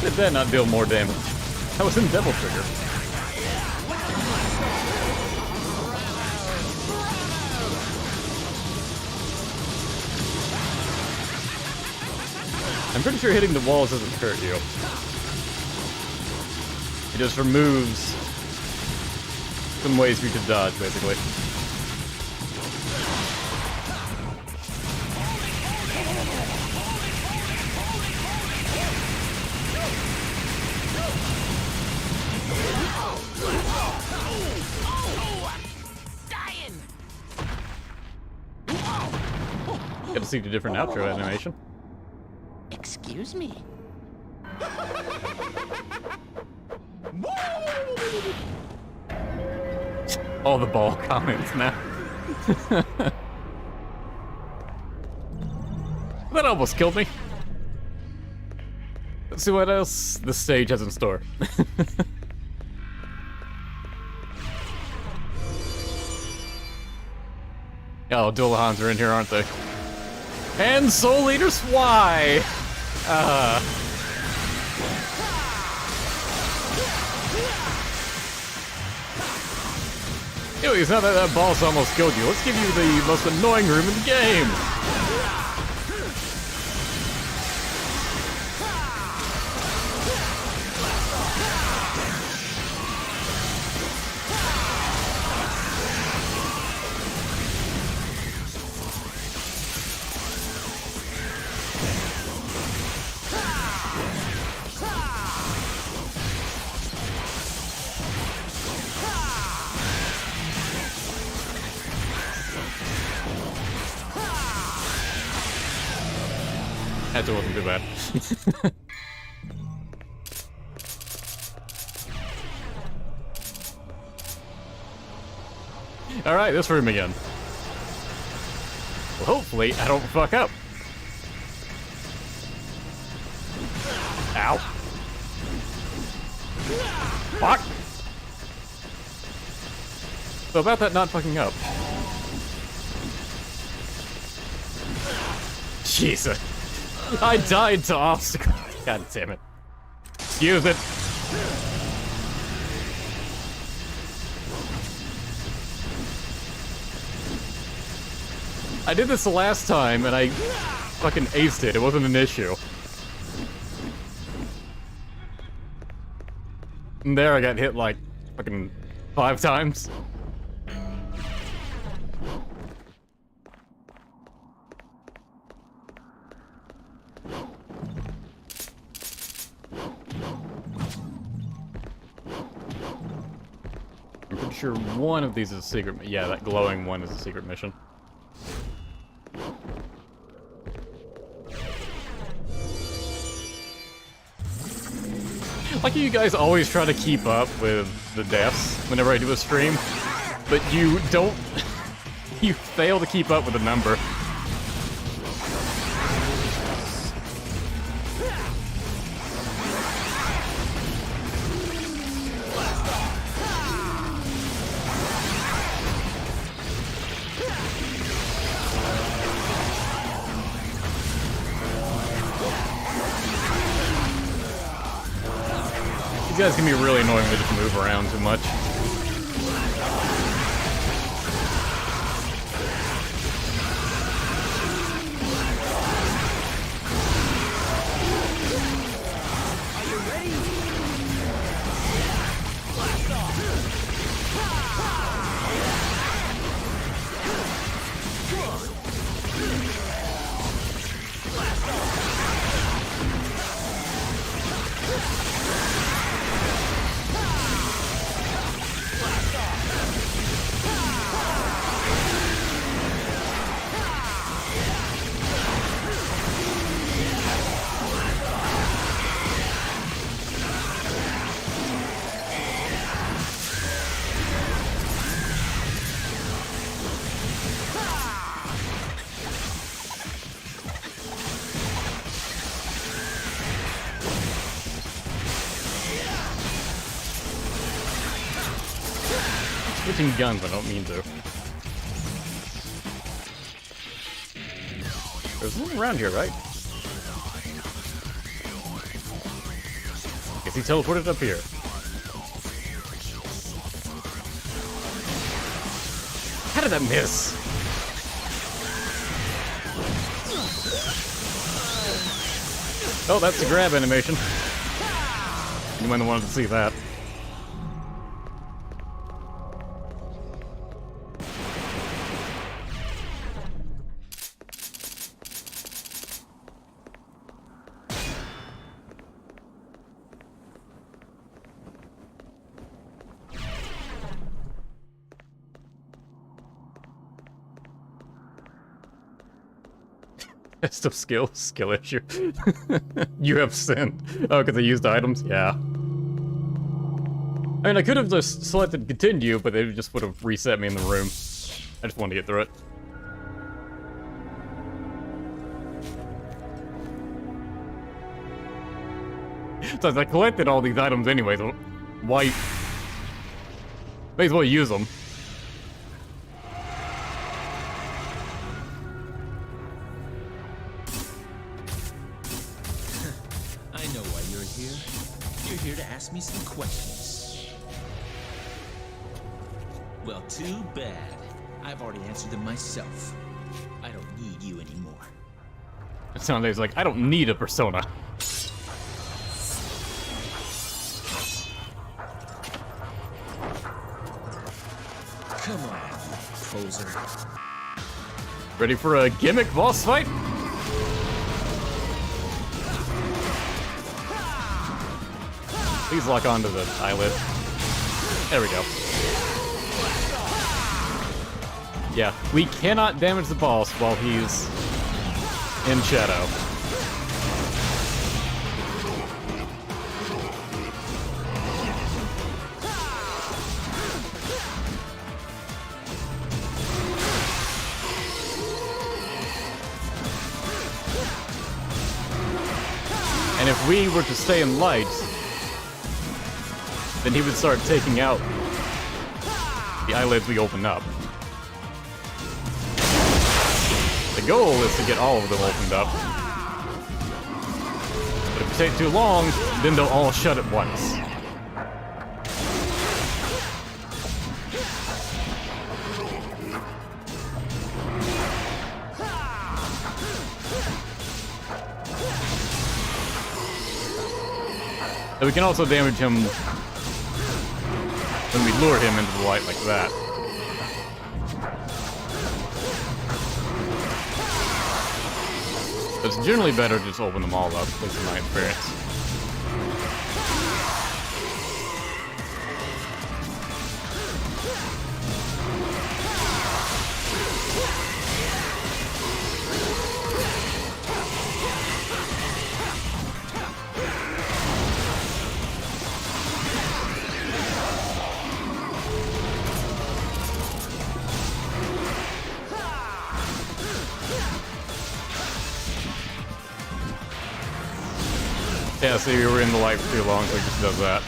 Did that not deal more damage? I was in Devil Trigger. I'm pretty sure hitting the walls doesn't hurt you. It just removes some ways for you to dodge, basically. Get to see the different outro animation. Excuse me. All the ball comments now. That almost killed me. Let's see what else the stage has in store. Oh, Dullahans are in here, aren't they? And Soul Eaters, why? Anyways, now that that boss almost killed you, let's give you the most annoying room in the game. That wasn't too bad. Alright, this room again. Well, hopefully I don't fuck up. Ow. Fuck! So about that not fucking up. Jesus. I died to obstacle. God damn it. Excuse it. I did this the last time and I fucking aced it. It wasn't an issue. And there I got hit like fucking 5 times. I'm pretty sure one of these is a secret. Yeah, that glowing one is a secret mission. Like you guys always try to keep up with the deaths whenever I do a stream, but you don't. You fail to keep up with the number. These guys can be really annoying when they just move around too much. Switching guns, I don't mean to. There's one around here, right? Guess he teleported up here. How did that miss? Oh, that's the grab animation. You might have wanted to see that. Test of skill issue. You have sinned. Oh, because I used items? Yeah. I mean, I could have just selected continue, but it just would have reset me in the room. I just wanted to get through it. So I collected all these items anyway, so why? May as well use them. Here to ask me some questions. Well, too bad. I've already answered them myself. I don't need you anymore. It sounds like I don't need a persona. Come on, poser. Ready for a gimmick boss fight? Please lock onto the eyelid. There we go. Yeah, we cannot damage the boss while he's in shadow. And if we were to stay in light, then he would start taking out the eyelids we open up. The goal is to get all of them opened up. But if we take too long, then they'll all shut at once. And we can also damage him when we lure him into the light like that. But it's generally better to just open them all up, at least in my experience. Yeah, so you were in the light for too long, so he just does that.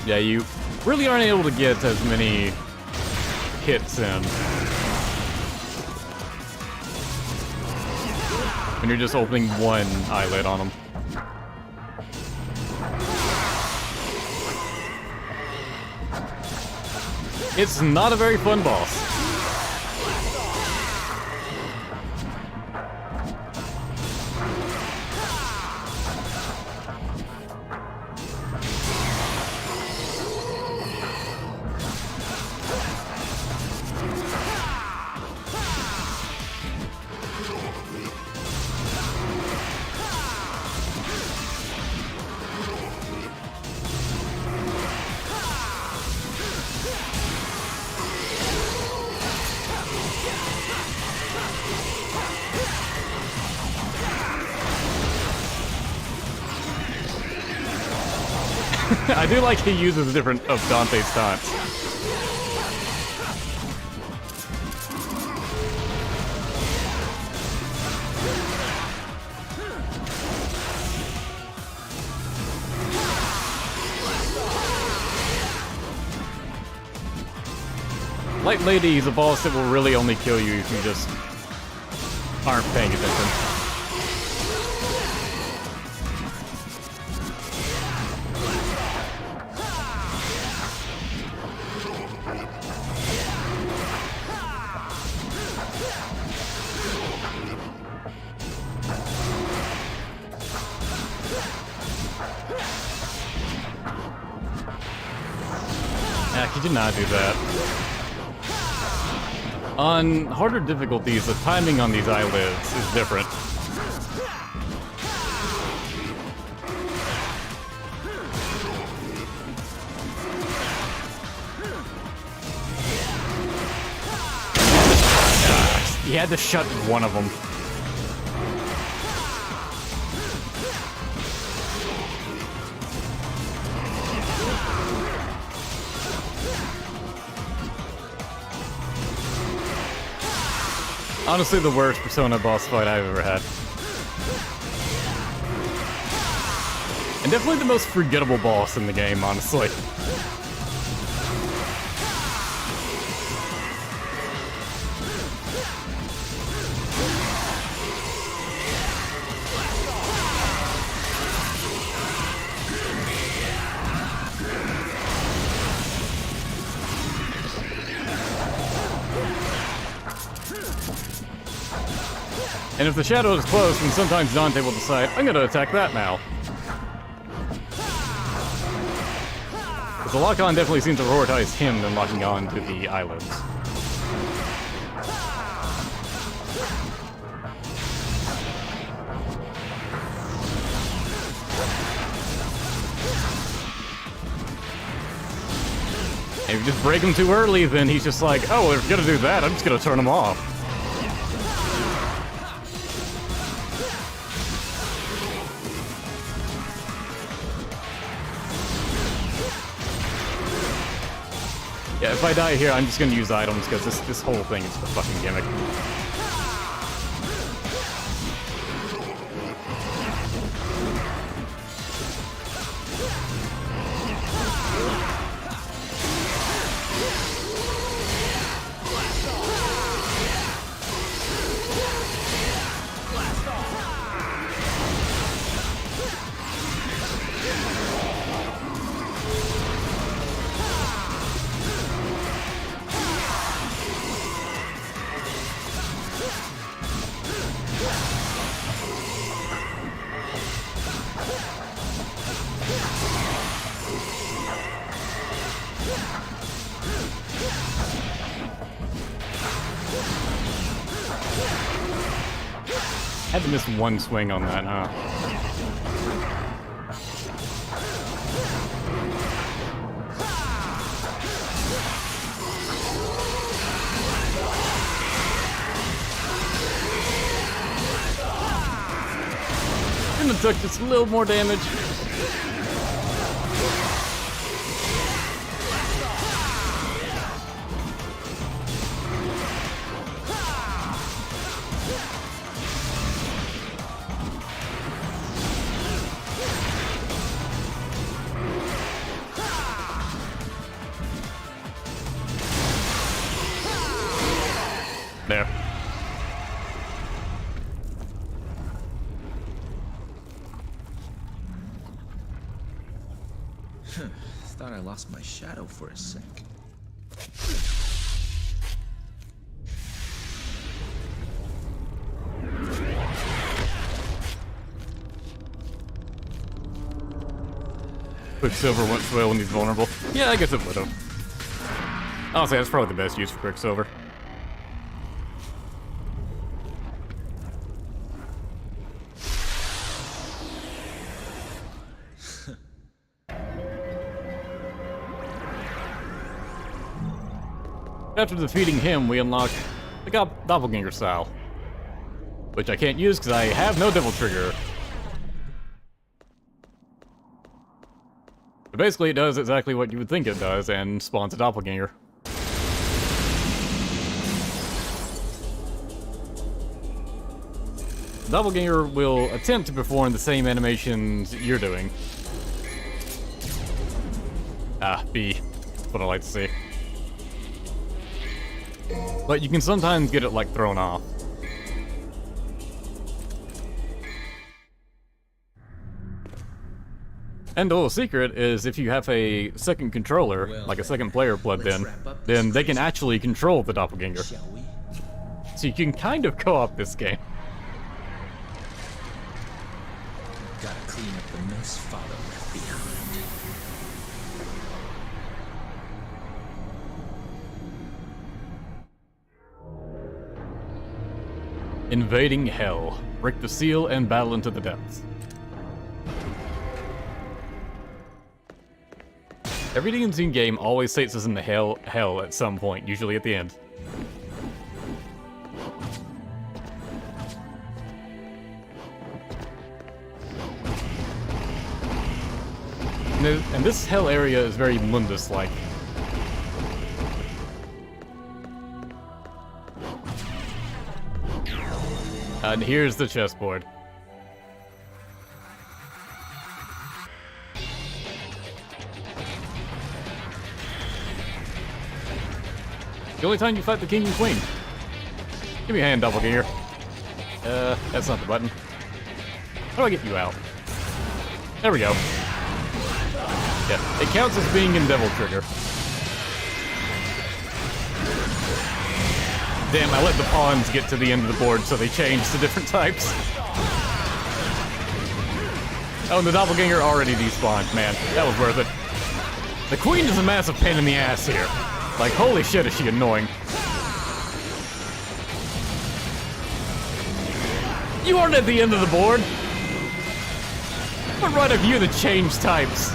Yeah, you really aren't able to get as many hits in when you're just opening one eyelid on them. It's not a very fun boss. I do like he uses different of Dante's taunts. Light Lady is a boss that will really only kill you if you just aren't paying attention. He did not do that. On harder difficulties, the timing on these eyelids is different. He had to shut one of them. Honestly, the worst Persona boss fight I've ever had. And definitely the most forgettable boss in the game, honestly. And if the shadow is close, then sometimes Dante will decide, I'm gonna attack that now. Because the lock-on definitely seems to prioritize him than locking on to the eyelids. And if you just break him too early, then he's just like, oh, if you're gonna do that, I'm just gonna turn him off. if I die here, I'm just gonna use items, because this whole thing is a fucking gimmick. Had to miss one swing on that, huh? Shouldn't have took just a little more damage. There. Thought I lost my shadow for a sec. Quicksilver won't swell when he's vulnerable. Yeah, I guess it would have. Honestly, that's probably the best use for Quicksilver. After defeating him, we unlock the Doppelganger style, which I can't use because I have no Devil Trigger. But basically, it does exactly what you would think it does and spawns a Doppelganger. The Doppelganger will attempt to perform the same animations you're doing. B. That's what I like to see. But you can sometimes get it, like, thrown off. And the little secret is if you have a second controller, like a second player plugged in, then they can actually control the Doppelganger. Shall we? So you can kind of co-op this game. Gotta clean up the mess father left behind. Invading Hell. Break the seal and battle into the depths. Every D&D game always takes us into hell at some point, usually at the end. And this hell area is very Mundus-like. And here's the chessboard. The only time you fight the king and queen. Give me a hand, Doppelganger. That's not the button. How do I get you out? There we go. Yeah, it counts as being in Devil Trigger. Damn, I let the pawns get to the end of the board, so they changed to different types. Oh, and the Doppelganger already despawned, man. That was worth it. The queen is a massive pain in the ass here. Like, holy shit, is she annoying. You aren't at the end of the board. What right of you to change types?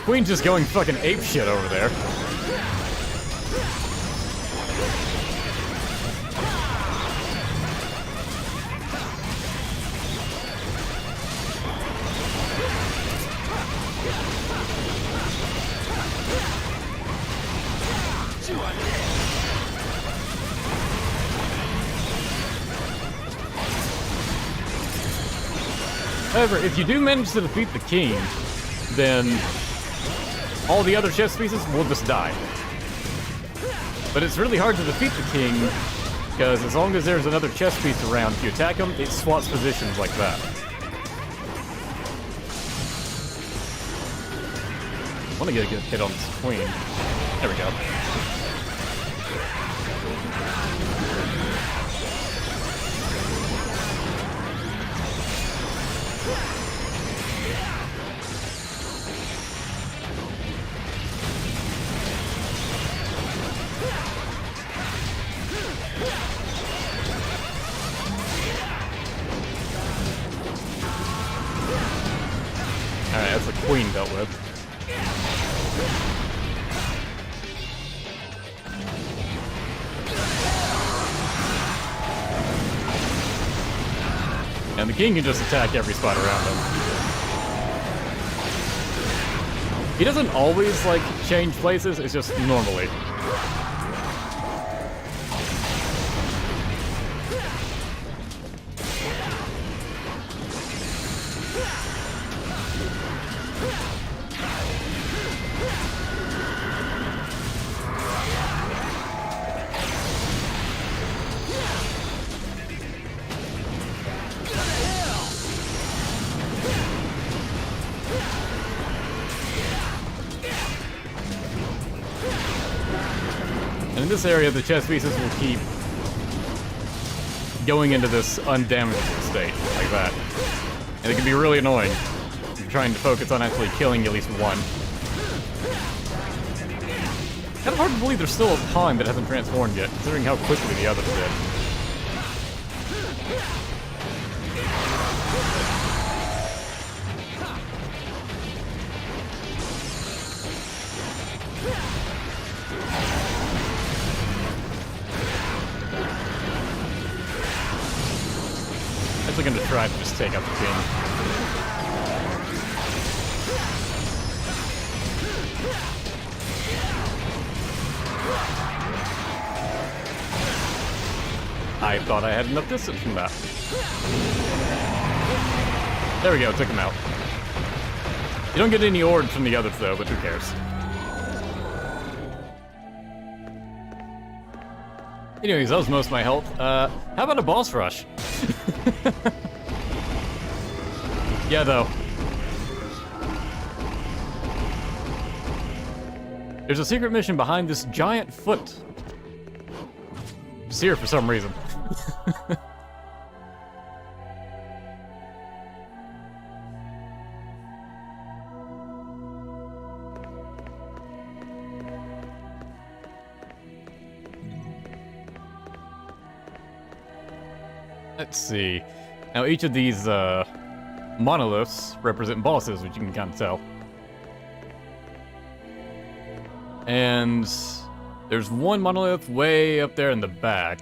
Queen's just going fucking apeshit over there. However, if you do manage to defeat the king, then all the other chess pieces will just die. But it's really hard to defeat the king, because as long as there's another chess piece around, if you attack him, it swaps positions like that. I want to get a good hit on this queen. There we go. Alright, that's the queen dealt with. And the king can just attack every spot around him. He doesn't always, like, change places, it's just normally. And in this area, the chess pieces will keep going into this undamageable state, like that. And it can be really annoying if you're trying to focus on actually killing at least one. Kind of hard to believe there's still a pawn that hasn't transformed yet, considering how quickly the others did. I'm gonna try to just take out the king. I thought I had enough distance from that. There we go, took him out. You don't get any orbs from the others though, but who cares? Anyways, that was most of my health. How about a boss rush? Yeah, though. There's a secret mission behind this giant foot. It's here for some reason. Let's see. Now each of these monoliths represent bosses, which you can kind of tell. And there's one monolith way up there in the back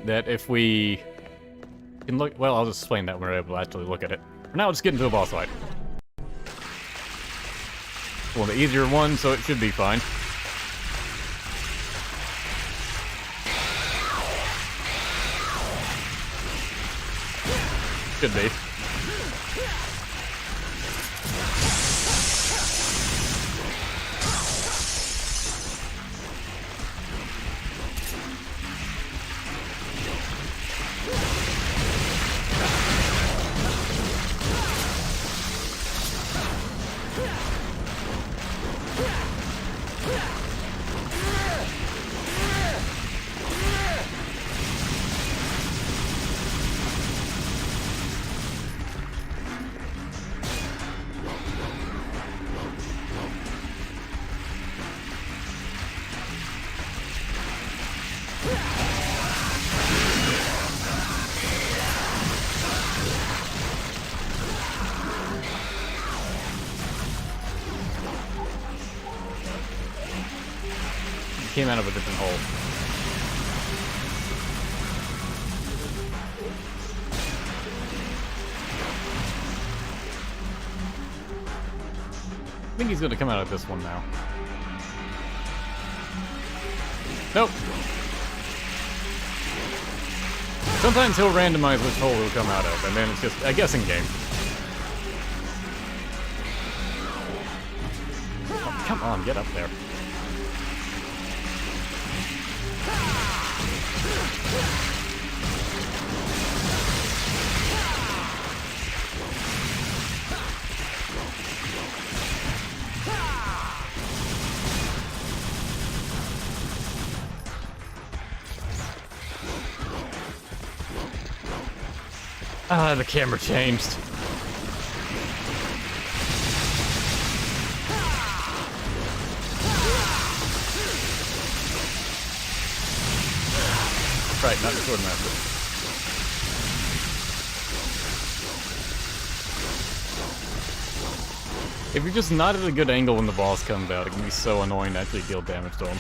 that if we can look, well, I'll just explain that when we're able to actually look at it. For now, let's get into a boss fight. One of the easier ones, so it should be fine. Should be. Came out of a different hole. I think he's gonna come out of this one now. Nope. Sometimes he'll randomize which hole he'll come out of, and then it's just a guessing game. Come on, get up there. Ah, the camera changed. Right, not the sword master. If you're just not at a good angle when the boss comes out, it can be so annoying to actually deal damage to him.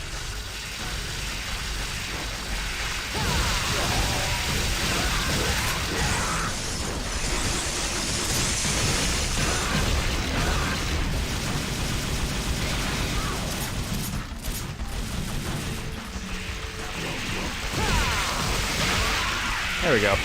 There we go.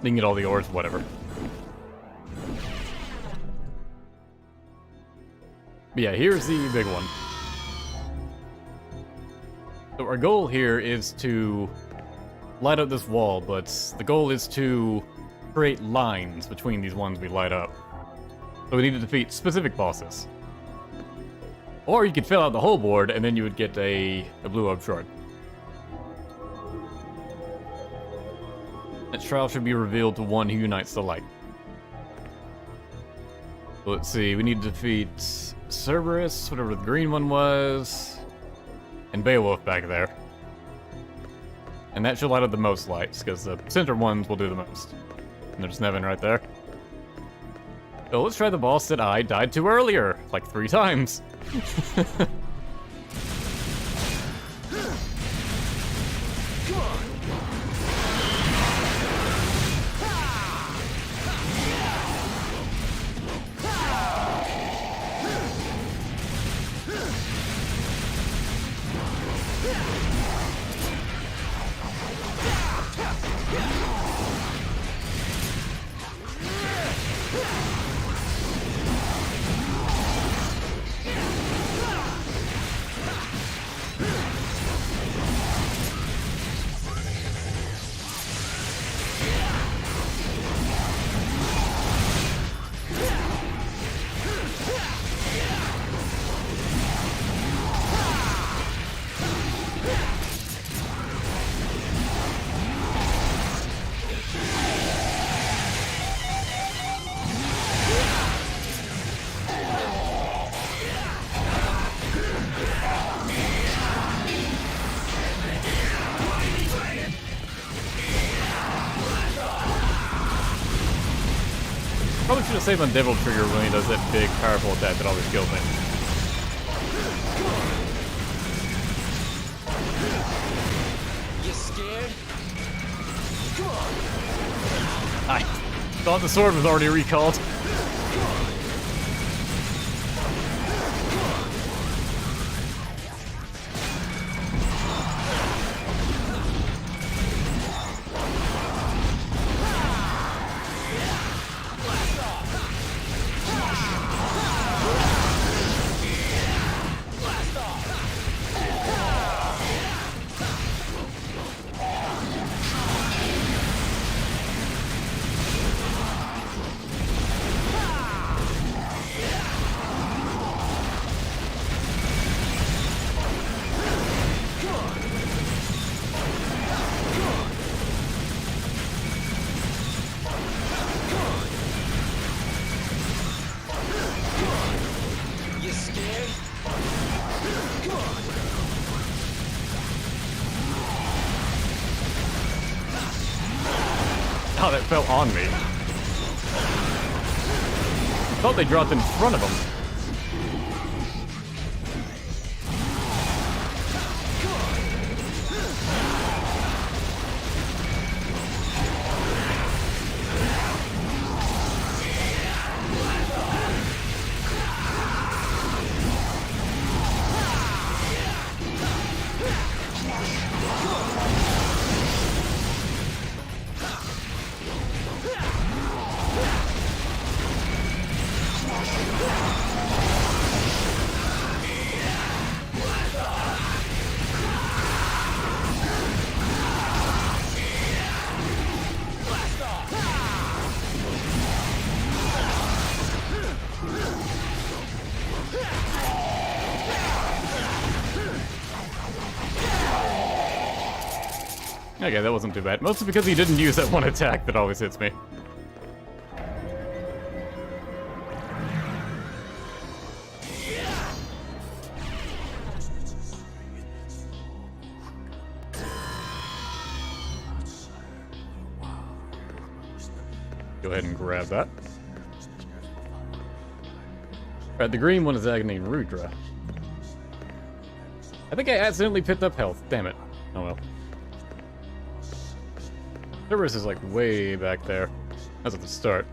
You can get all the ores, whatever. But yeah, here's the big one. So our goal here is to light up this wall, but the goal is to create lines between these ones we light up. So we need to defeat specific bosses. Or you could fill out the whole board, and then you would get a blue orb shard. That trial should be revealed to one who unites the light. So let's see, we need to defeat Cerberus, whatever the green one was, and Beowulf back there. And that should light up the most lights, because the center ones will do the most. And there's Nevin right there. So let's try the boss that I died to earlier, like 3 times. Probably should have saved on Devil Trigger when he does that big, powerful attack that always kills me. You scared? Come on. I thought the sword was already recalled. Oh, that fell on me. I thought they dropped in front of him. Okay, that wasn't too bad. Mostly because he didn't use that one attack that always hits me. Go ahead and grab that. Alright, the green one is Agony Rudra. I think I accidentally picked up health. Damn it. Oh well. Cerberus is like way back there. That's at the start.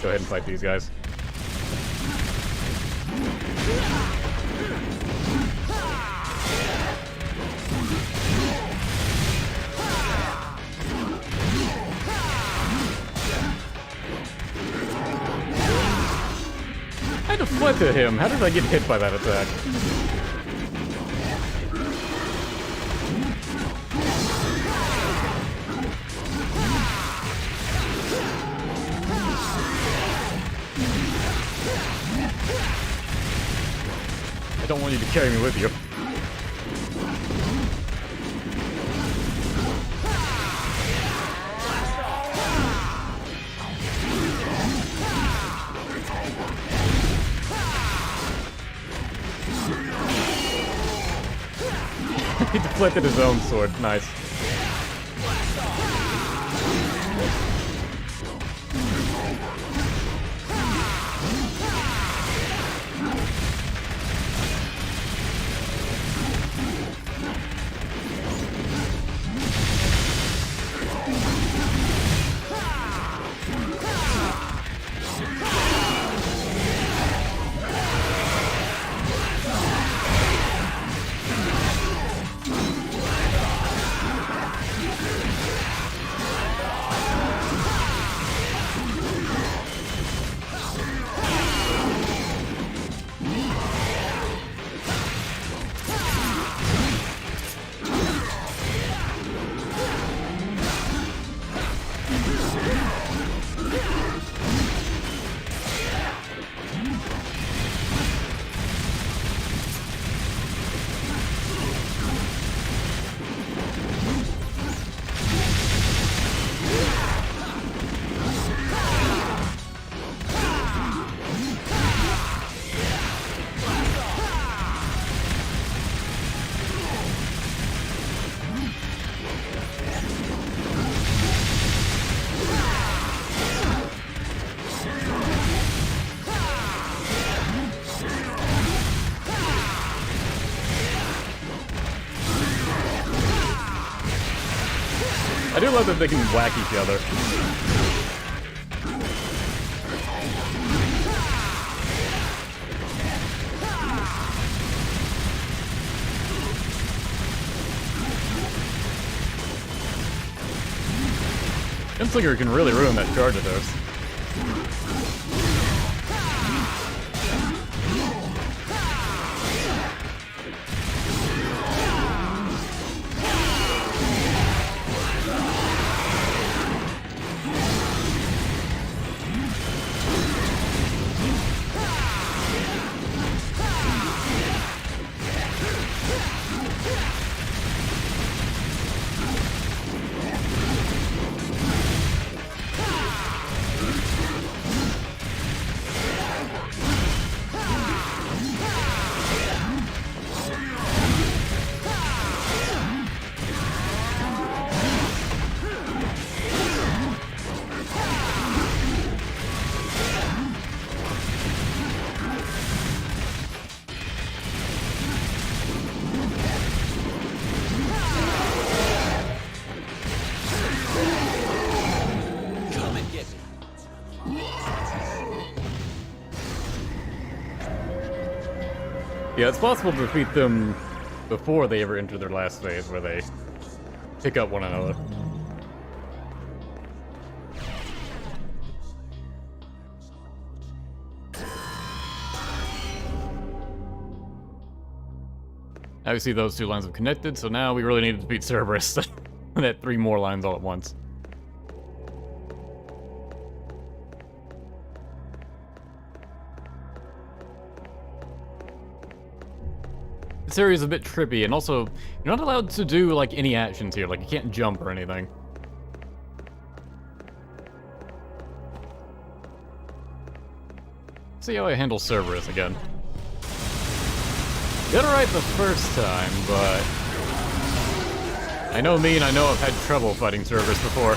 Go ahead and fight these guys. I deflected him. How did I get hit by that attack? I don't want you to carry me with you. He deflected his own sword. Nice. I do love that they can whack each other. Gunslinger can really ruin that charge of theirs. Yeah, it's possible to defeat them before they ever enter their last phase, where they pick up one another. Obviously, those two lines have connected, so now we really need to defeat Cerberus. And that 3 more lines all at once. This area is a bit trippy, and also, you're not allowed to do, like, any actions here. Like, you can't jump or anything. See how I handle Cerberus again. Got it right the first time, but... I know me, and I know I've had trouble fighting Cerberus before.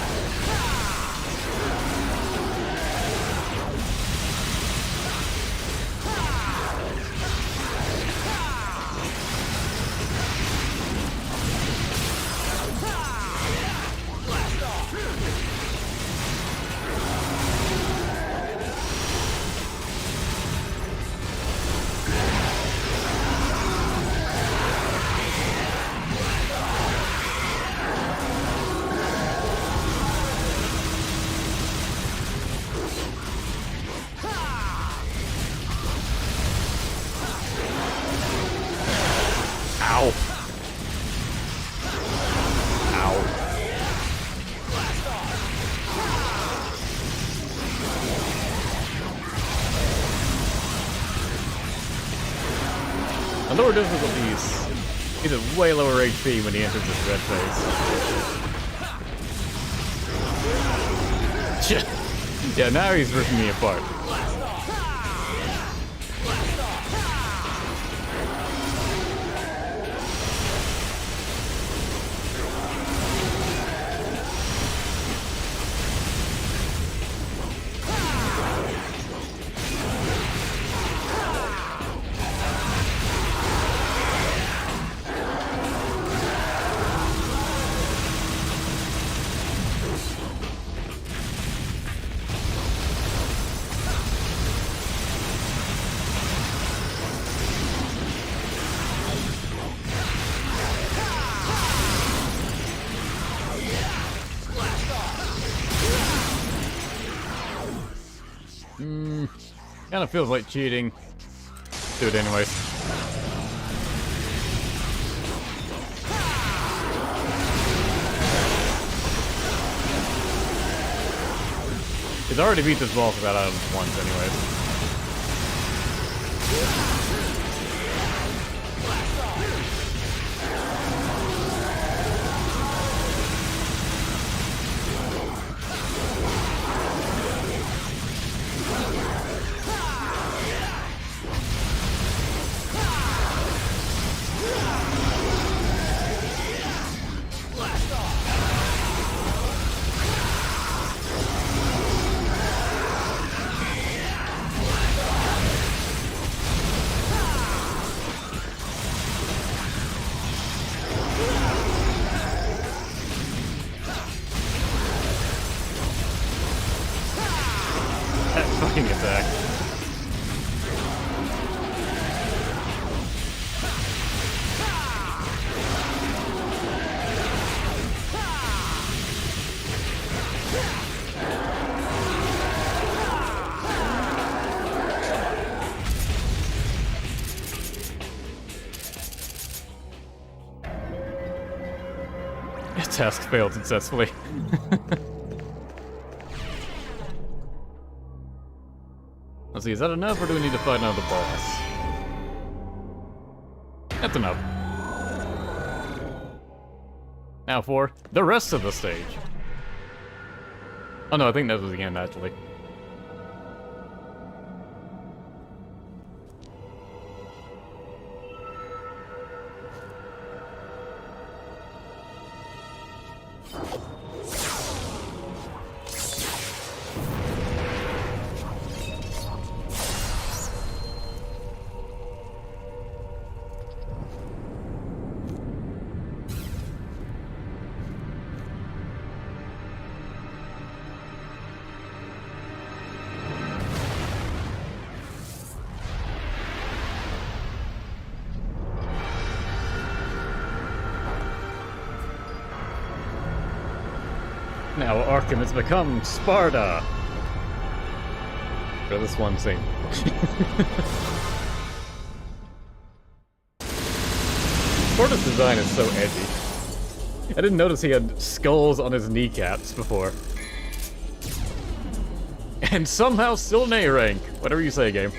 Ow. Ow. On lower difficulties, he's at way lower HP when he enters this red phase. Yeah, now he's ripping me apart. Kinda feels like cheating. Do it anyways. He's already beat this boss about out of once anyways. Fucking attack. Task failed successfully. Let's see, is that enough, or do we need to fight another boss? That's enough. Now for the rest of the stage. Oh no, I think that was the end, actually. Now Arkham has become Sparta! For this one scene. Sparta's design is so edgy. I didn't notice he had skulls on his kneecaps before. And somehow still an A rank. Whatever you say, game.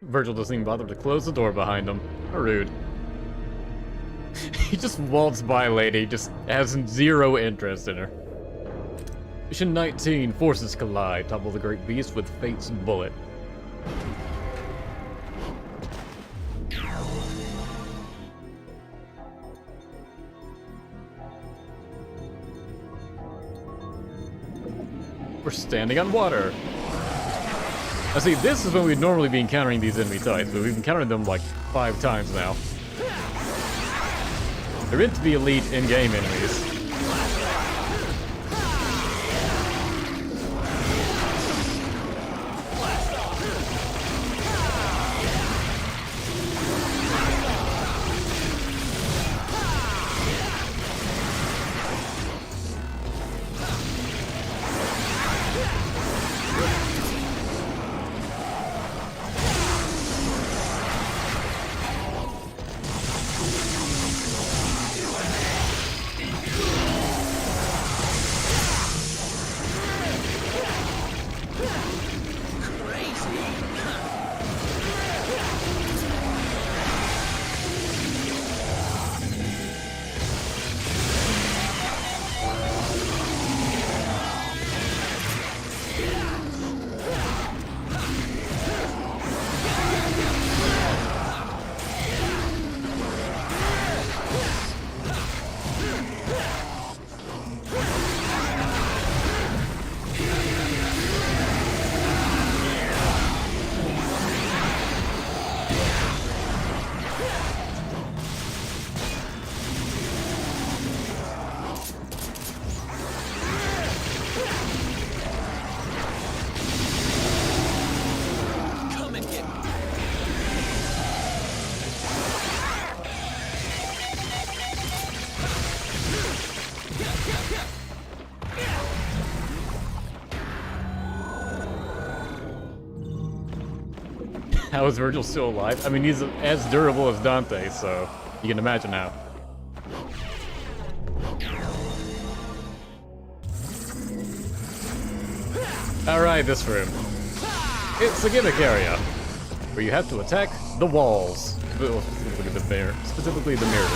Vergil doesn't even bother to close the door behind him. How rude. He just waltzed by a lady, just has zero interest in her. Mission 19, forces collide. Topple the great beast with fate's bullet. We're standing on water. Now see, this is when we'd normally be encountering these enemy types, but we've encountered them like 5 times now. They're meant to be elite in-game enemies. How is Vergil still alive? I mean, he's as durable as Dante, so you can imagine how. Alright, this room. It's a gimmick area, where you have to attack the walls. Well, specifically the mirrors.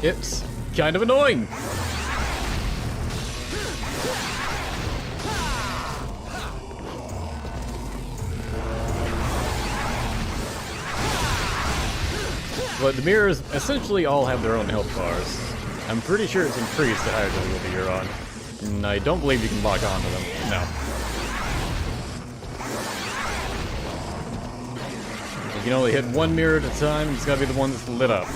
It's kind of annoying. But the mirrors essentially all have their own health bars. I'm pretty sure it's increased the higher difficulty you're on. And I don't believe you can lock onto them. No. You can only hit one mirror at a time, it's gotta be the one that's lit up.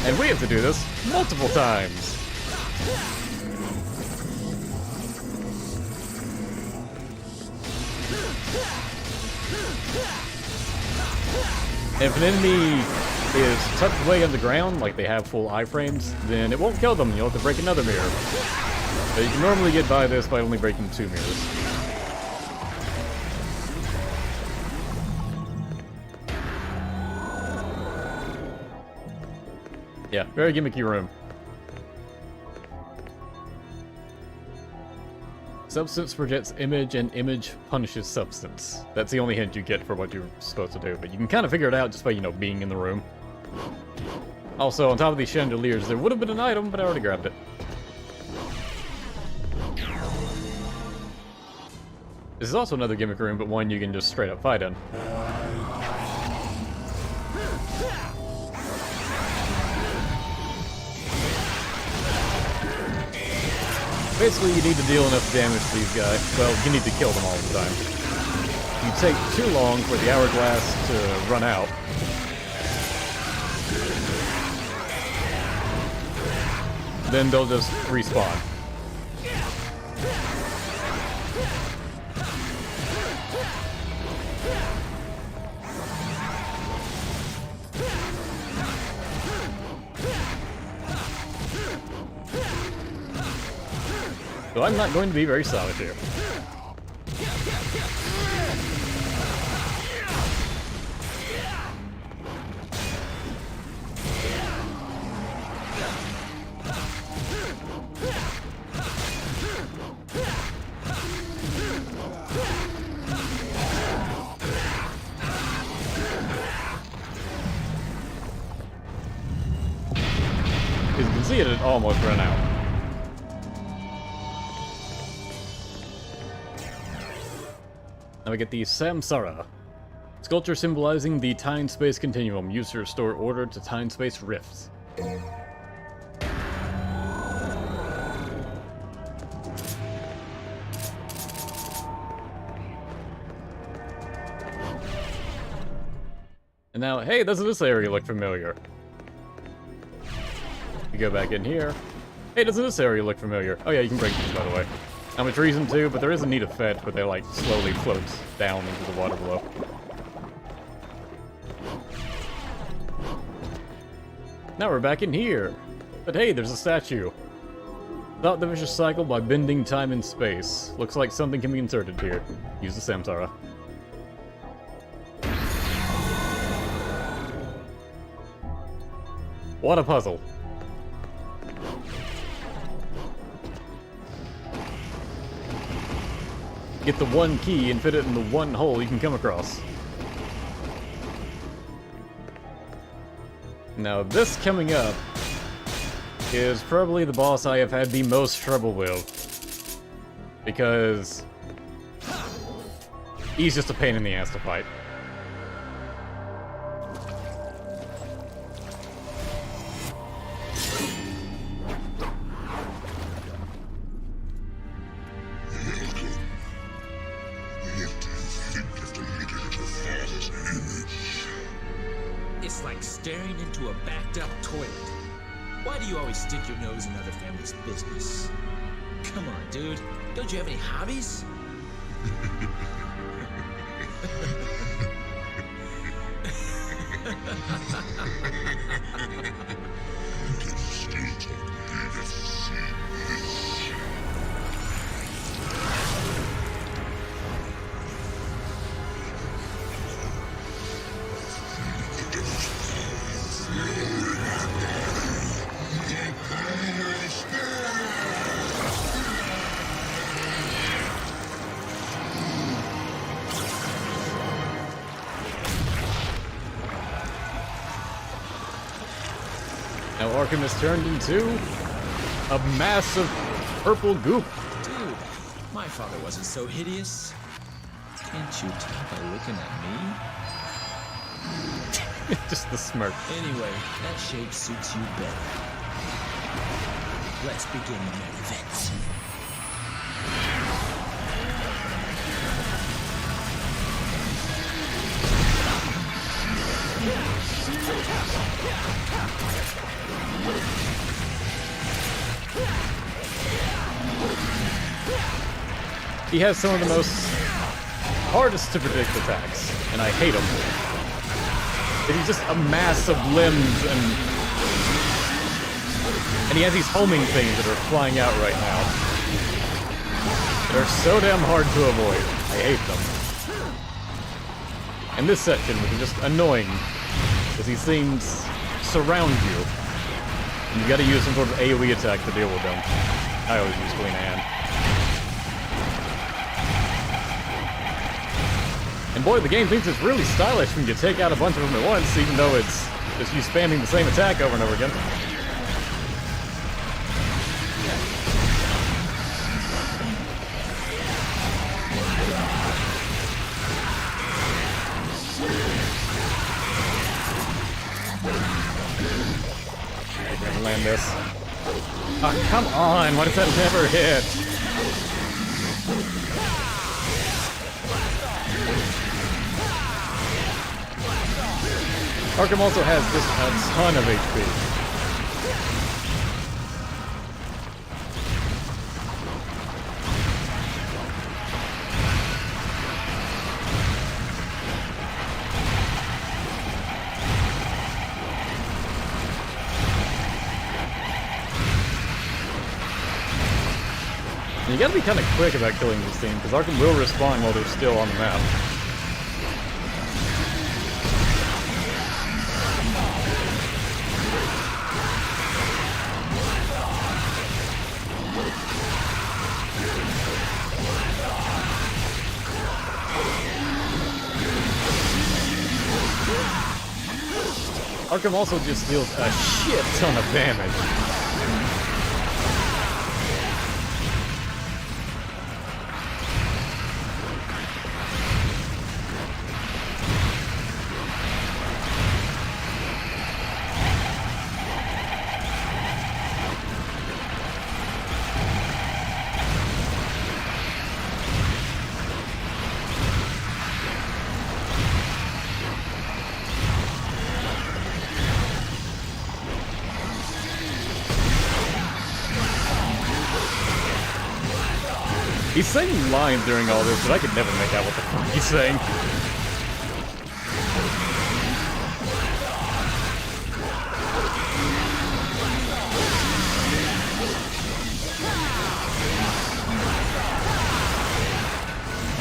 And we have to do this multiple times. If an enemy is tucked away underground, like they have full iframes, then it won't kill them. You'll have to break another mirror. But you can normally get by this by only breaking 2 mirrors. Yeah, very gimmicky room. Substance projects image and image punishes substance. That's the only hint you get for what you're supposed to do, but you can kind of figure it out just by, you know, being in the room. Also, on top of these chandeliers, there would have been an item, but I already grabbed it. This is also another gimmick room, but one you can just straight up fight in. Basically, you need to deal enough damage to these guys. Well, you need to kill them all the time. You take too long for the hourglass to run out. Then they'll just respawn. So I'm not going to be very solid here. it had almost run out. Now we get the Samsara. Sculpture symbolizing the time-space continuum, used to restore order to time-space rifts. And now, hey, doesn't this area look familiar? You go back in here. Hey, doesn't this area look familiar? Oh yeah, you can break these, by the way. I'm a treason too, but there is a need of fetch, but they like slowly float down into the water below. Now we're back in here. But hey, there's a statue. Stop the vicious cycle by bending time and space. Looks like something can be inserted here. Use the Samsara. What a puzzle. Get the one key and fit it in the one hole you can come across. Now this coming up is probably the boss I have had the most trouble with. Because he's just a pain in the ass to fight. It's like staring into a backed-up toilet. Why do you always stick your nose in other families' business? Come on, dude. Don't you have any hobbies? Now Arkham is turned into a mass of purple goop. Dude, my father wasn't so hideous. Can't you tell by looking at me? Just the smirk. Anyway, that shape suits you better. Let's begin the main event. He has some of the most hardest to predict attacks, and I hate him. He's just a mass of limbs, and he has these homing things that are flying out right now. They're so damn hard to avoid. I hate them. And this section, which is just annoying, because these things surround you. And you gotta use some sort of AoE attack to deal with them. I always use Queen Anne. And boy, the game thinks it's really stylish when you take out a bunch of them at once, even though it's just you spamming the same attack over and over again. I'm gonna land this. Oh, come on! Why does that never hit? Arkham also has just a ton of HP. And you gotta be kind of quick about killing this thing, because Arkham will respawn while they're still on the map. Arkham also just deals a shit ton of damage. He's saying lines during all this, but I could never make out what the fuck he's saying.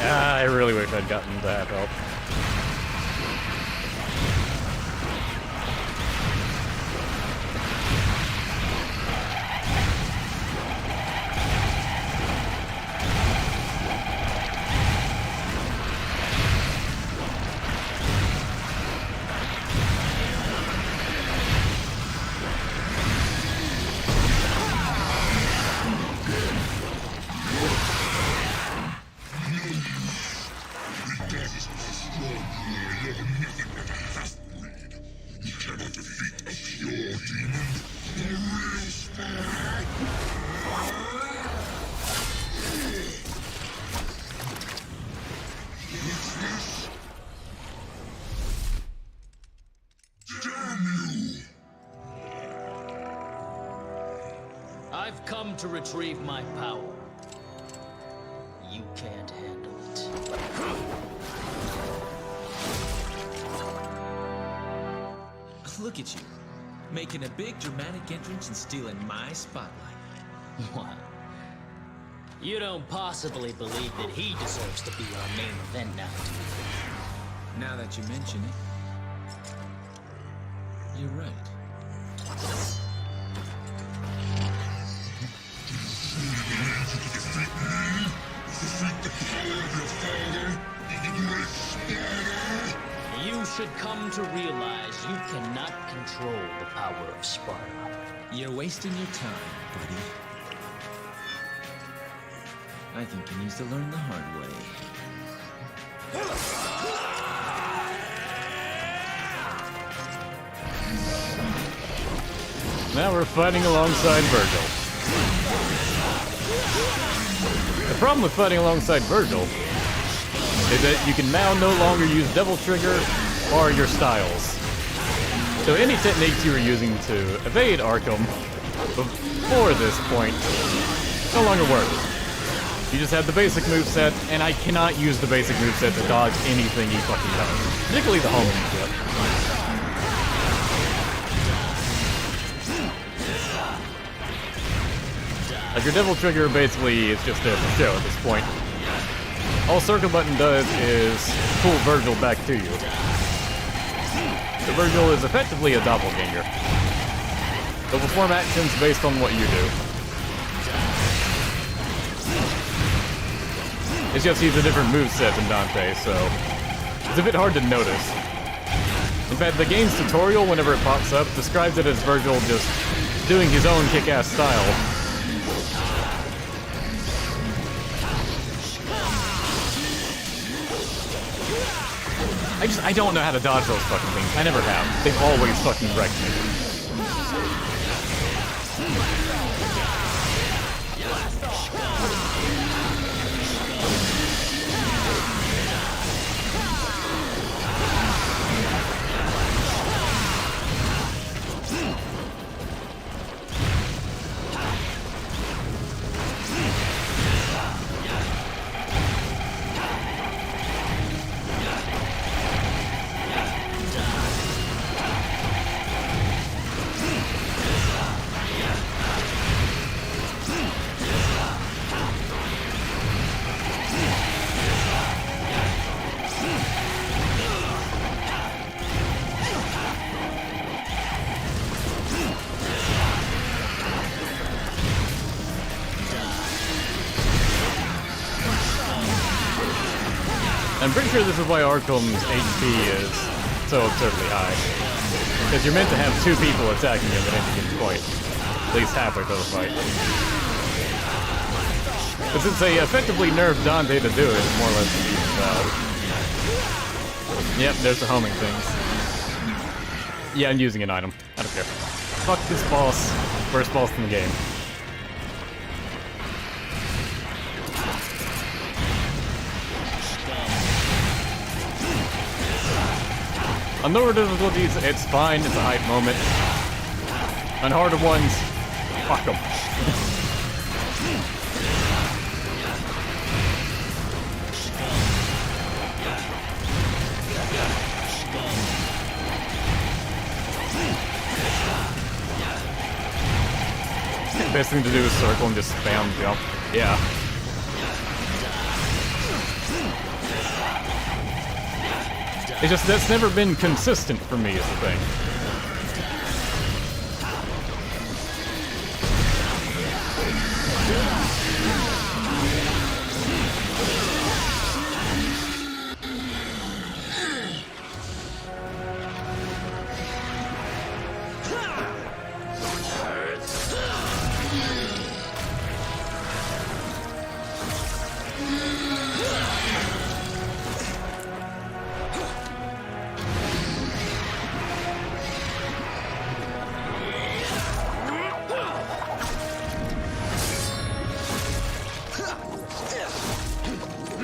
I really wish I'd gotten to have help. I've come to retrieve my power. You can't handle it. Look at you, making a big dramatic entrance and stealing my spotlight. What? You don't possibly believe that he deserves to be our main event now, do you? Now that you mention it, you're right. You should come to realize you cannot control the power of Sparta. You're wasting your time, buddy. I think he needs to learn the hard way. Now we're fighting alongside Vergil. The problem with fighting alongside Vergil is that you can now no longer use Devil Trigger or your styles. So any techniques you were using to evade Arkham before this point no longer work. You just have the basic moveset, and I cannot use the basic moveset to dodge anything he fucking does. Particularly the homing shit. Like your Devil Trigger basically is just there for show at this point. All Circle Button does is pull Vergil back to you. So Vergil is effectively a doppelganger. They'll perform actions based on what you do. It's just he's a different moveset than Dante, so it's a bit hard to notice. In fact, the game's tutorial, whenever it pops up, describes it as Vergil just doing his own kick-ass style. I don't know how to dodge those fucking things. I never have. They've always fucking wrecked me. I'm pretty sure this is why Arkham's HP is so absurdly high. Because you're meant to have two people attacking him at any given point. At least halfway through the fight. But since they effectively nerfed Dante to do it, it's more or less an even valve. Yep, there's the homing things. Yeah, I'm using an item. I don't care. Fuck this boss. First boss in the game. On lower difficulties, it's fine, it's a hype moment. On harder ones, fuck them. best thing to do is circle and just spam jump. Yeah. It's just that's never been consistent for me is the thing.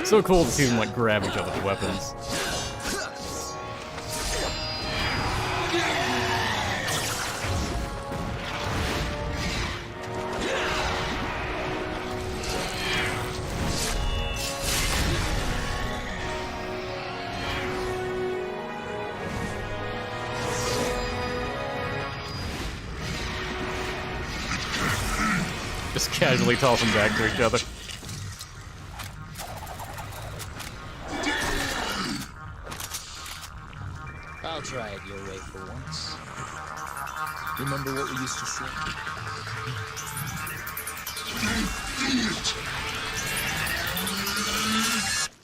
So cool to see them like grab each other with weapons. Just casually toss them back to each other. I'll try it your way for once. Remember what we used to say?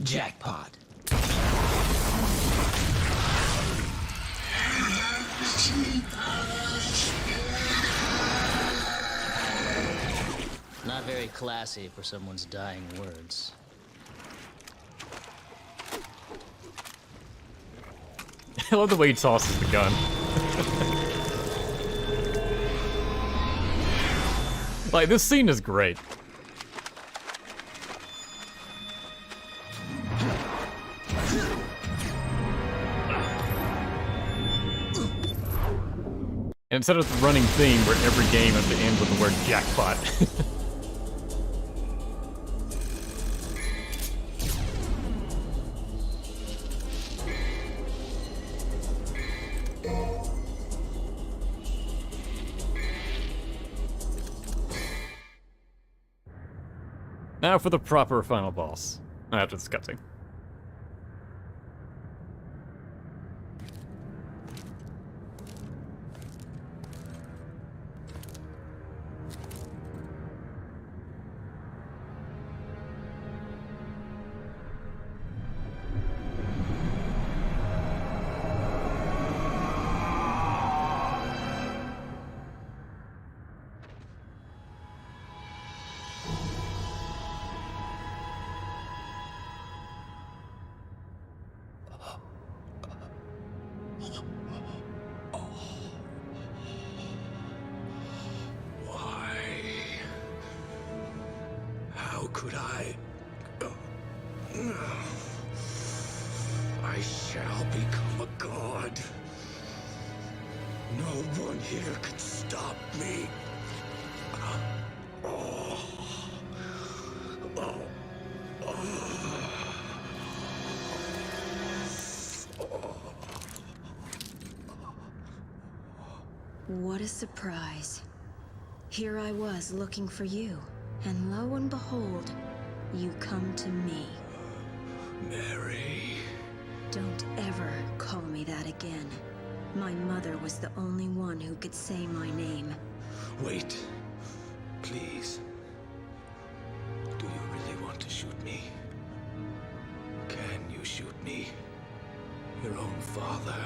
Jackpot. Not very classy for someone's dying words. I love the way he tosses the gun. Like, this scene is great. And instead of the running theme where every game has to end with the word jackpot. Now for the proper final boss. After this cutscene. How could I? I shall become a god. No one here can stop me. What a surprise. Here I was looking for you, and lo and behold, you come to me. Mary. Don't ever call me that again. My mother was the only one who could say my name. Wait. Please. Do you really want to shoot me? Can you shoot me? Your own father?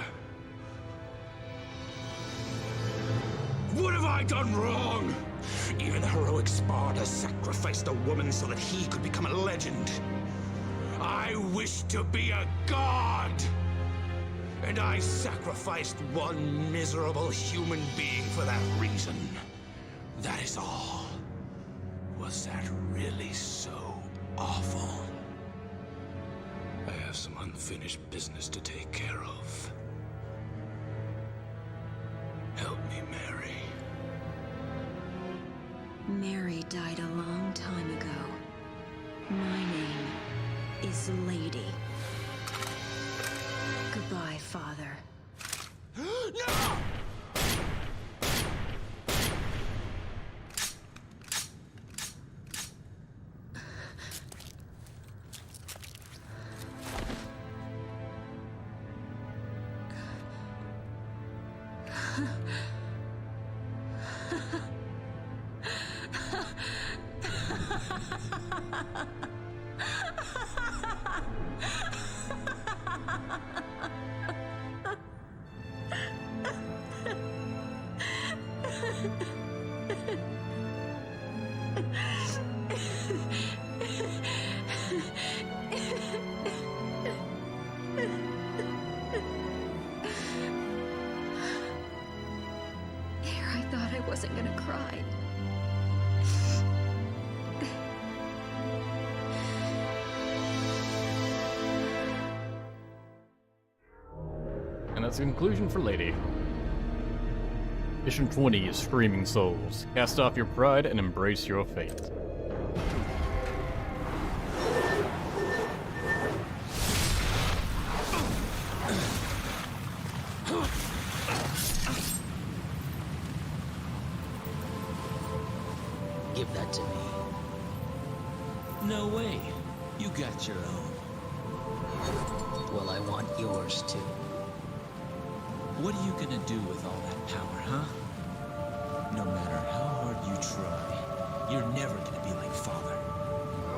What have I done wrong? Even heroic Sparta sacrificed a woman so that he could become a legend. I wish to be a god! And I sacrificed one miserable human being for that reason. That is all. Was that really so awful? I have some unfinished business to take care of. Help me, Mary. Mary died a long time ago. My name is Lady. Goodbye, Father. No! that's the conclusion for Lady. Mission 20 is Screaming Souls. Cast off your pride and embrace your fate. Give that to me. No way. You got your own. Well, I want yours too. What are you gonna do with all that power, huh? No matter how hard you try, you're never gonna be like Father.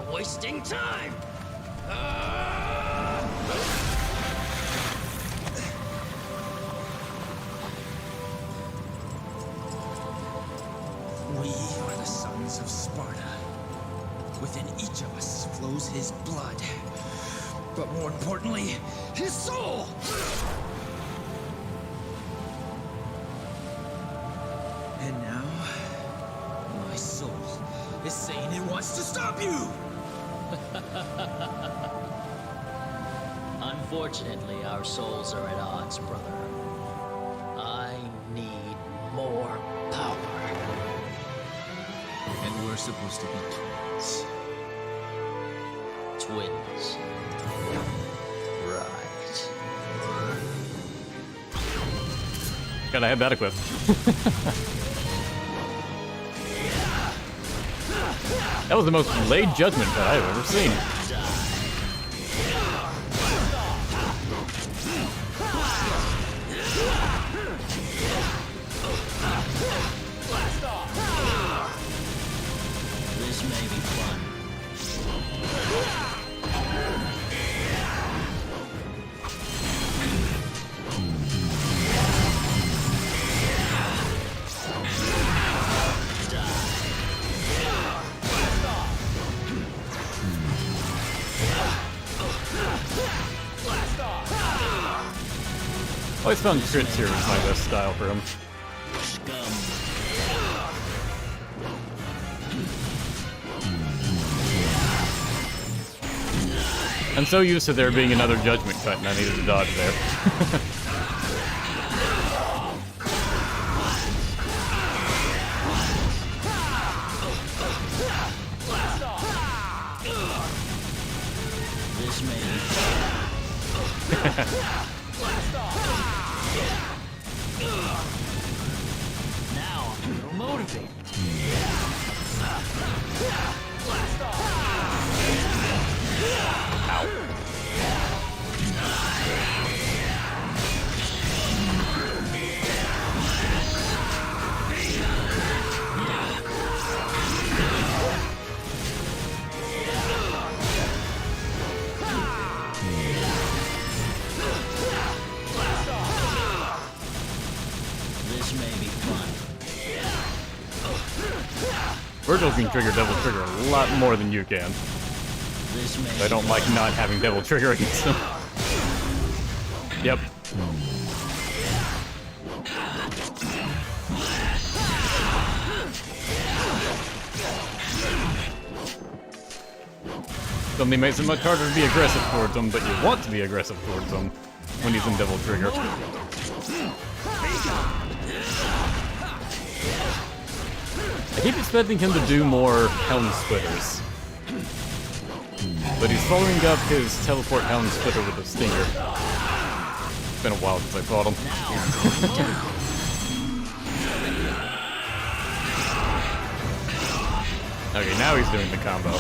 We're wasting time! We are the sons of Sparta. Within each of us flows his blood. But more importantly, his soul! And now, my soul is saying it wants to stop you! Unfortunately, our souls are at odds, brother. I need more power. And we're supposed to be twins. Twins. Right. Gotta have that equipped. That was the most delayed judgment that I've ever seen. This may be fun. Always found crits here was my best style for him. I'm so used to there being another judgment cut and I needed to dodge there. This may be now I'm a little motivated. This may be fun. Vergil can trigger Devil Trigger a lot more than you can. This may I don't like not having Devil Trigger against him. Yep. Something makes it much harder to be aggressive towards him, but you want to be aggressive towards him when he's in Devil Trigger. I keep expecting him to do more Helm Splitters. But he's following up his teleport Helm Splitter with a Stinger. It's been a while since I fought him. Okay, now he's doing the combo.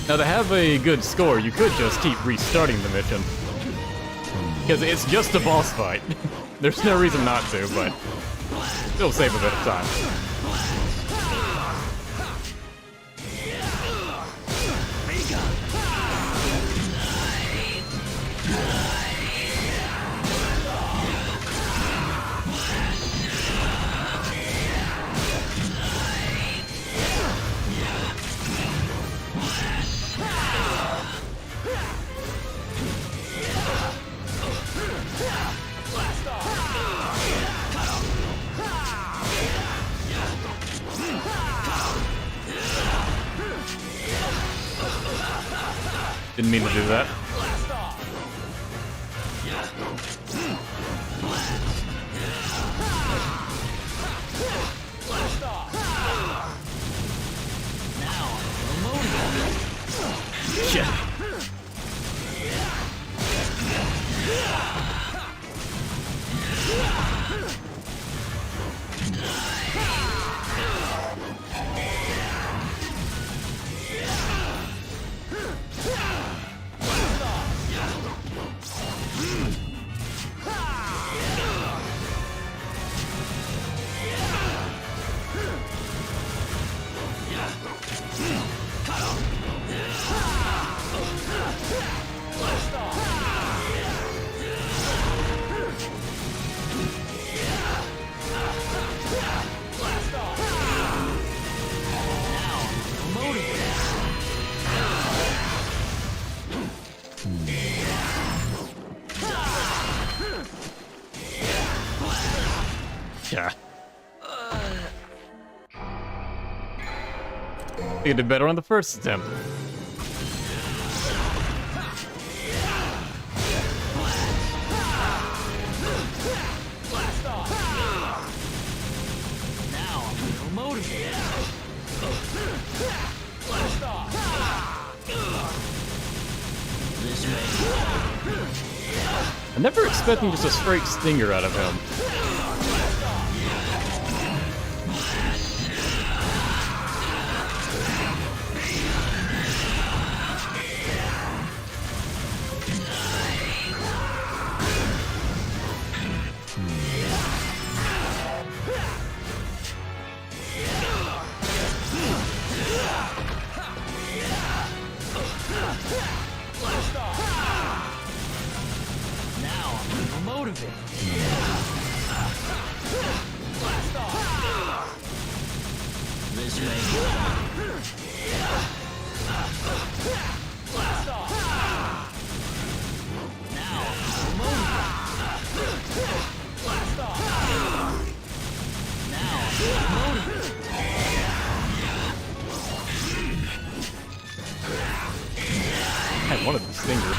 Now to have a good score, you could just keep restarting the mission. Because it's just a boss fight. There's no reason not to, but still save a bit of time. Didn't mean to do that. Shit. Yeah. You did better on the first attempt. I'm never expecting just a straight stinger out of him. I wanted the stinger.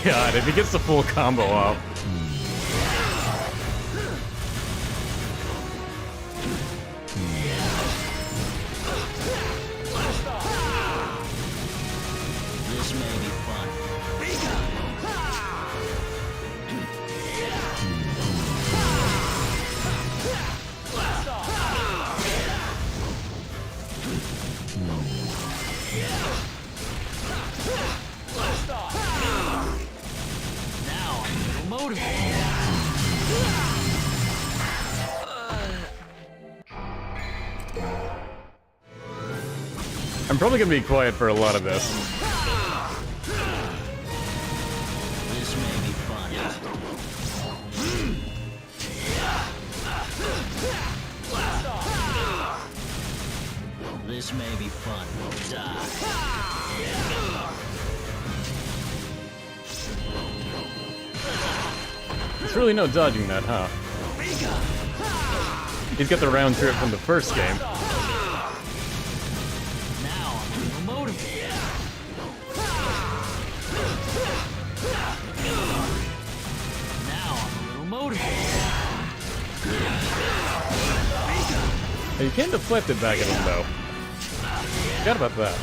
God, if he gets the full combo out. This may be fun. I'm probably gonna be quiet for a lot of this. This may be fun. This may be fun. Die. There's really no dodging that, huh? He's got the round trip from the first game. Hey, you can deflect it back at him, though. Forgot about that.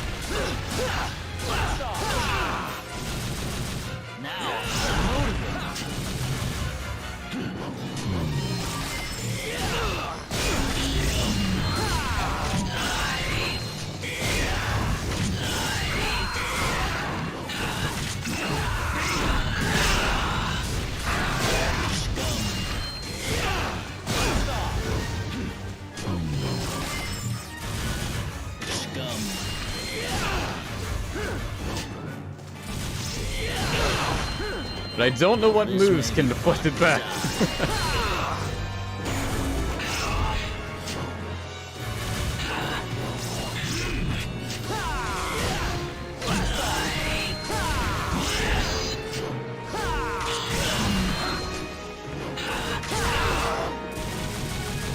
But I don't know what moves can deflect it back.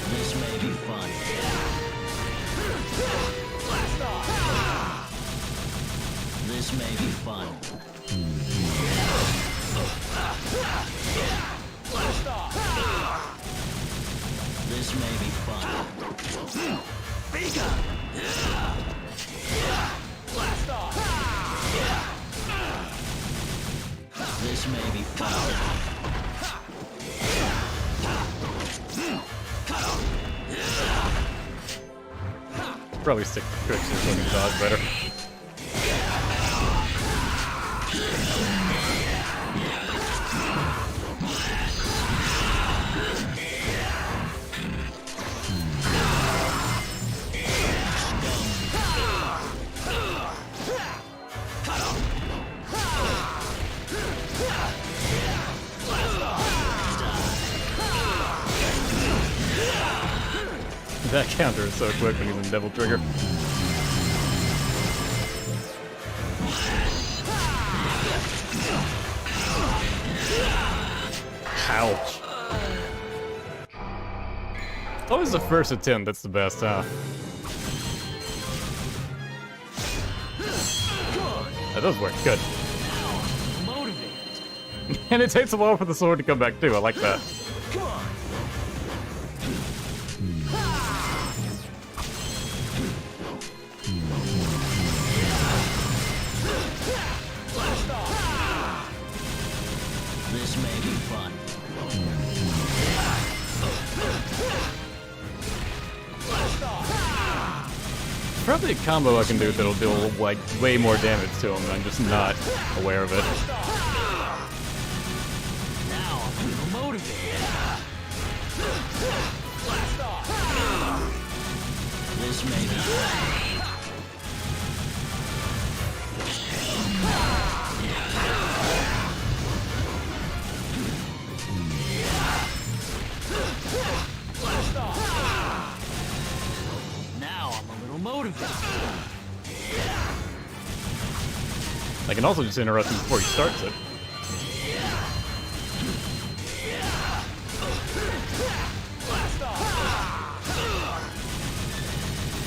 This may be fun. This may be fun. This may be fun. This may be fun. Probably stick to tricks or something dodge better. That counter is so quick when he's in Devil Trigger. Ouch. Always the first attempt that's the best, huh? That does work, good. And it takes a while for the sword to come back too, I like that. This may be fun. Probably a combo I can do that'll do like way more damage to him, and I'm just not aware of it. Now I'm a little motivated. This may be fun. Now I'm a little motivated. I can also just interrupt him before he starts it.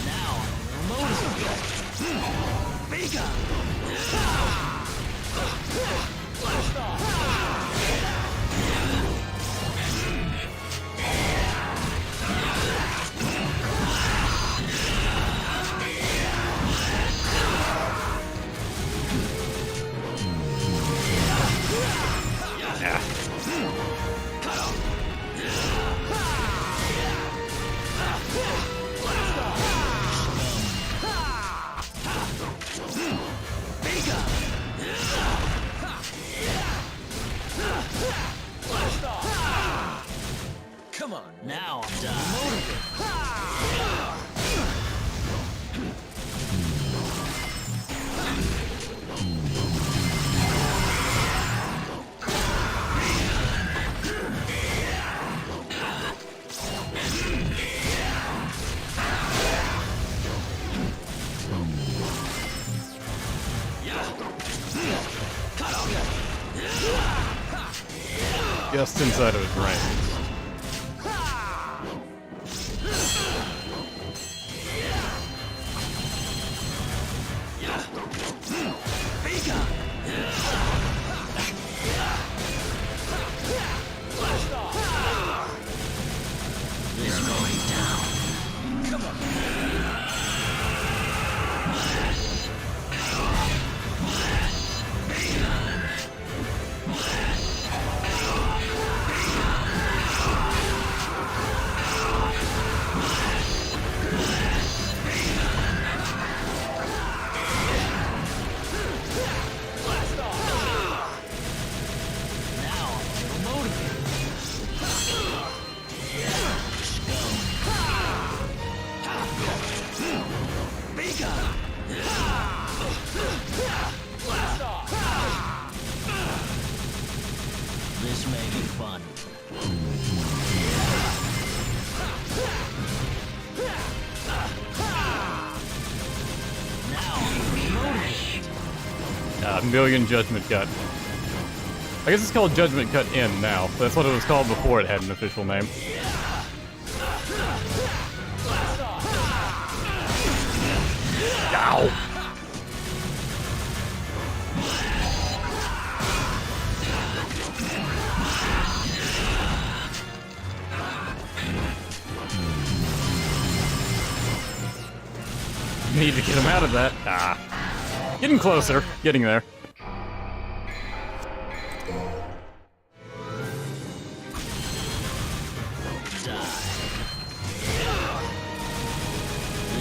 Now I'm a little motivated. Bigger. Come on. Now I'm done. Just inside of his range. This may be fun. Million Judgment Cut. I guess it's called Judgment Cut N now. That's what it was called before it had an official name. Ow! Need to get him out of that. Ah. Getting closer. Getting there.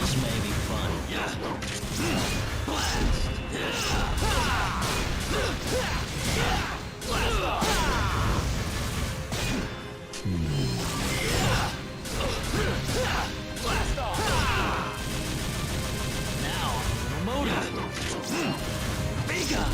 This may be fun. Now, motive. Bigger.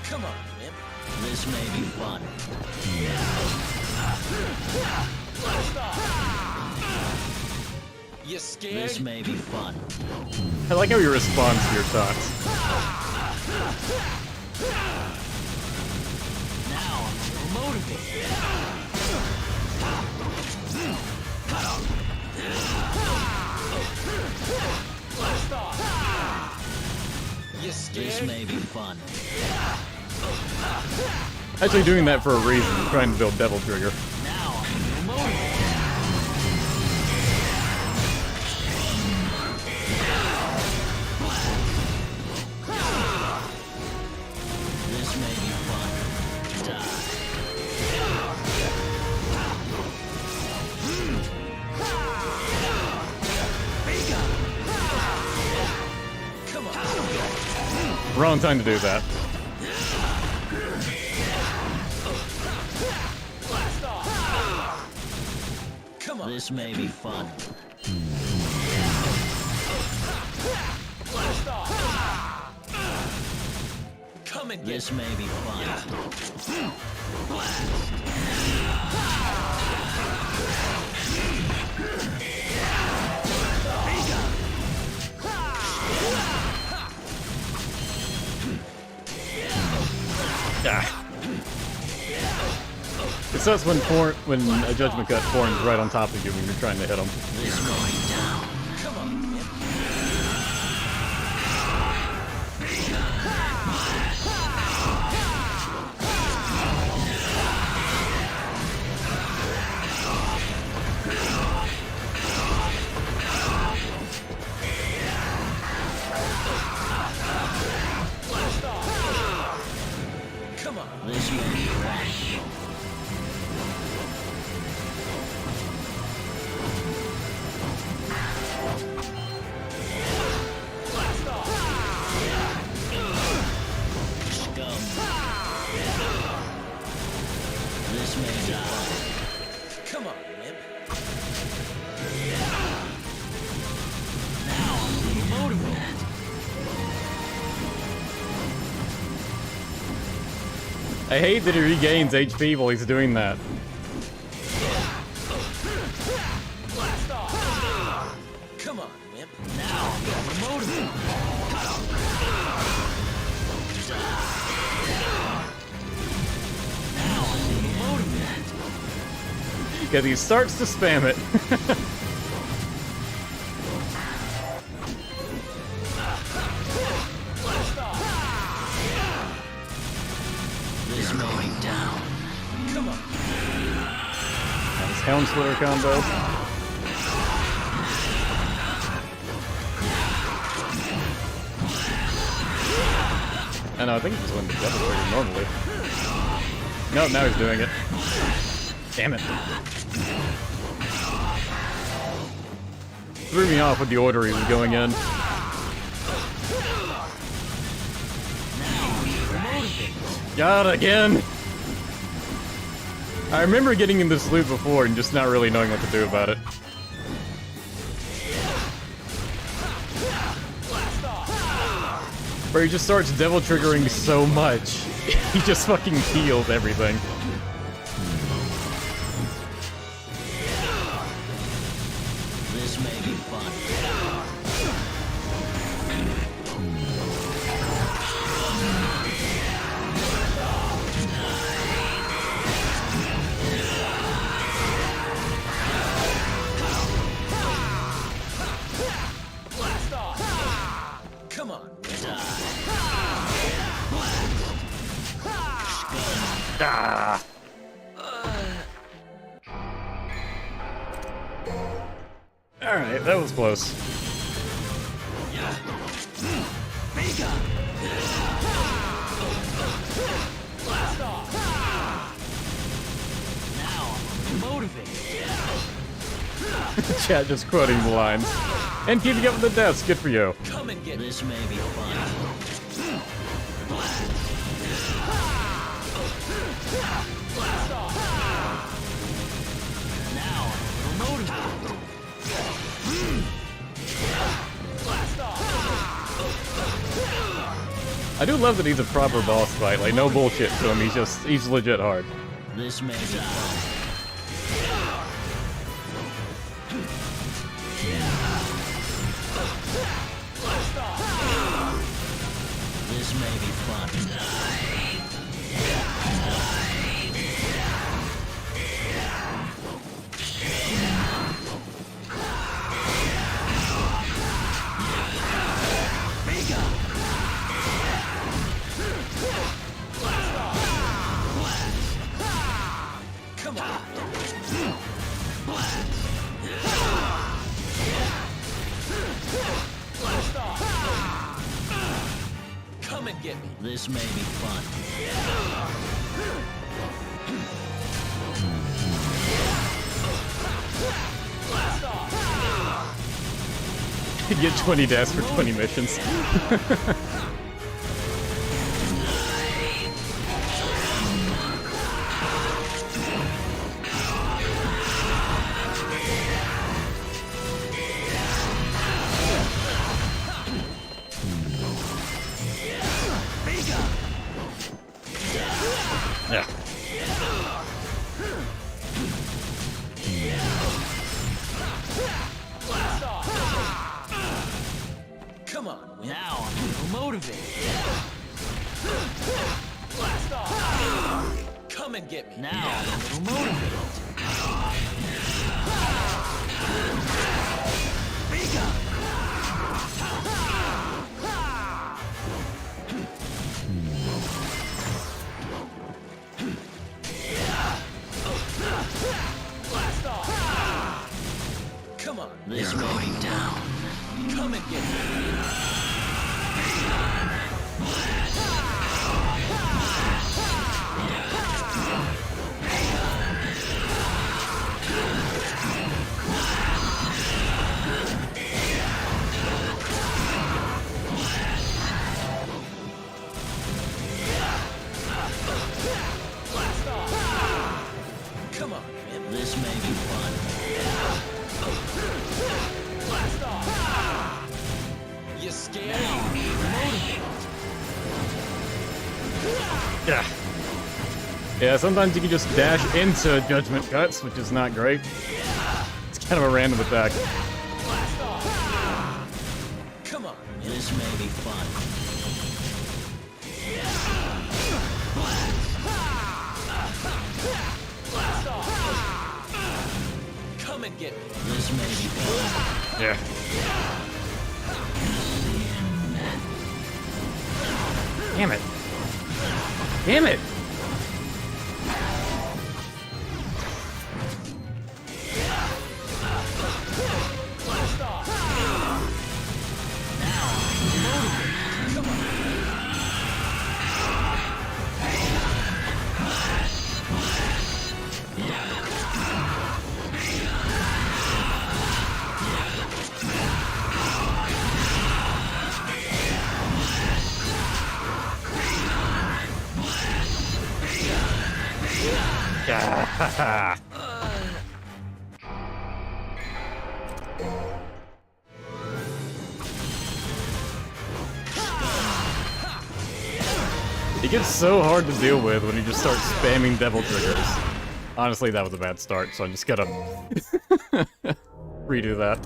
Come on, Imp. This may be fun. You scared? This may be fun. I like how he responds to your taunts. Now I'm motivated. You scared? This may be fun. Actually doing that for a reason, trying to build Devil Trigger. Now I'm motivated. This may be fun. Die. Come on. Wrong time to do that. Come on. This may be fun. Come and get This may be fun. Ah. It says when a judgment cut forms right on top of you when you're trying to hit him. This going down. Come on, Imp. Come on. This may be rash. Scum. This may die. Come on, Imp. Now I'm motivated. I hate that he regains HP while he's doing that. Come on, Imp. Now I'm motivated. Now I'm motivated. Because he starts to spam it. This may be down. Come on. His Hound Slitter combo. I know, I think he just went to Devil Trigger normally. No, now he's doing it. Damn it. Threw me off with the order he was going in. God, again! I remember getting in this loop before and just not really knowing what to do about it. Where he just starts devil triggering so much, he just fucking heals everything. Ah! Alright, that was close. Chat just quoting the lines. And keeping up with the deaths, good for you. Come and get This may be fun. Now, motivate. I do love that he's a proper boss fight, like no bullshit to him, he's legit hard. This may be fun. This may be fun. Come on. Come and get me. This may be fun. You get 20 deaths for 20 missions. Yeah. Come on. Now I'm a little motivated. Come and get me. Now I'm a little motivated. Come on. This may be down. Come and get me. Come on. This may be fun. You scared? Yeah. Yeah, sometimes you can just dash into judgment cuts, which is not great. It's kind of a random attack. Come on. This may be fun. Come and get me. This may be fun. Yeah. Damn it. Damn it! It gets so hard to deal with when you just start spamming devil triggers. Honestly, that was a bad start, so I just gotta redo that.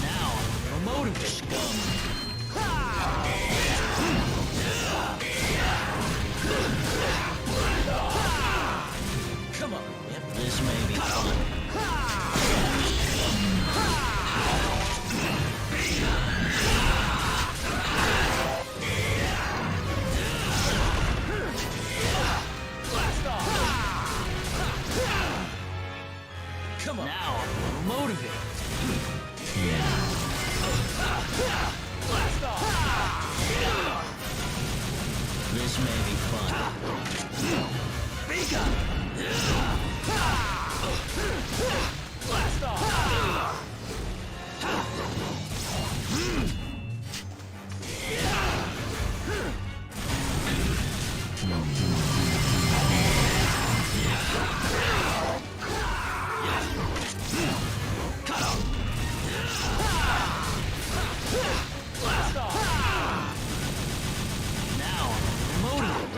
Now I'm a little motivated. This may be fun. Blast off! Now I'm motivated.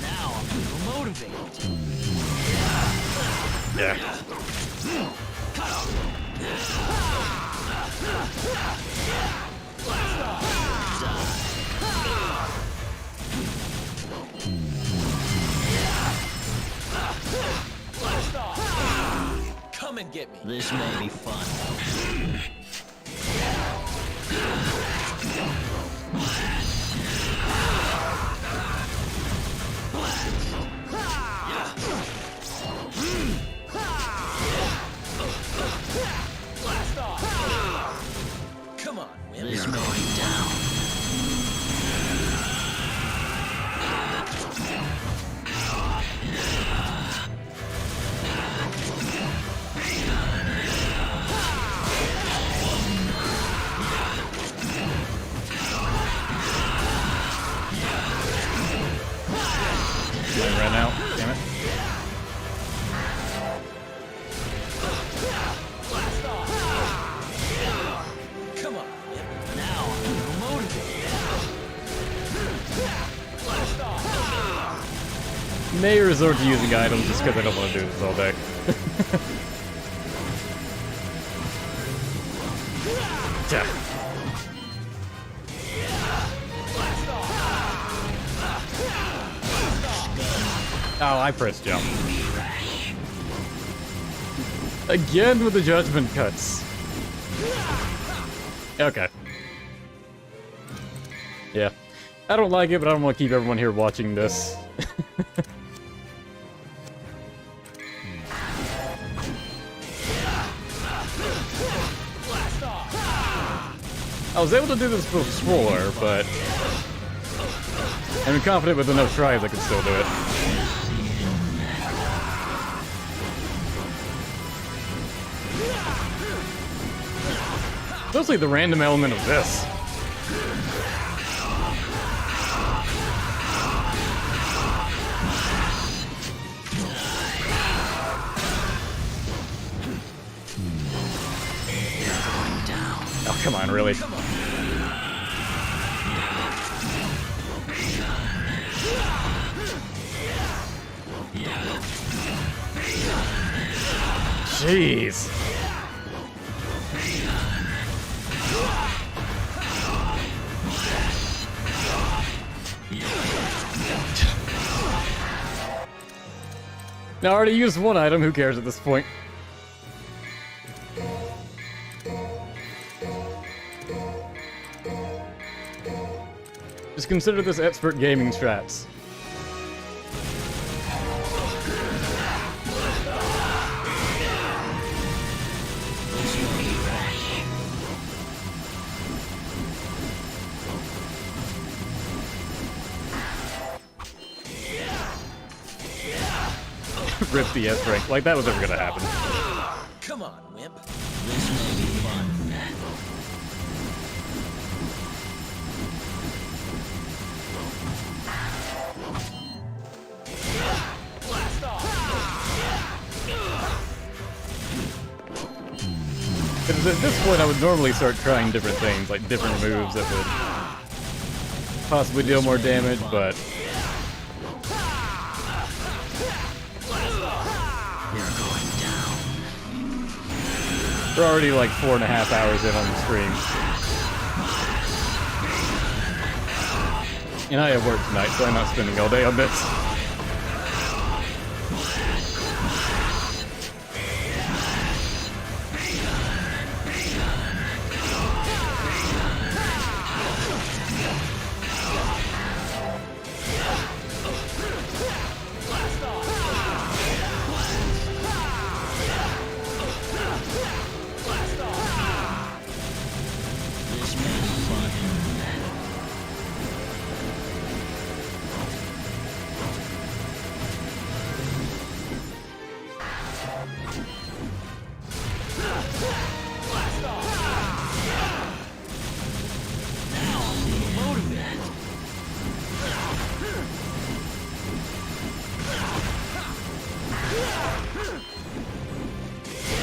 Now I'm motivated. Yeah. Come and get me. This may be fun. Come on, Wimp. This may be down. I ran out. Damn it. Come on, Wimp. Now I'm motivated. May resort to using items just because I don't want to do this all day. Yeah. Oh, I pressed jump. Again with the judgment cuts. Okay. Yeah. I don't like it, but I don't want to keep everyone here watching this. I was able to do this before, but I'm confident with enough tries I can still do it. Mostly the random element of this. Oh, come on, really? Jeez. Now I already used one item, who cares at this point? Just consider this expert gaming strats. Rip the S rank, like that was ever gonna happen. Come on, Wimp. This may be fun. Because at this point I would normally start trying different things, like different moves that would possibly deal more damage, but we're already like 4.5 hours in on the stream. And I have work tonight, so I'm not spending all day on this.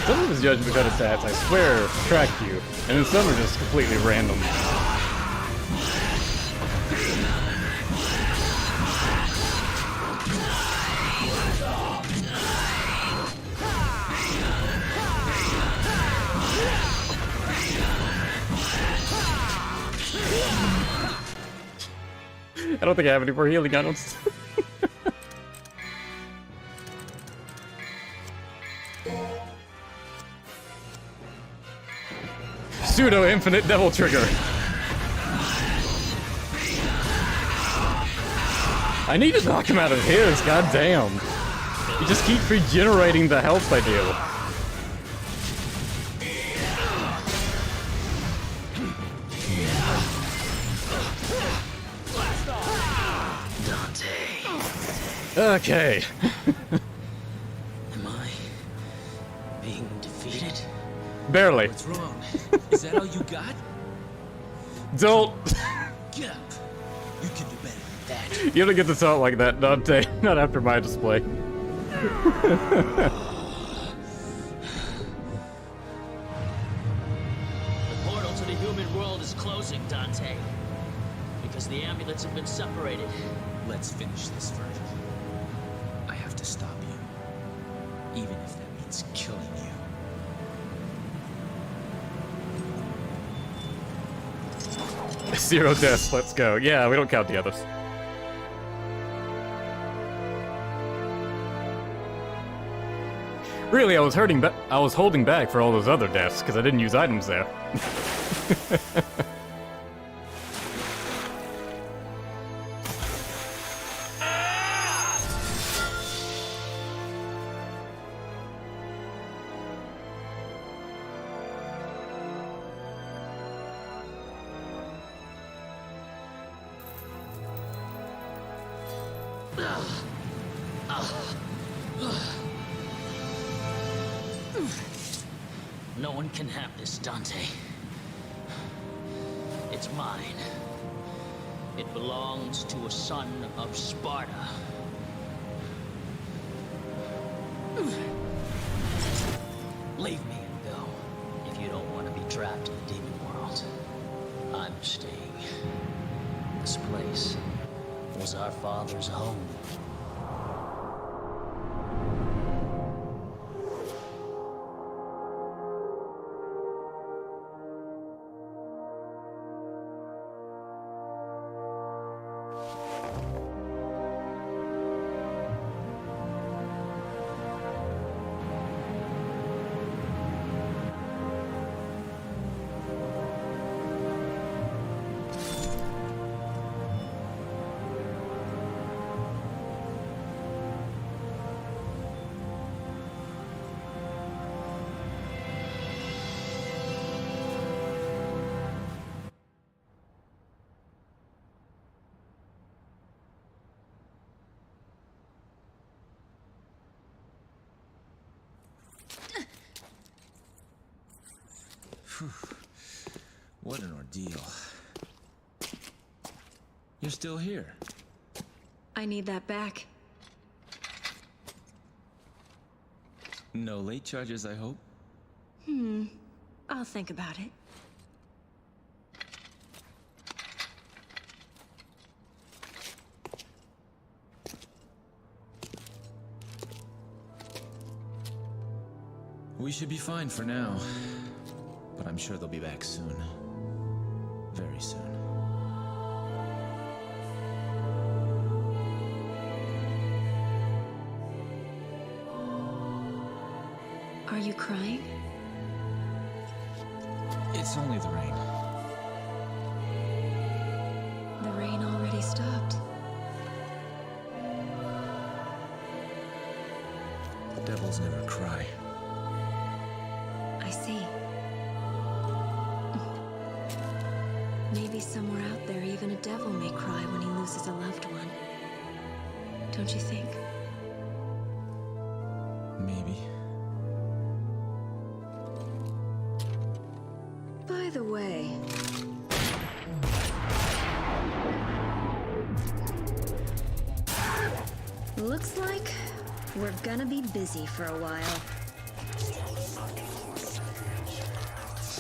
Some of his judgment cut stats, I swear, track you, and then some are just completely random. I don't think I have any more healing items. Pseudo infinite devil trigger. I need to knock him out of his, goddamn. You just keep regenerating the health I do. Okay. Am I being defeated? Barely. What's wrong? Is that all you got? Don't. Get up. You can do better than that. You don't get to talk like that, Dante. Not after my display. The portal to the human world is closing, Dante. Because the amulets have been separated. Let's finish this, Vergil. I have to stop you. Even if that means killing you. 0 deaths, let's go. Yeah, we don't count the others. Really, I was holding back for all those other deaths because I didn't use items there. No one can have this, Dante. It's mine. It belongs to a son of Sparta. Leave me and go, if you don't want to be trapped in the demon world. I'm staying. This place was our father's home. What an ordeal. You're still here. I need that back. No late charges, I hope? I'll think about it. We should be fine for now. But I'm sure they'll be back soon. Very soon. Are you crying? It's only the rain. The rain already stopped. Devils never cry. I see. Maybe somewhere out there, even a devil may cry when he loses a loved one. Don't you think? Maybe. By the way... Looks like we're gonna be busy for a while.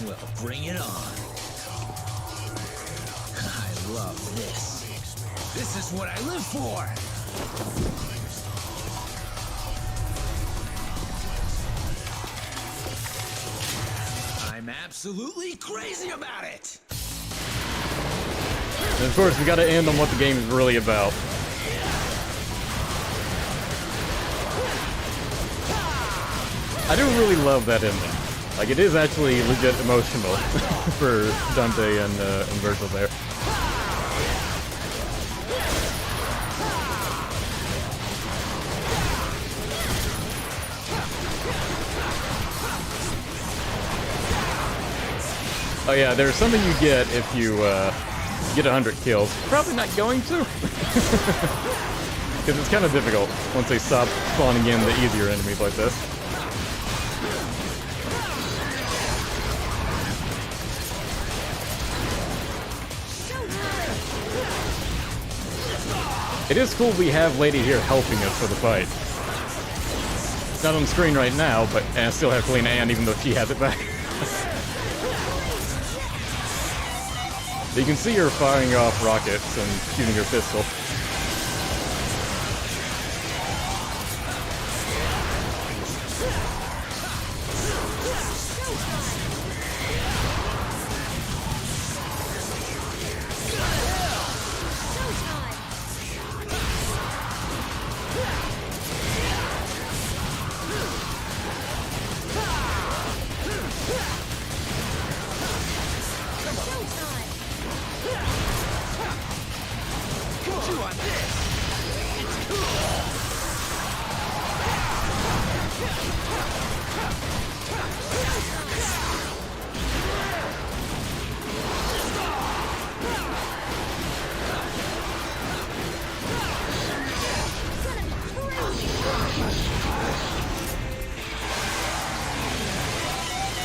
Well, bring it on. I love this. This is what I live for! I'm absolutely crazy about it! And of course, we gotta end on what the game is really about. I do really love that ending. Like, it is actually legit emotional for Dante and Vergil there. Oh yeah, there's something you get if you get 100 kills. Probably not going to. Because it's kind of difficult once they stop spawning in the easier enemies like this. It is cool we have Lady here helping us for the fight. It's not on screen right now, but I still have Kalina Ann even though she has it back. You can see her firing off rockets and shooting her pistol.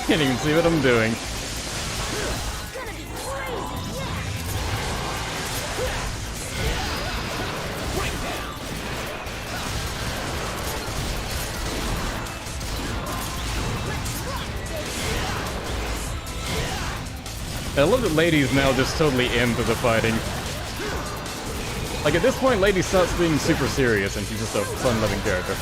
Can't even see what I'm doing. I love that Lady's now just totally into the fighting. Like, at this point, Lady stops being super serious and she's just a fun-loving character.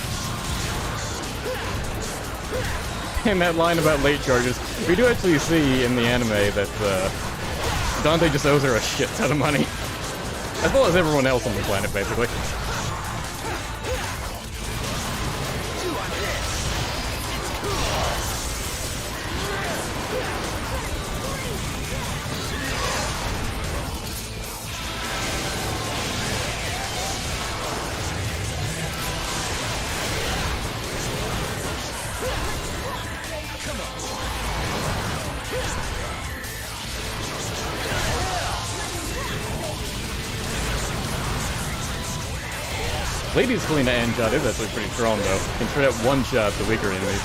And that line about late charges, we do actually see in the anime that Dante just owes her a shit ton of money. As well as everyone else on the planet, basically. Lady's Kalina Ann shot is actually pretty strong though. Can straight up one-shot the weaker enemies.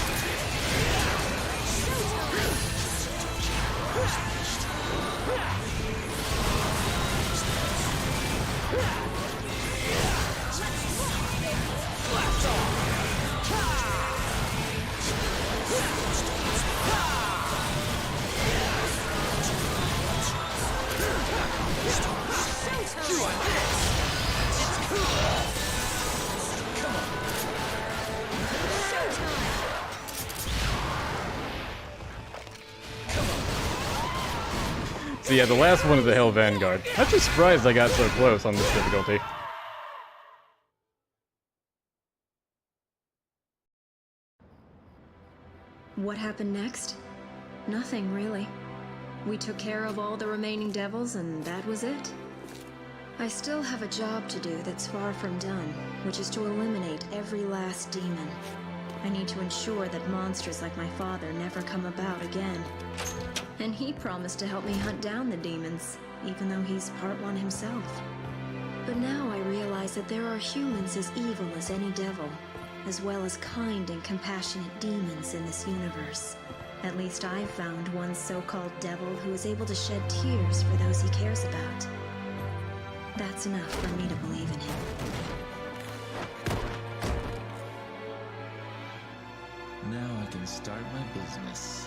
So yeah, the last one is the Hell Vanguard. I'm actually surprised I got so close on this difficulty. What happened next? Nothing, really. We took care of all the remaining devils, and that was it. I still have a job to do that's far from done, which is to eliminate every last demon. I need to ensure that monsters like my father never come about again. And he promised to help me hunt down the demons, even though he's part one himself. But now I realize that there are humans as evil as any devil, as well as kind and compassionate demons in this universe. At least I've found one so-called devil who is able to shed tears for those he cares about. That's enough for me to believe in him. Now I can start my business.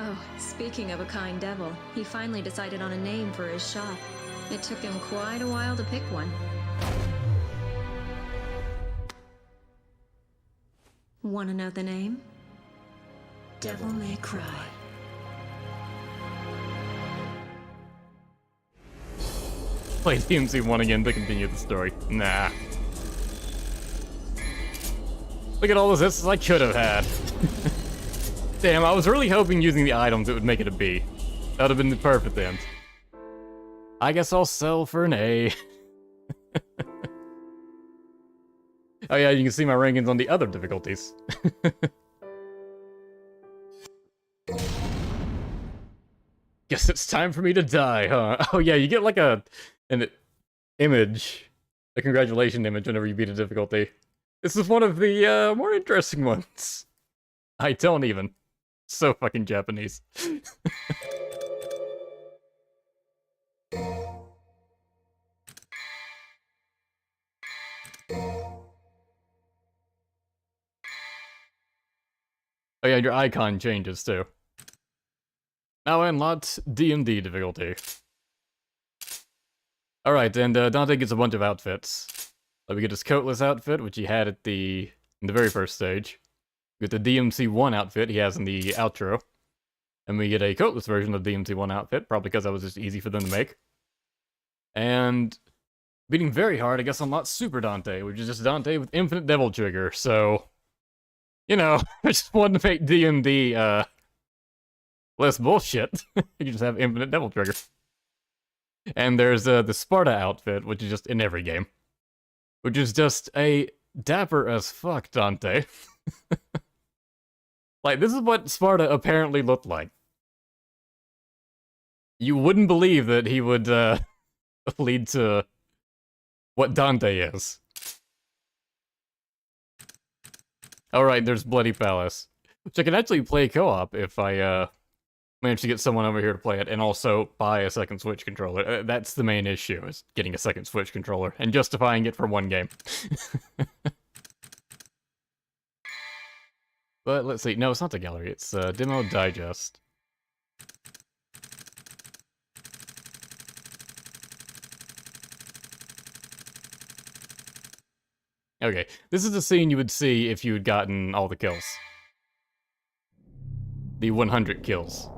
Oh, speaking of a kind devil, he finally decided on a name for his shop. It took him quite a while to pick one. Wanna know the name? Devil May Cry. Play DMC1 again to continue the story. Nah. Look at all those S's I could have had. Damn, I was really hoping using the items it would make it a B. That would have been the perfect end. I guess I'll sell for an A. Oh yeah, you can see my rankings on the other difficulties. Guess it's time for me to die, huh? Oh yeah, you get like an image, a congratulation image whenever you beat a difficulty. This is one of the more interesting ones. I don't even. So fucking Japanese. Oh yeah, your icon changes too. Now unlocked DMD difficulty. Alright, and Dante gets a bunch of outfits. We get his coatless outfit, which he had in the very first stage. We get the DMC1 outfit he has in the outro. And we get a coatless version of the DMC1 outfit, probably because that was just easy for them to make. And beating very hard, I guess unlocks Super Dante, which is just Dante with infinite devil trigger, so... You know, I just wanted to make DMD, less bullshit. You can just have infinite devil trigger. And there's the Sparta outfit, which is just in every game. Which is just a dapper as fuck Dante. Like, this is what Sparta apparently looked like. You wouldn't believe that he would, lead to what Dante is. Alright, there's Bloody Palace. Which I can actually play co-op if I, manage to get someone over here to play it, and also buy a second Switch controller. That's the main issue, is getting a second Switch controller, and justifying it for one game. But let's see, no, it's not the gallery, it's Demo Digest. Okay, this is the scene you would see if you had gotten all the kills. The 100 kills.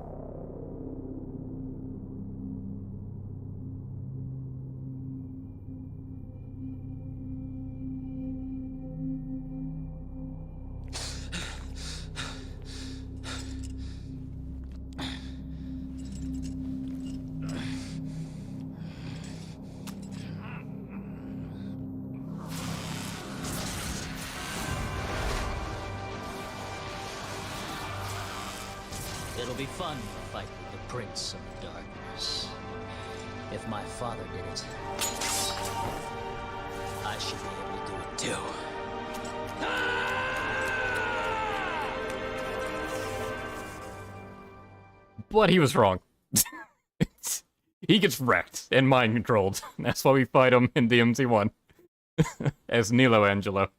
It'll be fun to fight with the Prince of Darkness. If my father did it, I should be able to do it too. But he was wrong. He gets wrecked and mind controlled. That's why we fight him in DMC1. As Nilo Angelo.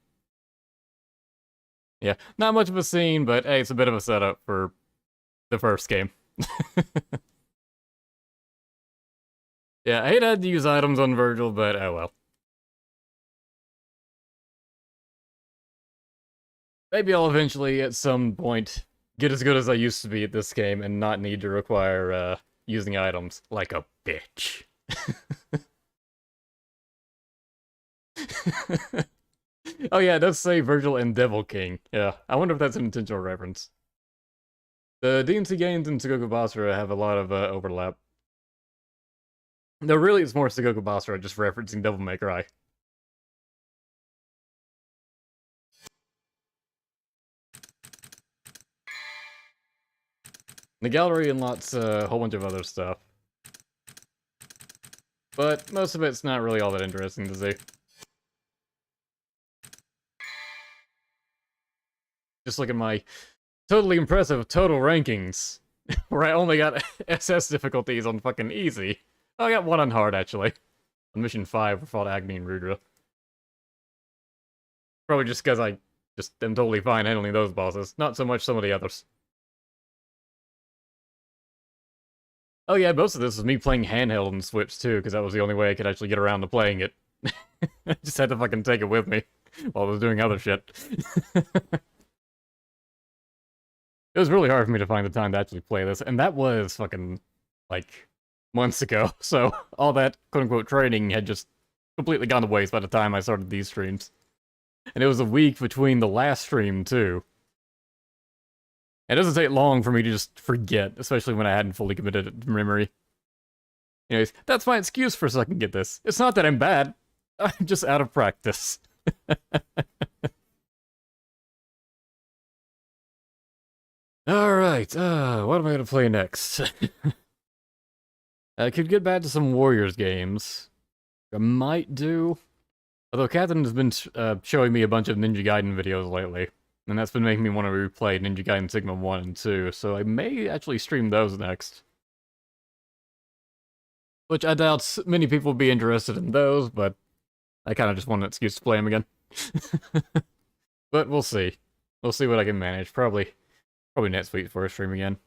Yeah, not much of a scene, but hey, it's a bit of a setup for the first game. Yeah, I hate I had to use items on Vergil, but oh well. Maybe I'll eventually, at some point, get as good as I used to be at this game and not need to require, using items like a bitch. Oh yeah, it does say Vergil and Devil King. Yeah, I wonder if that's an intentional reference. The DMC games and Sengoku Basara have a lot of overlap. No, really, it's more Sengoku Basara just referencing Devil May Cry. The gallery unlocks a whole bunch of other stuff. But most of it's not really all that interesting to see. Just look at my totally impressive total rankings, where I only got SS difficulties on fucking easy. Oh, I got one on hard, actually. On mission 5, we fought Agni and Rudra. Probably just because I just am totally fine handling those bosses, not so much some of the others. Oh yeah, most of this is me playing handheld on Switch too, because that was the only way I could actually get around to playing it. I just had to fucking take it with me while I was doing other shit. It was really hard for me to find the time to actually play this, and that was fucking, like, months ago, so all that quote-unquote training had just completely gone to waste by the time I started these streams. And it was a week between the last stream, too. It doesn't take long for me to just forget, especially when I hadn't fully committed it to memory. Anyways, that's my excuse for sucking at this. It's not that I'm bad, I'm just out of practice. Alright, what am I gonna play next? I could get back to some Warriors games. I might do. Although Catherine has been showing me a bunch of Ninja Gaiden videos lately, and that's been making me want to replay Ninja Gaiden Sigma 1 and 2, so I may actually stream those next. Which I doubt many people will be interested in those, but I kind of just want an excuse to play them again. But we'll see. We'll see what I can manage. Probably next week for a stream again.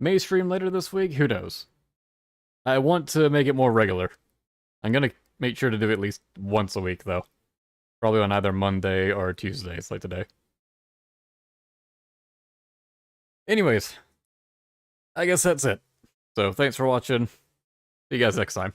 May stream later this week? Who knows? I want to make it more regular. I'm gonna make sure to do it at least once a week, though. Probably on either Monday or Tuesdays, like today. Anyways, I guess that's it. So, thanks for watching. See you guys next time.